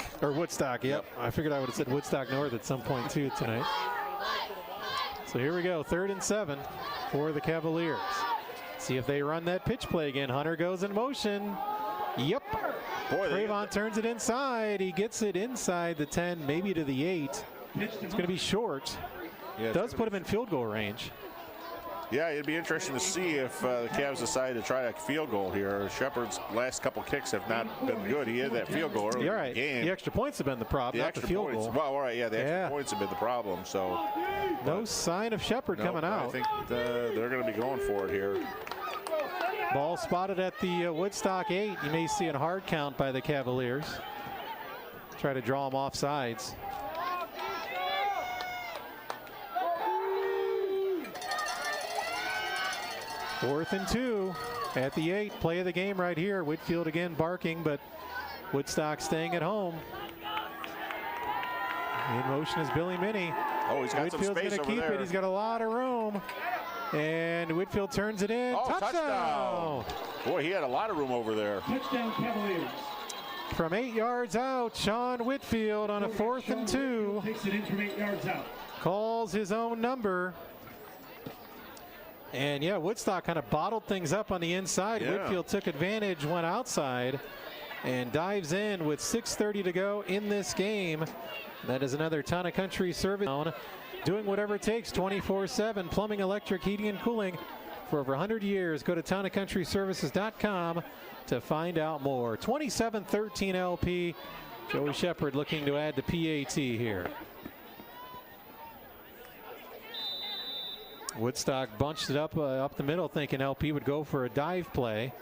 yep. I figured I would have said Woodstock North at some point too tonight. So here we go, 3rd and 7 for the Cavaliers. See if they run that pitch play again. Hunter goes in motion. Yep. Trayvon turns it inside. He gets it inside the 10, maybe to the 8. It's going to be short. Yeah, does put him in field goal range. Yeah, it'd be interesting to see if the Cavs decide to try a field goal here. Shepard's last couple kicks have not been good. He had that field goal early You're right. in the game. The extra points have been the problem, not the field goal. Well, all right, yeah, the extra points have been the problem. So no sign of Shepard coming out. I think they're going to be going for it here. Ball spotted at the Woodstock 8. You may see a hard count by the Cavaliers. Try to draw them off sides. Fourth and 2 at the 8. Play of the game right here. Whitfield again barking, but Woodstock staying at home. In motion is Billy Minnie. Oh, he's got Whitfield's some space gonna over keep there. it. He's got a lot of room. And Whitfield turns it in. Oh, touchdown! Boy, he had a lot of room over there. Touchdown Cavaliers. From 8 yards out, Sean Whitfield on a 4th and 2. Takes it in from 8 yards out. Calls his own number. And yeah, Woodstock kind of bottled things up on the inside. Yeah. Whitfield took advantage, went outside, and dives in with 6:30 to go in this game. That is another Town and Country service. Doing whatever it takes 24/7. Plumbing, electric, heating, and cooling for over 100 years. Go to townandcountryservices.com to find out more. 27-13 LP. Joey Shepard looking to add the PAT here. Woodstock bunched it up the middle, thinking LP would go for a dive play.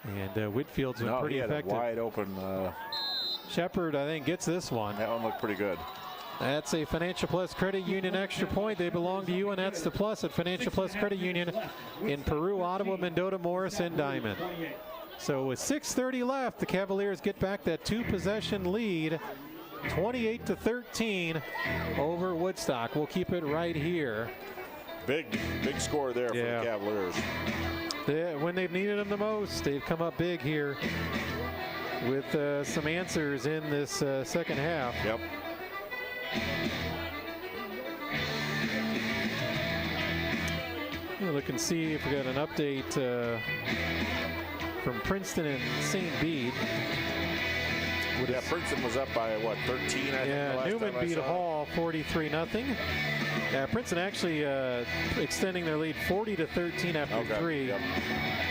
And Whitfield's been pretty effective. Wide open. Shepard, I think, gets this one. That one looked pretty good. That's a Financial Plus Credit Union extra point. They belong to you, and that's the plus at Financial Plus Credit Union in Peru, Ottawa, Mendota, Morris, and Diamond. So with 6:30 left, the Cavaliers get back that 2-possession lead, 28-13 over Woodstock. We'll keep it right here. Big score there for the Cavaliers. When they've needed them the most, they've come up big here with some answers in this second half. Yep. We'll look and see if we got an update from Princeton and St. Bede. Yeah, Princeton was up by, what, 13, I think, the last Newman time I beat saw. Hall 43-0. Yeah, Princeton actually extending their lead 40-13 after 3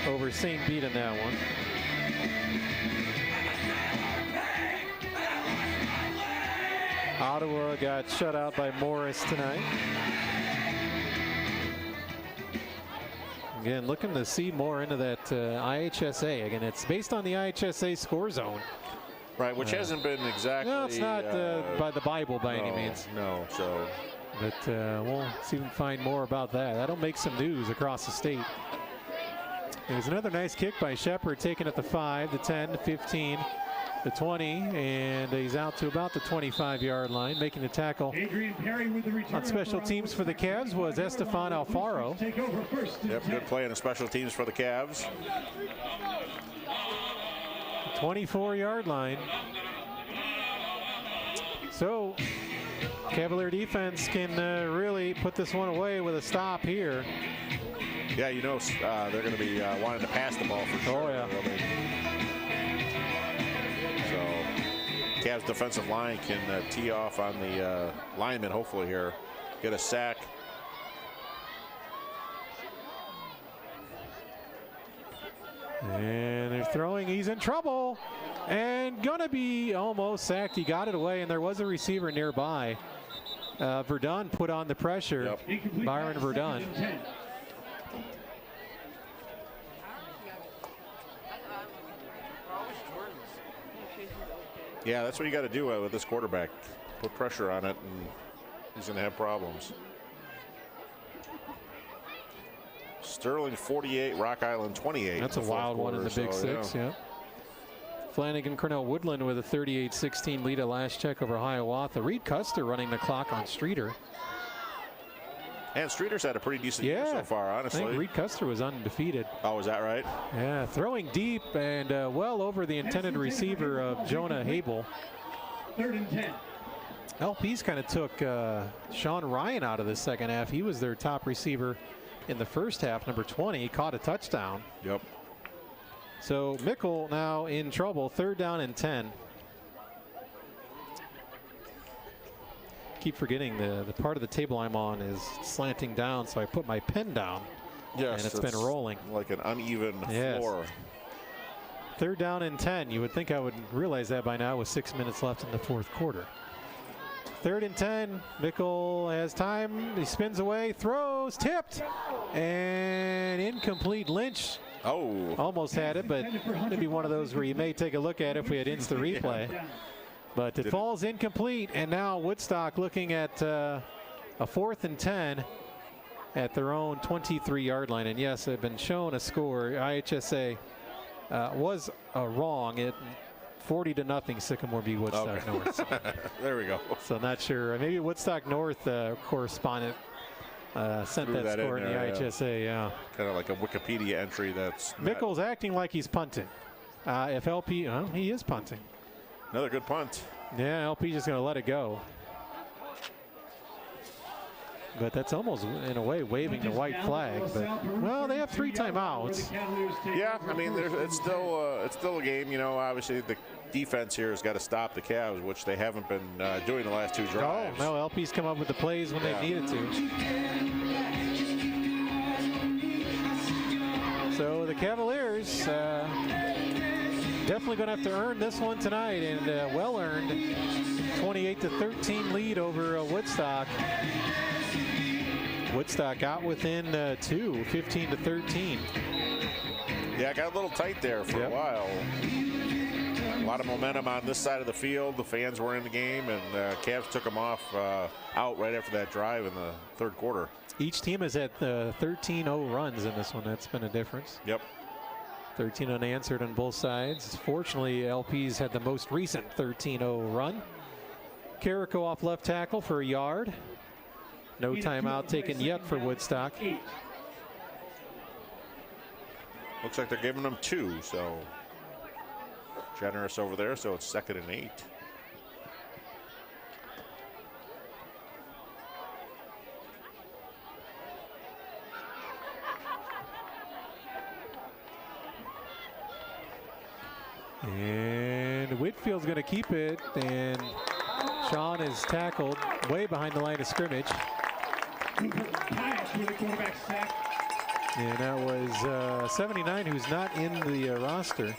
over St. Bede in that one. Ottawa got shut out by Morris tonight. Again, looking to see more into that IHSA. Again, it's based on the IHSA score zone. Right, which hasn't been exactly... No, it's not by the Bible by any means. No, so... But we'll see if we can find more about that. That'll make some news across the state. There's another nice kick by Shepard, taking it the 5, the 10, the 15, the 20, and he's out to about the 25-yard line, making the tackle. On special teams for the Cavs was Estefan Alfaro. Yep, good play in the special teams for the Cavs. 24-yard line. So Cavalier defense can really put this one away with a stop here. Yeah, you know they're going to be wanting to pass the ball for sure. Oh, yeah. So Cavs defensive line can tee off on the lineman, hopefully here, get a sack. And they're throwing. He's in trouble and gonna be almost sacked. He got it away, and there was a receiver nearby. Verdun put on the pressure. Yep. Byron Verdun. Yeah, that's what you got to do with this quarterback. Put pressure on it, and he's going to have problems. Sterling 48, Rock Island 28. That's a wild one in the Big Six, yeah. Flanagan, Cornell Woodland with a 38-16 lead at last check over Hiawatha. Reed Custer running the clock on Streeter. And Streeter's had a pretty decent year so far, honestly. I think Reed Custer was undefeated. Oh, is that right? Yeah, throwing deep and well over the intended receiver of Jonah Habel. 3rd and 10. LP's kind of took Sean Ryan out of the second half. He was their top receiver in the first half, number 20. He caught a touchdown. Yep. So Mickle now in trouble, 3rd down and 10. Keep forgetting the part of the table I'm on is slanting down, so I put my pen down. Yes, and it's been rolling. Like an uneven floor. 3rd down and 10. You would think I would realize that by now with 6 minutes left in the 4th quarter. 3rd and 10. Mickle has time. He spins away, throws, tipped, and incomplete. Lynch almost had it, but it'd be one of those where you may take a look at it if we had instant replay. But it falls incomplete, and now Woodstock looking at a 4th and 10 at their own 23-yard line. And yes, they've been shown a score. IHSA was wrong. It 40-0 Sycamore beat Woodstock North. So. There we go. So not sure. Maybe Woodstock North correspondent sent that score in the IHSA. Yeah. Kind of like a Wikipedia entry. That's Mickle's acting like he's punting. If LP, he is punting. Another good punt. Yeah, LP just going to let it go. But that's almost, in a way, waving the white flag. But well, they have 3 timeouts. Yeah, I mean, it's still a game. You know, obviously the defense here has got to stop the Cavs, which they haven't been doing the last 2 drives. No, LP's come up with the plays when they've needed to. So the Cavaliers definitely going to have to earn this one tonight, and well earned. 28-13 lead over Woodstock. Woodstock out within 2, 15-13. Yeah, got a little tight there for a while. A lot of momentum on this side of the field. The fans were in the game, and Cavs took them off out right after that drive in the 3rd quarter. Each team has had 13-0 runs in this one. That's been a difference. Yep. 13 unanswered on both sides. Fortunately, LP's had the most recent 13-0 run. Carrico off left tackle for a yard. No timeout taken yet for Woodstock. Looks like they're giving them 2, so generous over there, so it's 2nd and 8. And Whitfield's going to keep it, and Sean is tackled way behind the line of scrimmage. And that was 79, who's not in the roster.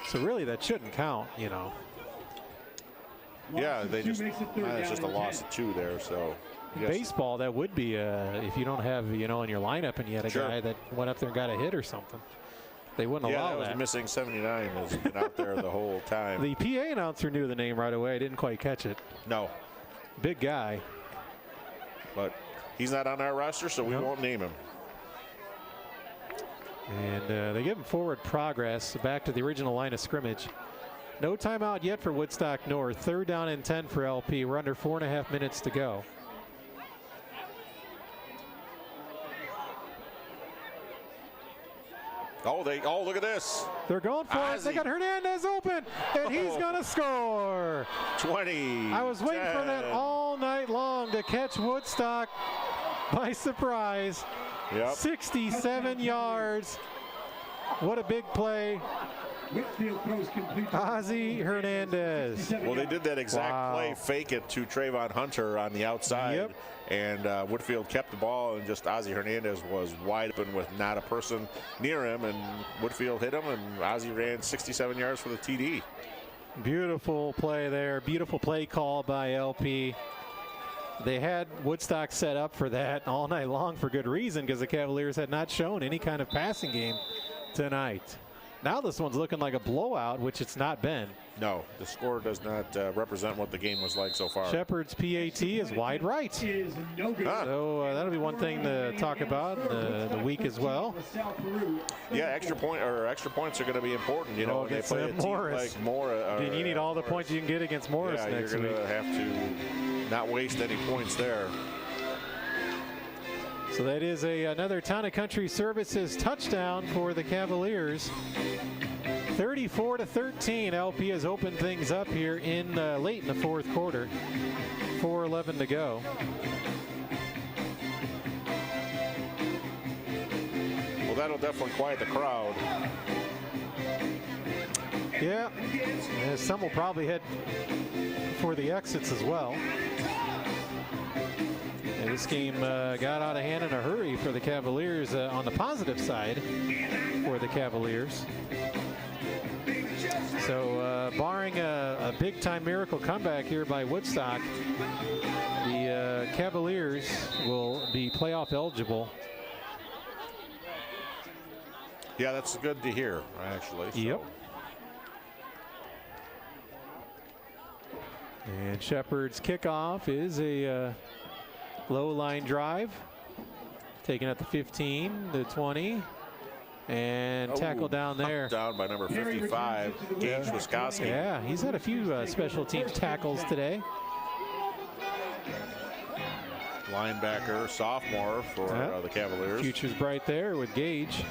So really, that shouldn't count, you know. Yeah, they just, it's just a loss of 2 there, so. Baseball, that would be, if you don't have, you know, in your lineup and you had a guy that went up there and got a hit or something. They wouldn't allow that. Yeah, that was missing 79 has been out there the whole time. The PA announcer knew the name right away. Didn't quite catch it. No. Big guy. But he's not on our roster, so we won't name him. And they give him forward progress back to the original line of scrimmage. No timeout yet for Woodstock North. 3rd down and 10 for LP. We're under 4.5 minutes to go. Oh, look at this. They're going for it. They got Hernandez open, and he's going to score. 20. I was waiting for that all night long to catch Woodstock by surprise. 67 yards. What a big play. Ozzie Hernandez. Well, they did that exact play, fake it to Trayvon Hunter on the outside. And Whitfield kept the ball, and just Ozzie Hernandez was wide open with not a person near him, and Whitfield hit him, and Ozzie ran 67 yards for the TD. Beautiful play there. Beautiful play call by LP. They had Woodstock set up for that all night long for good reason, because the Cavaliers had not shown any kind of passing game tonight. Now this one's looking like a blowout, which it's not been. No, the score does not represent what the game was like so far. Shepard's PAT is wide right. So that'll be one thing to talk about the week as well. Yeah, extra points are going to be important. You know, against they play a team Morris. like Morris. You need all the points you can get against Morris next week. You're going to have to not waste any points there. So that is another Town and Country Services touchdown for the Cavaliers. 34-13. LP has opened things up here in late in the 4th quarter. 4:11 to go. Well, that'll definitely quiet the crowd. Yeah, some will probably head for the exits as well. And this game got out of hand in a hurry for the Cavaliers on the positive side for the Cavaliers. So barring a big-time miracle comeback here by Woodstock, the Cavaliers will be playoff eligible. Yeah, that's good to hear, actually. So. Yep. And Shepard's kickoff is a low line drive, taken at the 15, the 20, and tackle down there. Down by number 55, Gage Wiskoski. Yeah, he's had a few special teams tackles today. Linebacker, sophomore for the Cavaliers. Future's bright there with Gage.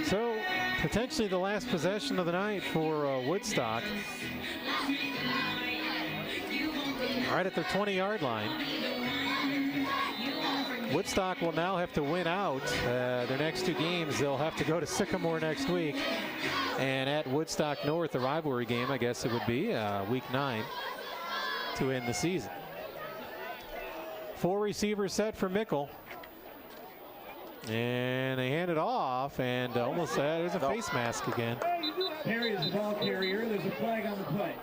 So potentially the last possession of the night for Woodstock. Right at their 20-yard line. Woodstock will now have to win out their next 2 games. They'll have to go to Sycamore next week, and at Woodstock North, the rivalry game, I guess it would be, week 9 to end the season. 4 receivers set for Mickle. And they hand it off, and almost there's a face mask again. Perry is the ball carrier. There's a flag on the play.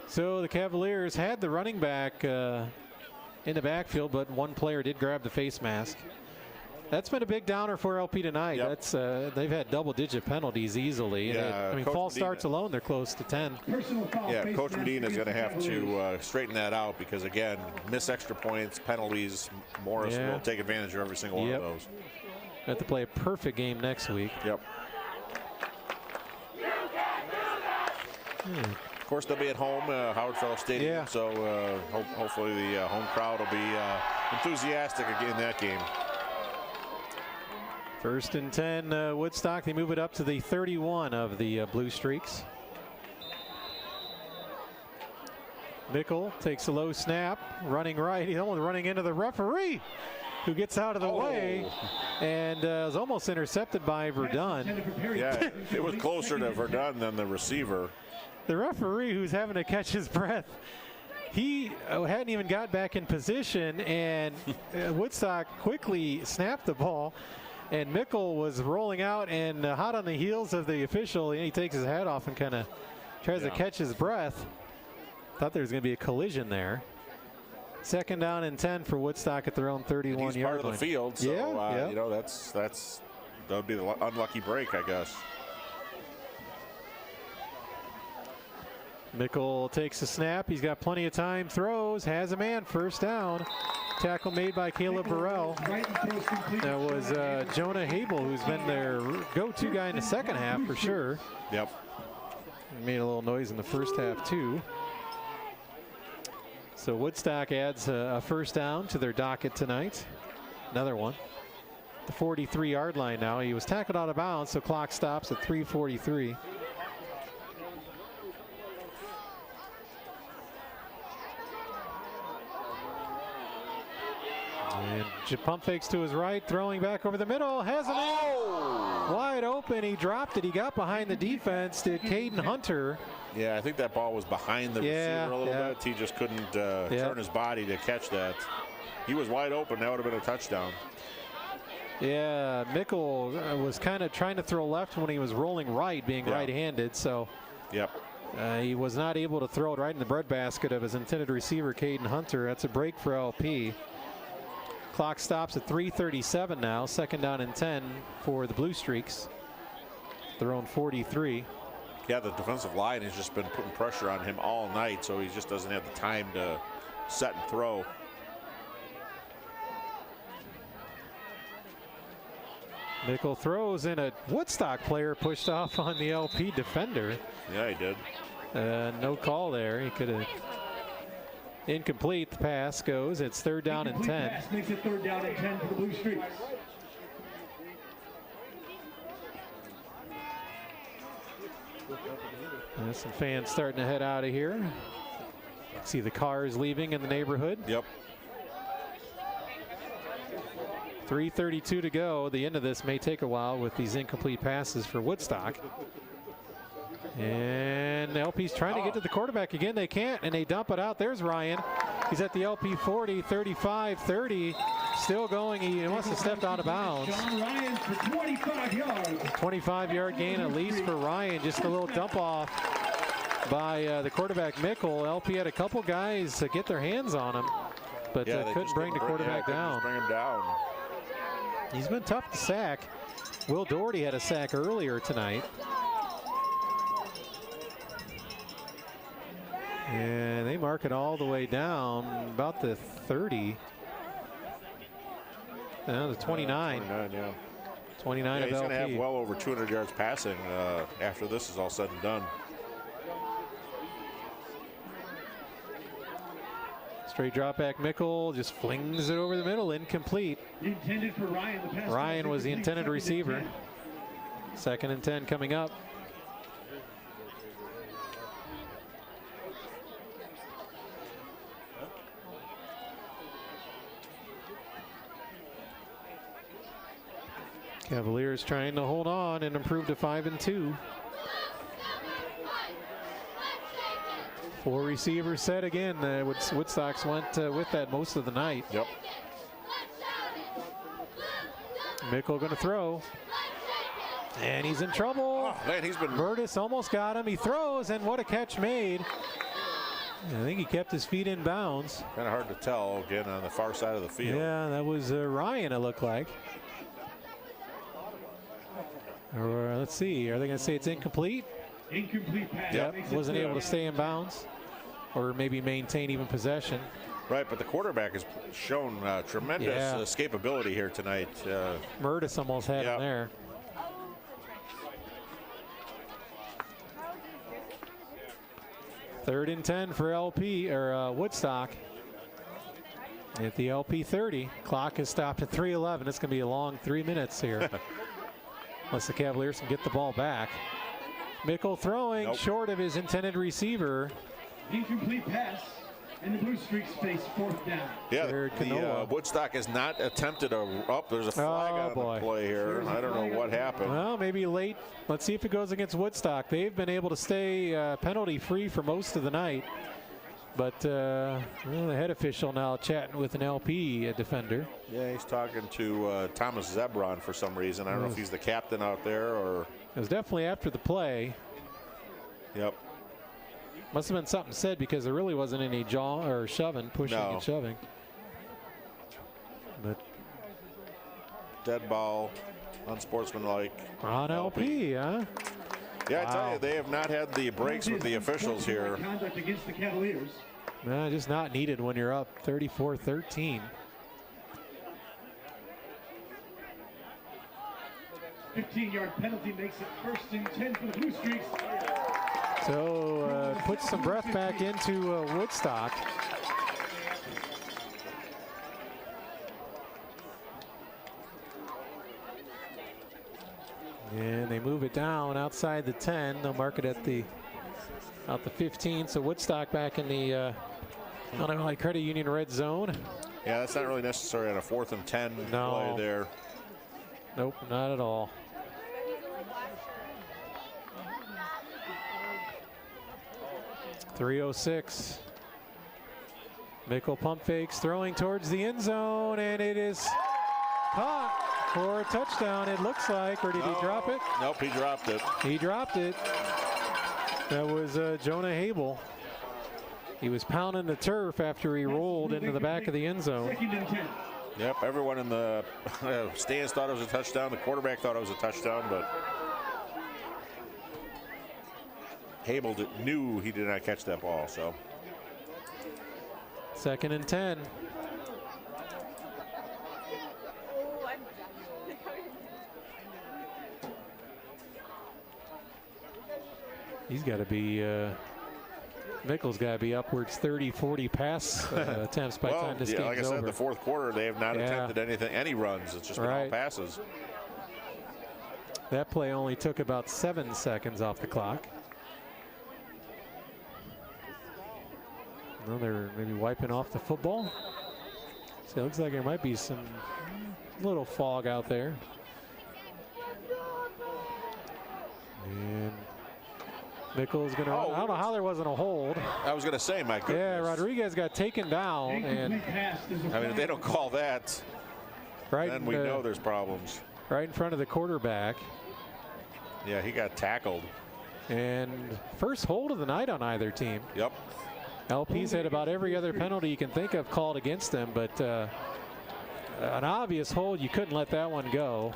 So the Cavaliers had the running back in the backfield, but one player did grab the face mask. That's been a big downer for LP tonight. That's they've had double-digit penalties easily. Yeah, I mean, false starts alone, they're close to 10. Yeah, Coach Medina is going to have to straighten that out because, again, miss extra points, penalties. Morris will take advantage of every single one of those. Have to play a perfect game next week. Yep. Of course, they'll be at home, Howard Fellow Stadium. Yeah. So hopefully the home crowd will be enthusiastic again in that game. 1st and 10, Woodstock. They move it up to the 31 of the Blue Streaks. Mickle takes a low snap, running right. He's almost running into the referee, who gets out of the way and is almost intercepted by Verdun. Yeah, it was closer to Verdun than the receiver. The referee, who's having to catch his breath, he hadn't even got back in position, and Woodstock quickly snapped the ball, and Mickle was rolling out and hot on the heels of the official, and he takes his hat off and kind of tries to catch his breath. Thought there was going to be a collision there. 2nd down and 10 for Woodstock at their own 31-yard line. He's part of the field, so yeah. you know that would be the unlucky break, I guess. Mickle takes a snap. He's got plenty of time. Throws. Has a man. 1st down. Tackle made by Caleb Burrell. That was Jonah Habel, who's been their go-to guy in the 2nd half for sure. Yep. He made a little noise in the 1st half too. So Woodstock adds a 1st down to their docket tonight. Another one. The 43-yard line now. He was tackled out of bounds, so clock stops at 3:43. And pump fakes to his right, throwing back over the middle, has a man wide open. He dropped it. He got behind the defense. Did Caden Hunter. Yeah, I think that ball was behind the receiver a little bit. He just couldn't turn his body to catch that. He was wide open. That would have been a touchdown. Yeah, Mickle was kind of trying to throw left when he was rolling right, being right-handed. So he was not able to throw it right in the breadbasket of his intended receiver, Caden Hunter. That's a break for LP. Clock stops at 3:37 now. 2nd down and 10 for the Blue Streaks. Their own 43. Yeah, the defensive line has just been putting pressure on him all night, so he just doesn't have the time to set and throw. Mickle throws, and a Woodstock player pushed off on the LP defender. Yeah, he did. No call there. He could have. Incomplete. The pass goes. It's 3rd down and 10. Pass makes it 3rd down and 10 for the Blue Streaks. There's some fans starting to head out of here. See the cars leaving in the neighborhood. Yep. 3:32 to go. The end of this may take a while with these incomplete passes for Woodstock. And LP's trying to get to the quarterback again. They can't, and they dump it out. There's Ryan. He's at the LP 40, 35, 30. Still going. He wants to step out of bounds. John Ryan for 25 yards. 25-yard gain at least for Ryan. Just a little dump off by the quarterback, Mickle. LP had a couple guys get their hands on him, but couldn't bring the quarterback down. Bring him down. He's been tough to sack. Will Doherty had a sack earlier tonight. And they mark it all the way down, about the 30. The 29. 29 of he's going to LP. have well over 200 yards passing after this is all said and done. Straight drop back. Mickle just flings it over the middle, incomplete. Intended for Ryan. The pass Ryan was the intended receiver. 2nd and 10 coming up. Cavaliers trying to hold on and improve to 5-2. 4 receivers set again. Woodstocks went with that most of the night. Yep. Mickle going to throw. And he's in trouble. Oh, man, he's been. Burtis almost got him. He throws, and what a catch made. I think he kept his feet in bounds. Kind of hard to tell again on the far side of the field. Yeah, that was Ryan, it looked like. Or let's see, are they going to say it's incomplete? Incomplete pass. Yep, wasn't able to stay in bounds or maybe maintain even possession. Right, but the quarterback has shown tremendous escapability here tonight. Murtis almost had him there. Third and 10 for LP or Woodstock. At the LP 30, clock is stopped at 3:11. It's going to be a long 3 minutes here, unless the Cavaliers can get the ball back. Mickle throwing short of his intended receiver. Incomplete pass, and the Blue Streaks face 4th down. Yeah, the Woodstock has not attempted there's a flag on the play here. I don't know what happened. Well, maybe late. Let's see if it goes against Woodstock. They've been able to stay penalty free for most of the night. But the head official now chatting with an LP defender. Yeah, he's talking to Thomas Zebron for some reason. I don't know if he's the captain out there or. It was definitely after the play. Yep. Must have been something said because there really wasn't any jaw or shoving, pushing and shoving. But dead ball, unsportsmanlike. On LP, huh? Yeah, I tell you, they have not had the breaks with the officials here. Conduct against the Cavaliers. No, just not needed when you're up 34-13. 15-yard penalty makes it 1st and 10 for the Blue Streaks. So puts some breath back into Woodstock. And they move it down outside the 10. They'll mark it at out the 15. So Woodstock back in the Illinois Valley Credit Union red zone. Yeah, that's not really necessary on a 4th and 10 play there. Nope, not at all. .306. Mickle pump fakes, throwing towards the end zone, and it is caught for a touchdown, it looks like. Or did he drop it? Nope, he dropped it. He dropped it. That was Jonah Habel. He was pounding the turf after he rolled into the back of the end zone. Yep, everyone in the stands thought it was a touchdown. The quarterback thought it was a touchdown, but Habel knew he did not catch that ball. So 2nd and 10. He's got to be, Mickle's got to be upwards 30-40 pass attempts by the time this game's over. Like I said, the 4th quarter, they have not attempted any runs. It's just been all passes. That play only took about 7 seconds off the clock. Well, they're maybe wiping off the football. So it looks like there might be some little fog out there. And Mickle's going to run. I don't know how there wasn't a hold. I was going to say, my goodness. Yeah, Rodriguez got taken down. And I mean, if they don't call that, then we know there's problems. Right in front of the quarterback. Yeah, he got tackled. And first hold of the night on either team. Yep. LP's had about every other penalty you can think of called against them, but an obvious hold, you couldn't let that one go.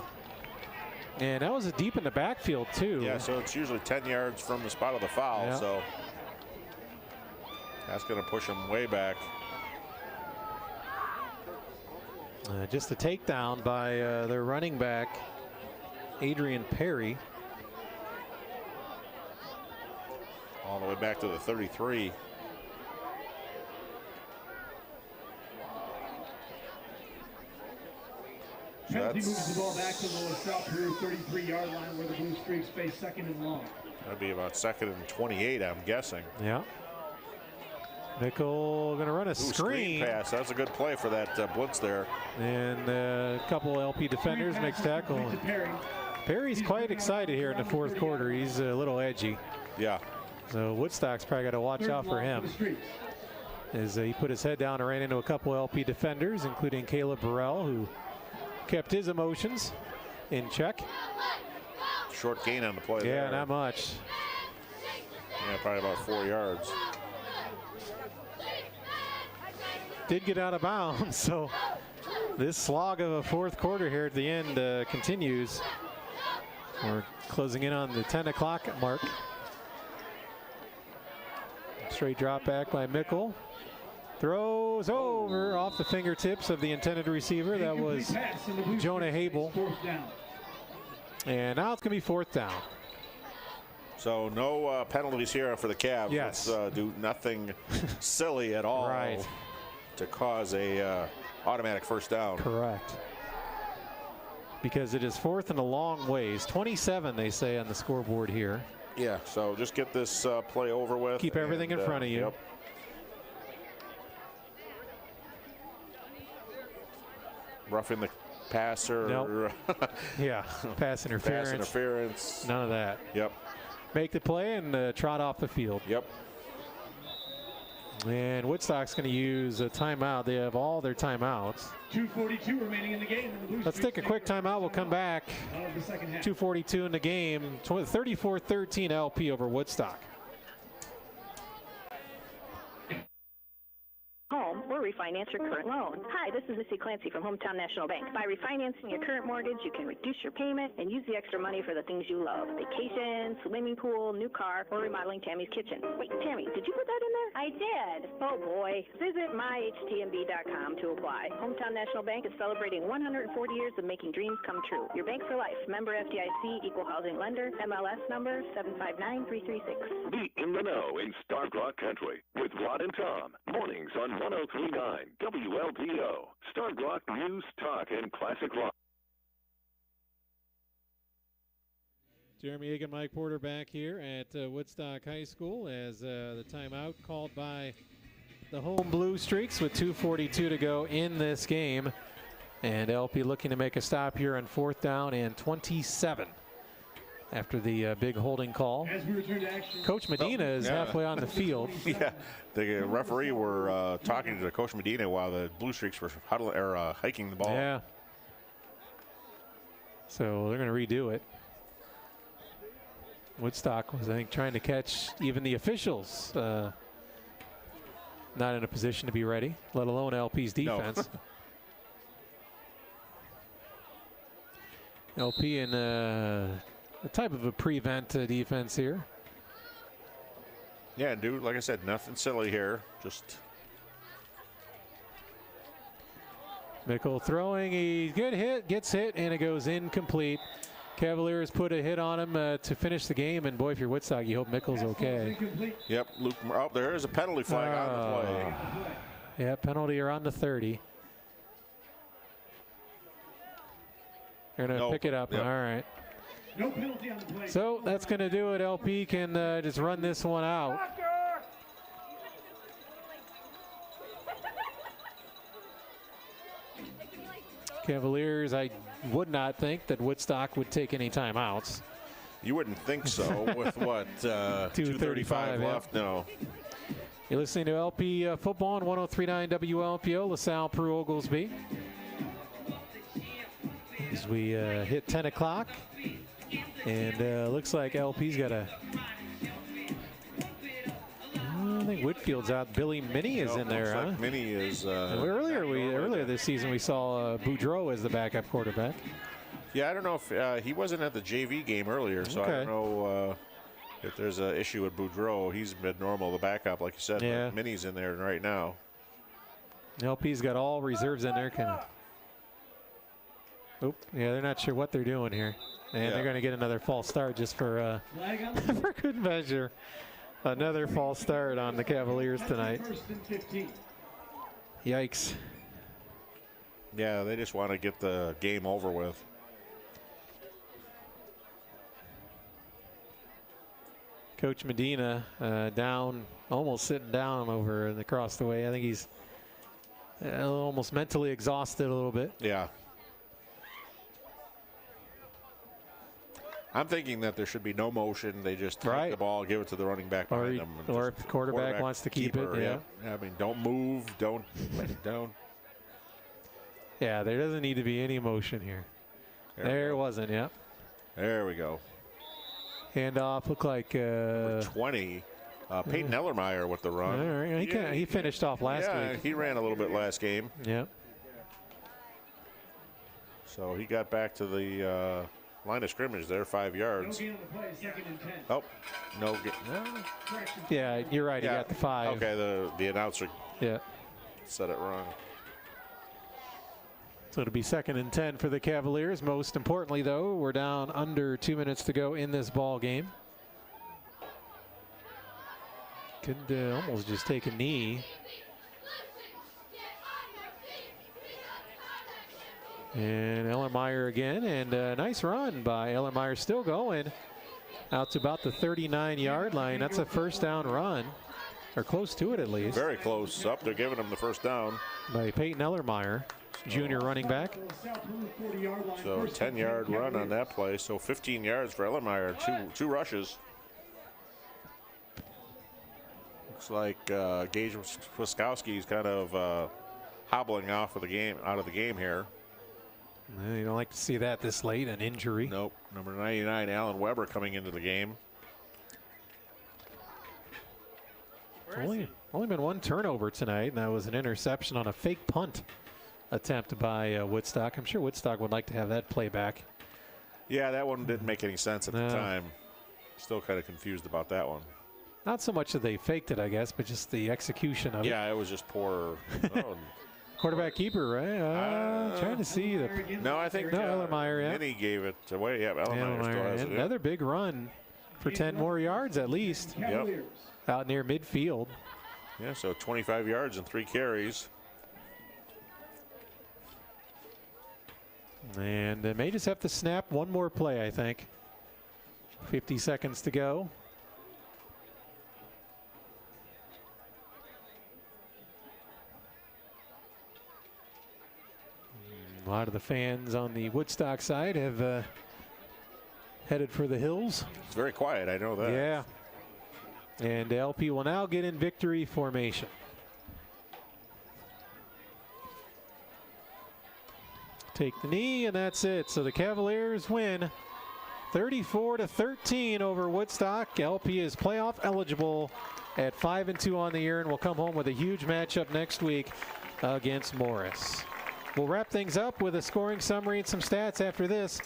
And that was a deep in the backfield, too. Yeah, so it's usually 10 yards from the spot of the foul, so that's going to push him way back. Just a takedown by their running back, Adrian Perry. All the way back to the 33. Penalty moves the ball back to the LaSalle-Peru 33-yard line where the Blue Streaks face 2nd and long. That'd be about 2nd and 28, I'm guessing. Yeah. Mickle going to run a screen pass. That's a good play for that blitz there. And a couple LP defenders makes tackle. Perry's quite excited here in the 4th quarter. He's a little edgy. Yeah. So Woodstock's probably got to watch out for him. As he put his head down and ran into a couple LP defenders, including Caleb Burrell, who kept his emotions in check. Short gain on the play there. Yeah, not much. Yeah, probably about 4 yards. Did get out of bounds, so this slog of a 4th quarter here at the end continues. We're closing in on the 10 o'clock mark. Straight drop back by Mickle. Throws over off the fingertips of the intended receiver. That was Jonah Habel. And now it's going to be 4th down. So no penalties here for the Cavs. Yes. Let's do nothing silly at all to cause a automatic 1st down. Correct. Because it is 4th and a long ways. 27, they say on the scoreboard here. Yeah, so just get this play over with. Keep everything in front of you. Yep. Roughing the passer. Nope. Yeah, pass interference. Pass interference. None of that. Yep. Make the play and trot off the field. Yep. And Woodstock's going to use a timeout. They have all their timeouts. 2:42 remaining in the game. Let's take a quick timeout. We'll come back. 2:42 in the game. 34-13 LP over Woodstock. Home or refinance your current loan. Hi, this is Missy Clancy from Hometown National Bank. By refinancing your current mortgage, you can reduce your payment and use the extra money for the things you love. Vacation, swimming pool, new car, or remodeling Tammy's kitchen. Wait, Tammy, did you put that in there? I did. Oh boy. Visit myhtmb.com to apply. Hometown National Bank is celebrating 140 years of making dreams come true. Your bank for life. Member FDIC, equal housing lender, MLS number 759336. Be in the know in Stark Rock Country with Rod and Tom. Mornings on 103.9 WLPO. Stark Rock News, Talk, and Classic Rock. Jeremy Egan, Mike Porter back here at Woodstock High School as the timeout called by the home Blue Streaks with 2:42 to go in this game. And LP looking to make a stop here on 4th down and 27 after the big holding call. As we return to action. Coach Medina is halfway on the field. Yeah, the referee were talking to Coach Medina while the Blue Streaks were hiking the ball. Yeah. So they're going to redo it. Woodstock was, I think, trying to catch even the officials. Not in a position to be ready, let alone LP's defense. No. LP in a type of a prevent defense here. Yeah, dude, like I said, nothing silly here. Just Mickle throwing, a good hit, gets hit, and it goes incomplete. Cavaliers put a hit on him to finish the game, and boy, if you're Woodstock, you hope Mickle's okay. Yep, Luke. Oh, there is a penalty flag on the play. Yeah, penalty around the 30. They're going to pick it up. Yep. All right. No penalty on the play. So that's going to do it. LP can just run this one out. Cavaliers, I would not think that Woodstock would take any timeouts. You wouldn't think so with what, 2:35 left? No. You're listening to LP football on 103.9 WLPO, LaSalle-Peru Oglesby. As we hit 10 o'clock, and looks like LP's got a. I think Whitfield's out. Billy Minnie is in there, huh? Like Minnie is. Earlier this season, we saw Boudreau as the backup quarterback. Yeah, I don't know if he wasn't at the JV game earlier, so I don't know if there's an issue with Boudreau. He's been normal, the backup, like you said. Yeah. But Minnie's in there right now. LP's got all reserves in there. Yeah, they're not sure what they're doing here. And they're going to get another false start just for for good measure. Another false start on the Cavaliers tonight. Yikes. Yeah, they just want to get the game over with. Coach Medina down, almost sitting down over and across the way. I think he's almost mentally exhausted a little bit. Yeah. I'm thinking that there should be no motion. They just take the ball, give it to the running back behind them. Or if the quarterback wants to keep it, yeah. I mean, don't move, don't. Yeah, there doesn't need to be any motion here. There wasn't, yeah. There we go. Handoff looked like Number 20. Peyton Ellermeyer with the run. All right. He finished off last week. Yeah, he ran a little bit last game. Yeah. So he got back to the line of scrimmage there, 5 yards. Oh, no. Yeah, you're right. Yeah. He got the 5. Okay, the announcer. Yeah. said it wrong. So it'll be 2nd and 10 for the Cavaliers. Most importantly, though, we're down under 2 minutes to go in this ball game. Could almost just take a knee. And Ellermeyer again, and a nice run by Ellermeyer, still going out to about the 39-yard line. That's a first down run, or close to it at least. Very close. Up, they're giving him the first down. By Peyton Ellermeyer, junior running back. So 10-yard run on that play. So 15 yards for Ellermeyer, two rushes. Looks like Gage Wiskowski's kind of hobbling out of the game here. You don't like to see that this late, an injury. Nope. Number 99, Alan Weber, coming into the game. Only been one turnover tonight, and that was an interception on a fake punt attempt by Woodstock. I'm sure Woodstock would like to have that play back. Yeah, that one didn't make any sense at the time. Still kind of confused about that one. Not so much that they faked it, I guess, but just the execution of it. Yeah, it was just poor. Quarterback keeper, right? Trying to see the. No, I think Ellermeyer. Yeah. Minnie gave it away. Yeah, Ellermeyer still has it. Another big run for 10 more yards at least. Yep. Out near midfield. Yeah, so 25 yards and 3 carries. And they may just have to snap one more play, I think. 50 seconds to go. A lot of the fans on the Woodstock side have headed for the hills. It's very quiet, I know that. Yeah. And LP will now get in victory formation. Take the knee, and that's it. So the Cavaliers win 34-13 over Woodstock. LP is playoff eligible at 5-2 on the year, and will come home with a huge matchup next week against Morris. We'll wrap things up with a scoring summary and some stats after this.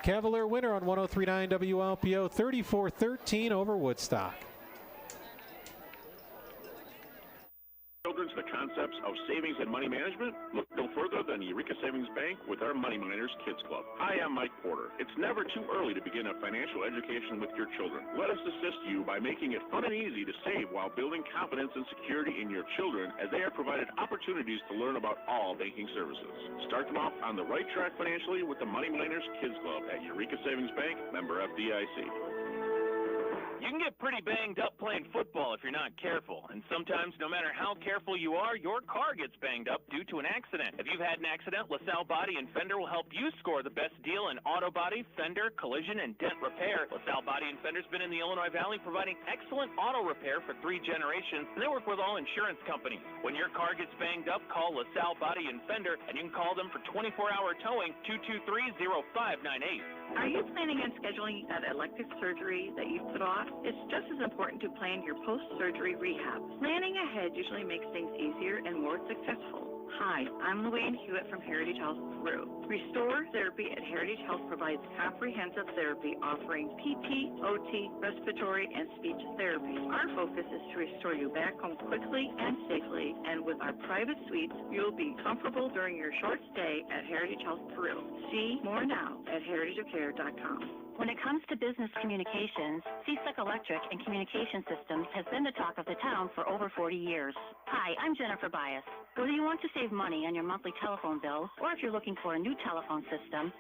Cavalier winner on 103.9 WLPO, 34-13 over Woodstock. Children to the concepts of savings and money management? Look no further than Eureka Savings Bank with our Money Miners Kids Club. Hi, I'm Mike Porter. It's never too early to begin a financial education with your children. Let us assist you by making it fun and easy to save while building confidence and security in your children, as they are provided opportunities to learn about all banking services. Start them off on the right track financially with the Money Miners Kids Club at Eureka Savings Bank, member FDIC. You can get pretty banged up playing football if you're not careful. And sometimes, no matter how careful you are, your car gets banged up due to an accident. If you've had an accident, LaSalle Body and Fender will help you score the best deal in auto body, fender, collision, and dent repair. LaSalle Body and Fender's been in the Illinois Valley providing excellent auto repair for 3 generations, and they work with all insurance companies. When your car gets banged up, call LaSalle Body and Fender, and you can call them for 24-hour towing, 223-0598. Are you planning on scheduling that elective surgery that you put off? It's just as important to plan your post-surgery rehab. Planning ahead usually makes things easier and more successful. Hi, I'm Louane Hewitt from Heritage Health Peru. Restore Therapy at Heritage Health provides comprehensive therapy offering PT, OT, respiratory, and speech therapy. Our focus is to restore you back home quickly and safely, and with our private suites, you'll be comfortable during your short stay at Heritage Health Peru. See more now at heritageofcare.com. When it comes to business communications, CSEC Electric and Communication Systems has been the talk of the town for over 40 years. Hi, I'm Jennifer Bias. Whether you want to save money on your monthly telephone bill, or if you're looking for a new telephone system,